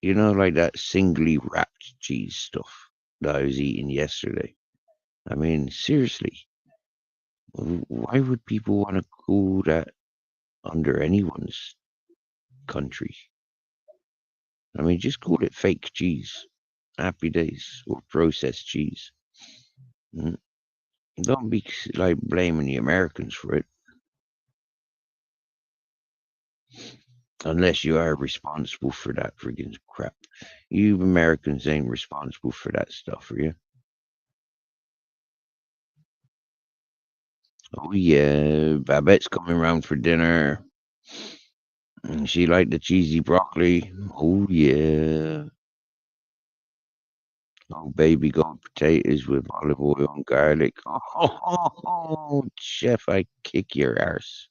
like that singly wrapped cheese stuff that I was eating yesterday. I mean, seriously, why would people want to call that under anyone's country? I mean, just call it fake cheese. Happy days, or processed cheese. Mm. Don't be like blaming the Americans for it. Unless you are responsible for that friggin' crap. You Americans ain't responsible for that stuff, are you? Oh yeah, Babette's coming round for dinner. And she liked the cheesy broccoli. Oh yeah. Oh baby goat potatoes with olive oil and garlic. Oh, chef, I kick your arse.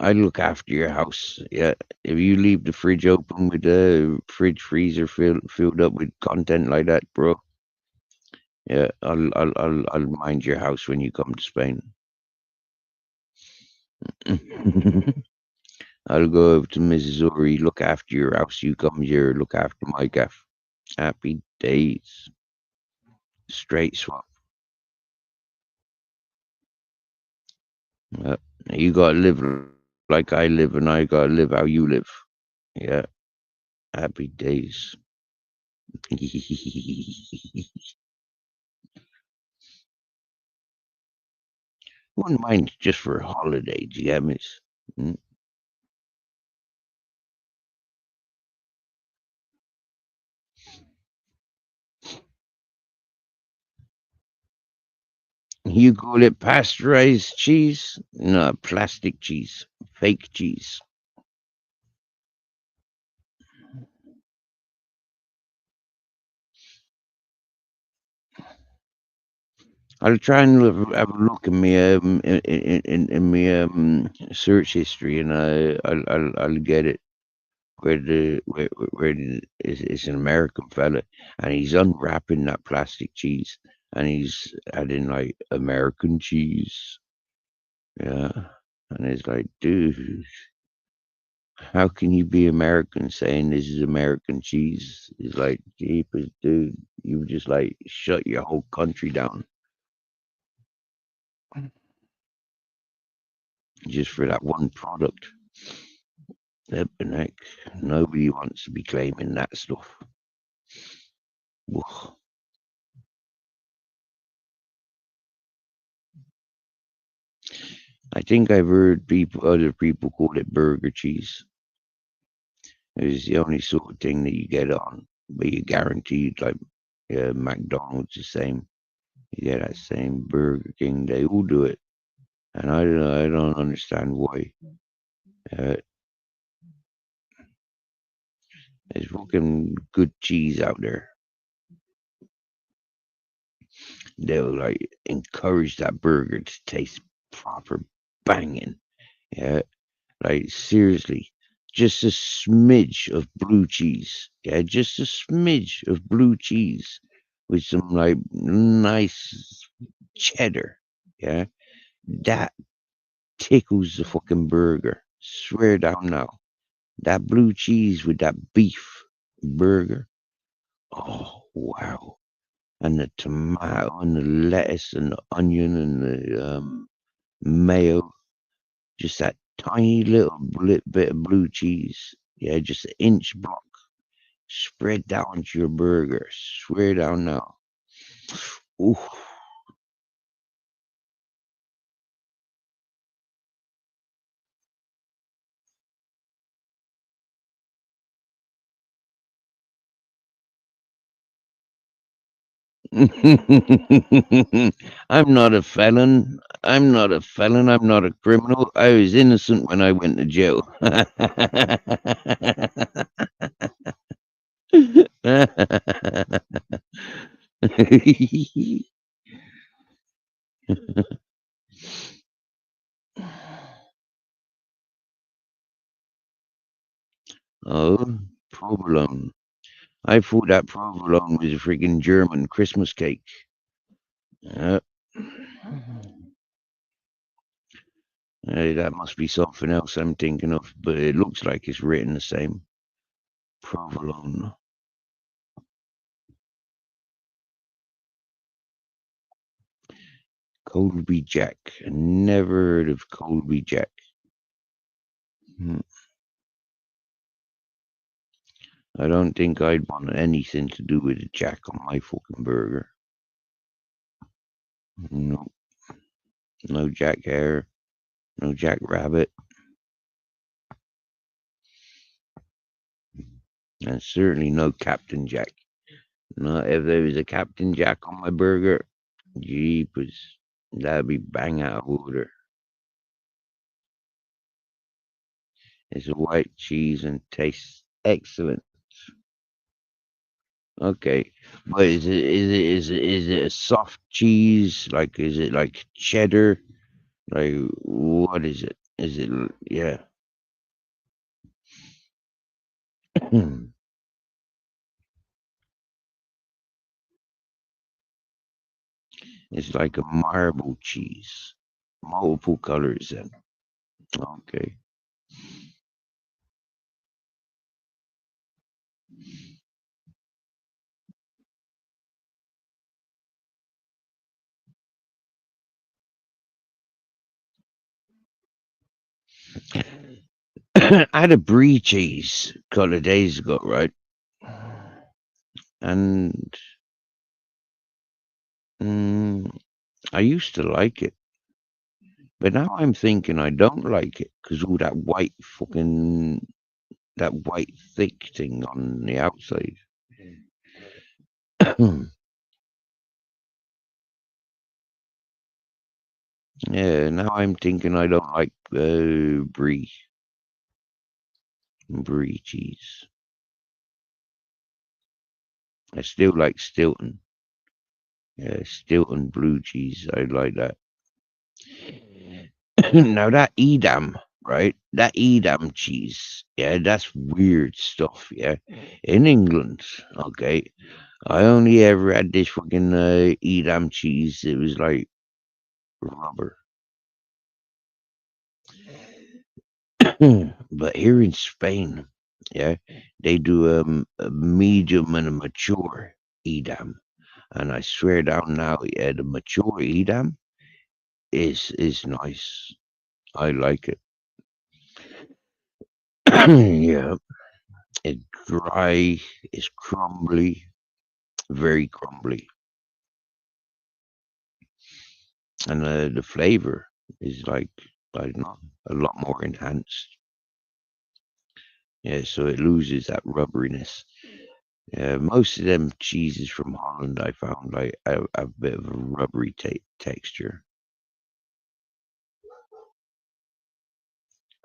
I look after your house. Yeah, if you leave the fridge open with the fridge freezer filled up with content like that, bro. Yeah, I'll mind your house when you come to Spain. I'll go over to Missouri, look after your house. You come here, look after my gaff. Happy days. Straight swap. Yeah. You gotta live like I live, and I gotta live how you live. Yeah. Happy days. Wouldn't mind just for a holiday, do you get me? Mm. You call it pasteurized cheese? No, plastic cheese. Fake cheese. I'll try and have a look in my in my search history, and I'll get it. It's an American fella, and he's unwrapping that plastic cheese, and he's adding like American cheese. Yeah, and it's like, dude, how can you be American saying this is American cheese? It's like, jeepers, dude, you just like shut your whole country down just for that one product. Flipping heck, nobody wants to be claiming that stuff. Ugh. I think I've heard other people call it burger cheese. It's the only sort of thing that you get on, but you're guaranteed like McDonald's the same. You get that same Burger King. They all do it, and I don't understand why. Uh, there's fucking good cheese out there. They'll like encourage that burger to taste proper banging. Yeah, like seriously, just a smidge of blue cheese. Yeah, just a smidge of blue cheese with some like nice cheddar. Yeah, that tickles the fucking burger. Swear down now. That blue cheese with that beef burger. Oh wow. And the tomato and the lettuce and the onion and the mayo. Just that tiny little bit of blue cheese. Yeah, just an inch block. Spread down to your burger. Swear down now. Ooh. I'm not a felon. I'm not a felon. I'm not a criminal. I was innocent when I went to jail. Oh, provolone. I thought that provolone was a freaking German Christmas cake. Uh, that must be something else I'm thinking of, but it looks like it's written the same. Provolone. Colby Jack. Never heard of Colby Jack. Hmm. I don't think I'd want anything to do with a Jack on my fucking burger. No, no Jack Hare, no Jack Rabbit, and certainly no Captain Jack. Not if there was a Captain Jack on my burger. Jeepers, that'd be bang out of order. It's a white cheese and tastes excellent. Okay, but is it a soft cheese? Like, is it like cheddar? Like, what is it? Is it yeah? It's like a marble cheese, multiple colors. Then okay. I had a brie cheese a couple of days ago, right? And I used to like it, but now I'm thinking I don't like it because all that white thick thing on the outside. Yeah, now I'm thinking I don't like brie cheese. I still like Stilton. Yeah, Stilton blue cheese. I like that. Now that Edam, right? That Edam cheese, yeah, that's weird stuff. Yeah, in England, okay. I only ever had this fucking Edam cheese. It was like rubber. But here in Spain, yeah, they do a medium and a mature Edam, and I swear down now, yeah, the mature Edam is nice. I like it. Yeah, it's dry, it's crumbly, very crumbly, and the flavor is like I don't know, a lot more enhanced. Yeah, so it loses that rubberiness. Yeah, most of them cheeses from Holland I found like have a bit of a rubbery texture,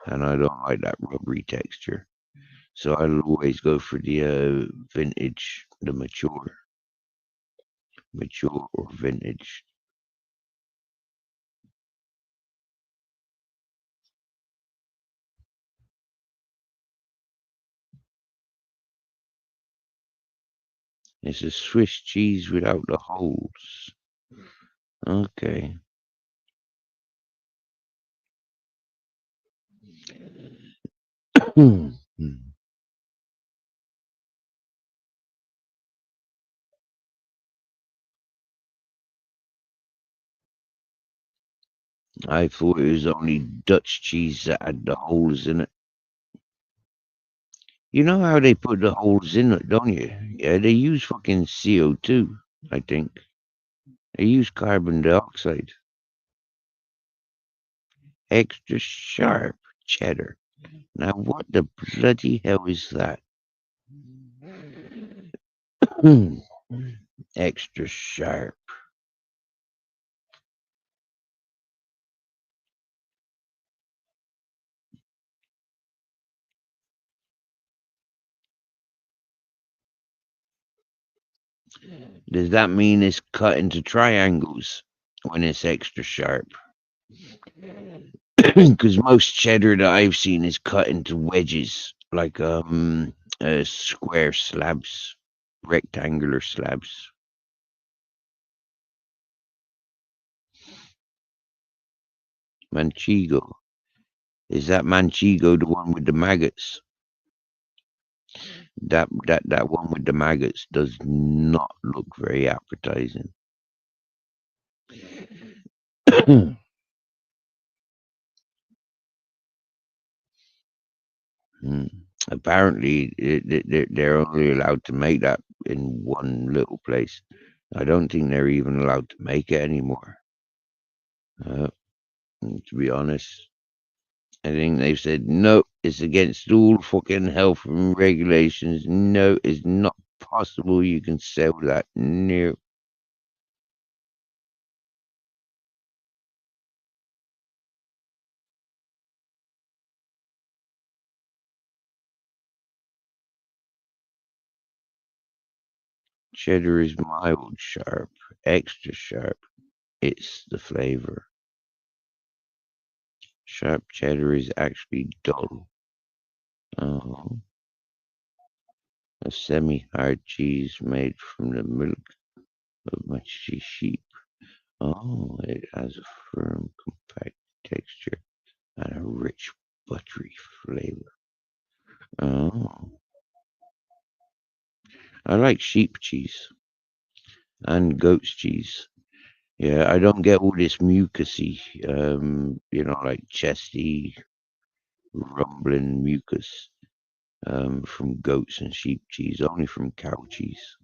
and I don't like that rubbery texture. So I'll always go for the vintage, the mature or vintage. It's a Swiss cheese without the holes. Okay. I thought it was only Dutch cheese that had the holes in it. You know how they put the holes in it, don't you? Yeah, they use fucking CO2, I think. They use carbon dioxide. Extra sharp cheddar. Now, what the bloody hell is that? Extra sharp. Does that mean it's cut into triangles when it's extra sharp? Because most cheddar that I've seen is cut into wedges, like square slabs, rectangular slabs. Manchego. Is that Manchego the one with the maggots? That one with the maggots does not look very appetizing. Apparently, they're only allowed to make that in one little place. I don't think they're even allowed to make it anymore. To be honest, I think they've said no. It's against all fucking health and regulations. No, it's not possible. You can sell that. No. Cheddar is mild, sharp, extra sharp. It's the flavor. Sharp cheddar is actually dull. Oh. A semi-hard cheese made from the milk of much sheep. Oh, it has a firm, compact texture and a rich, buttery flavor. Oh. I like sheep cheese and goat's cheese. Yeah, I don't get all this mucusy, like chesty, rumbling mucus from goats and sheep cheese, only from cow cheese.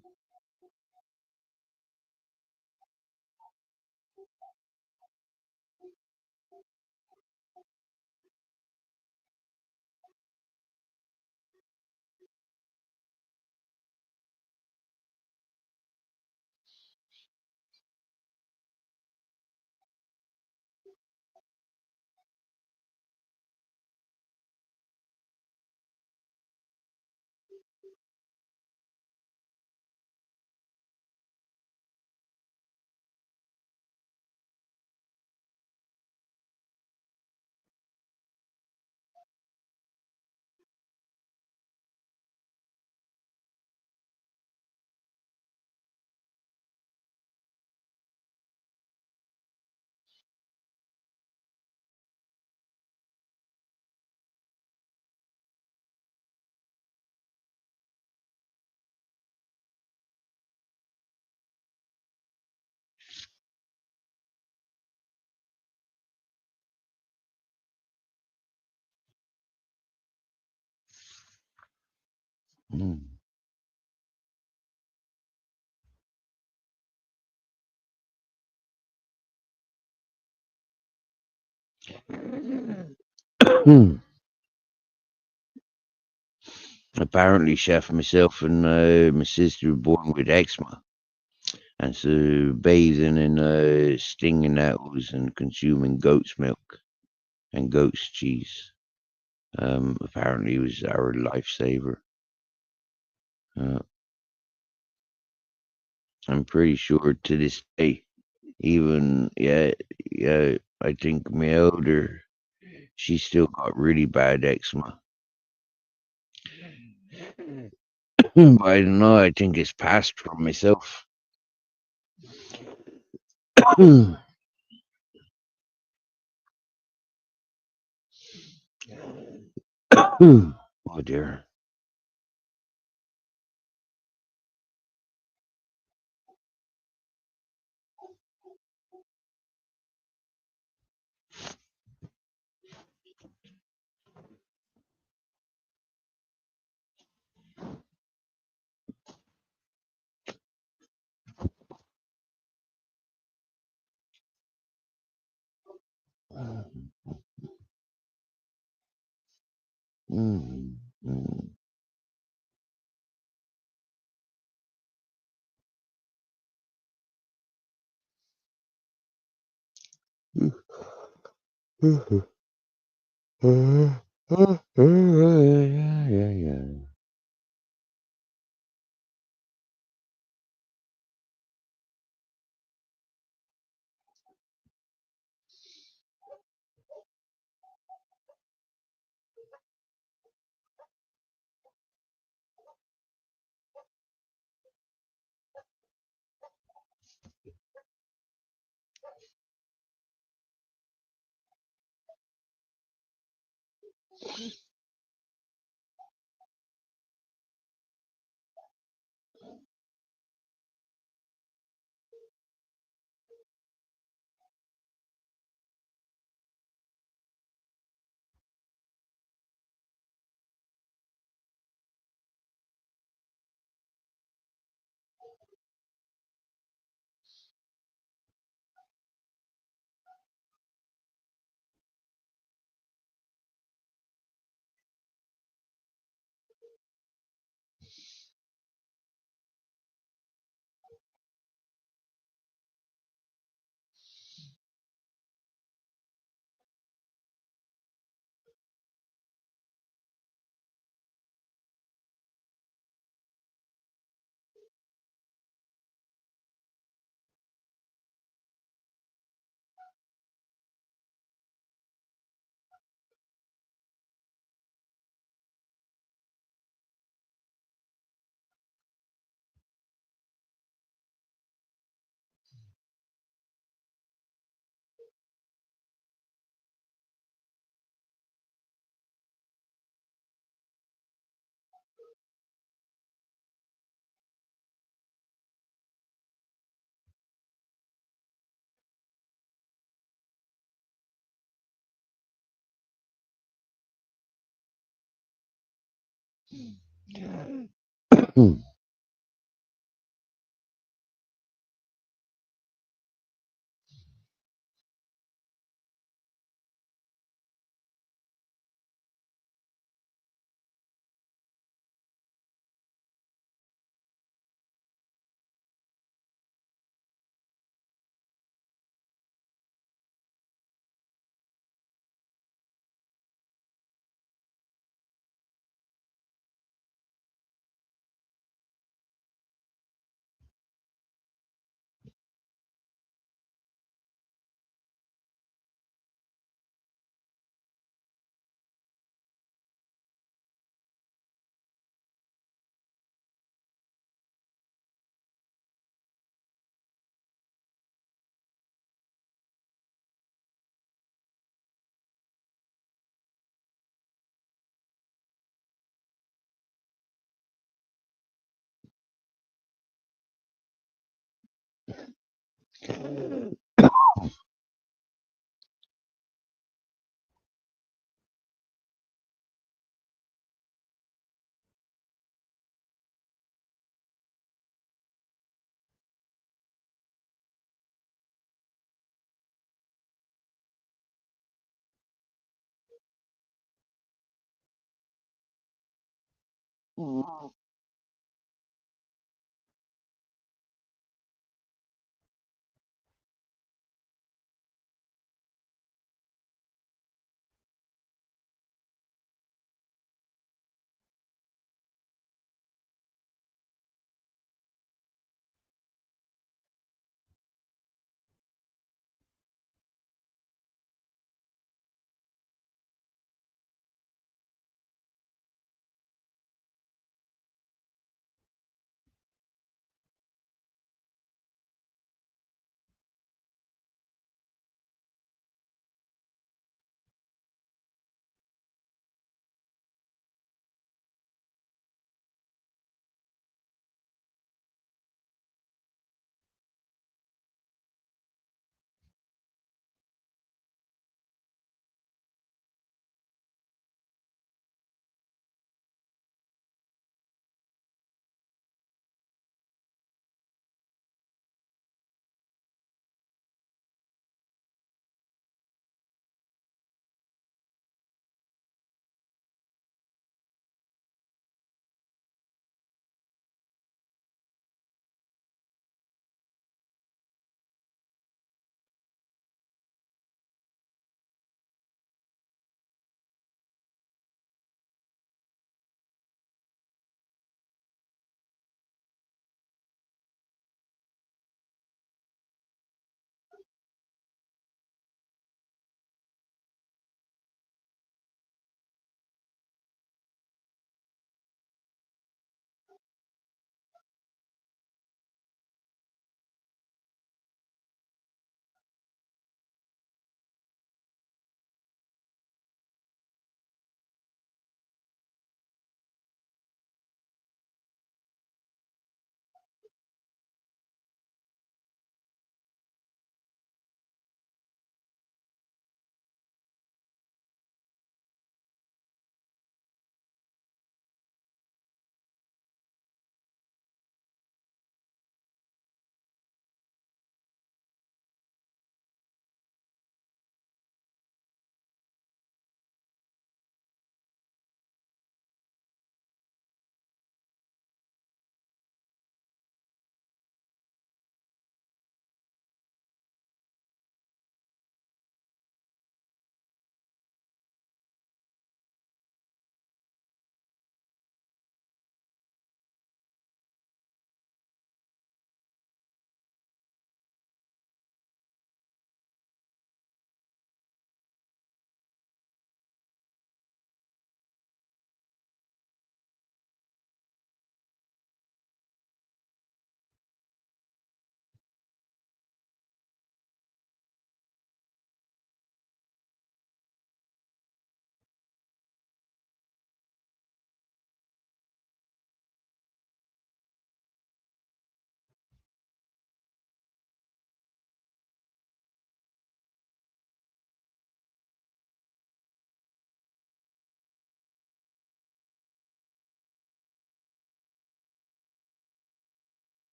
Mm. Apparently, chef, myself and my sister were born with eczema, and so bathing in stinging nettles and consuming goat's milk and goat's cheese apparently was our lifesaver. I'm pretty sure to this day, even I think my elder, she still got really bad eczema. But I don't know. I think it's passed for myself. Oh dear. Mm, mm. Yeah, yeah.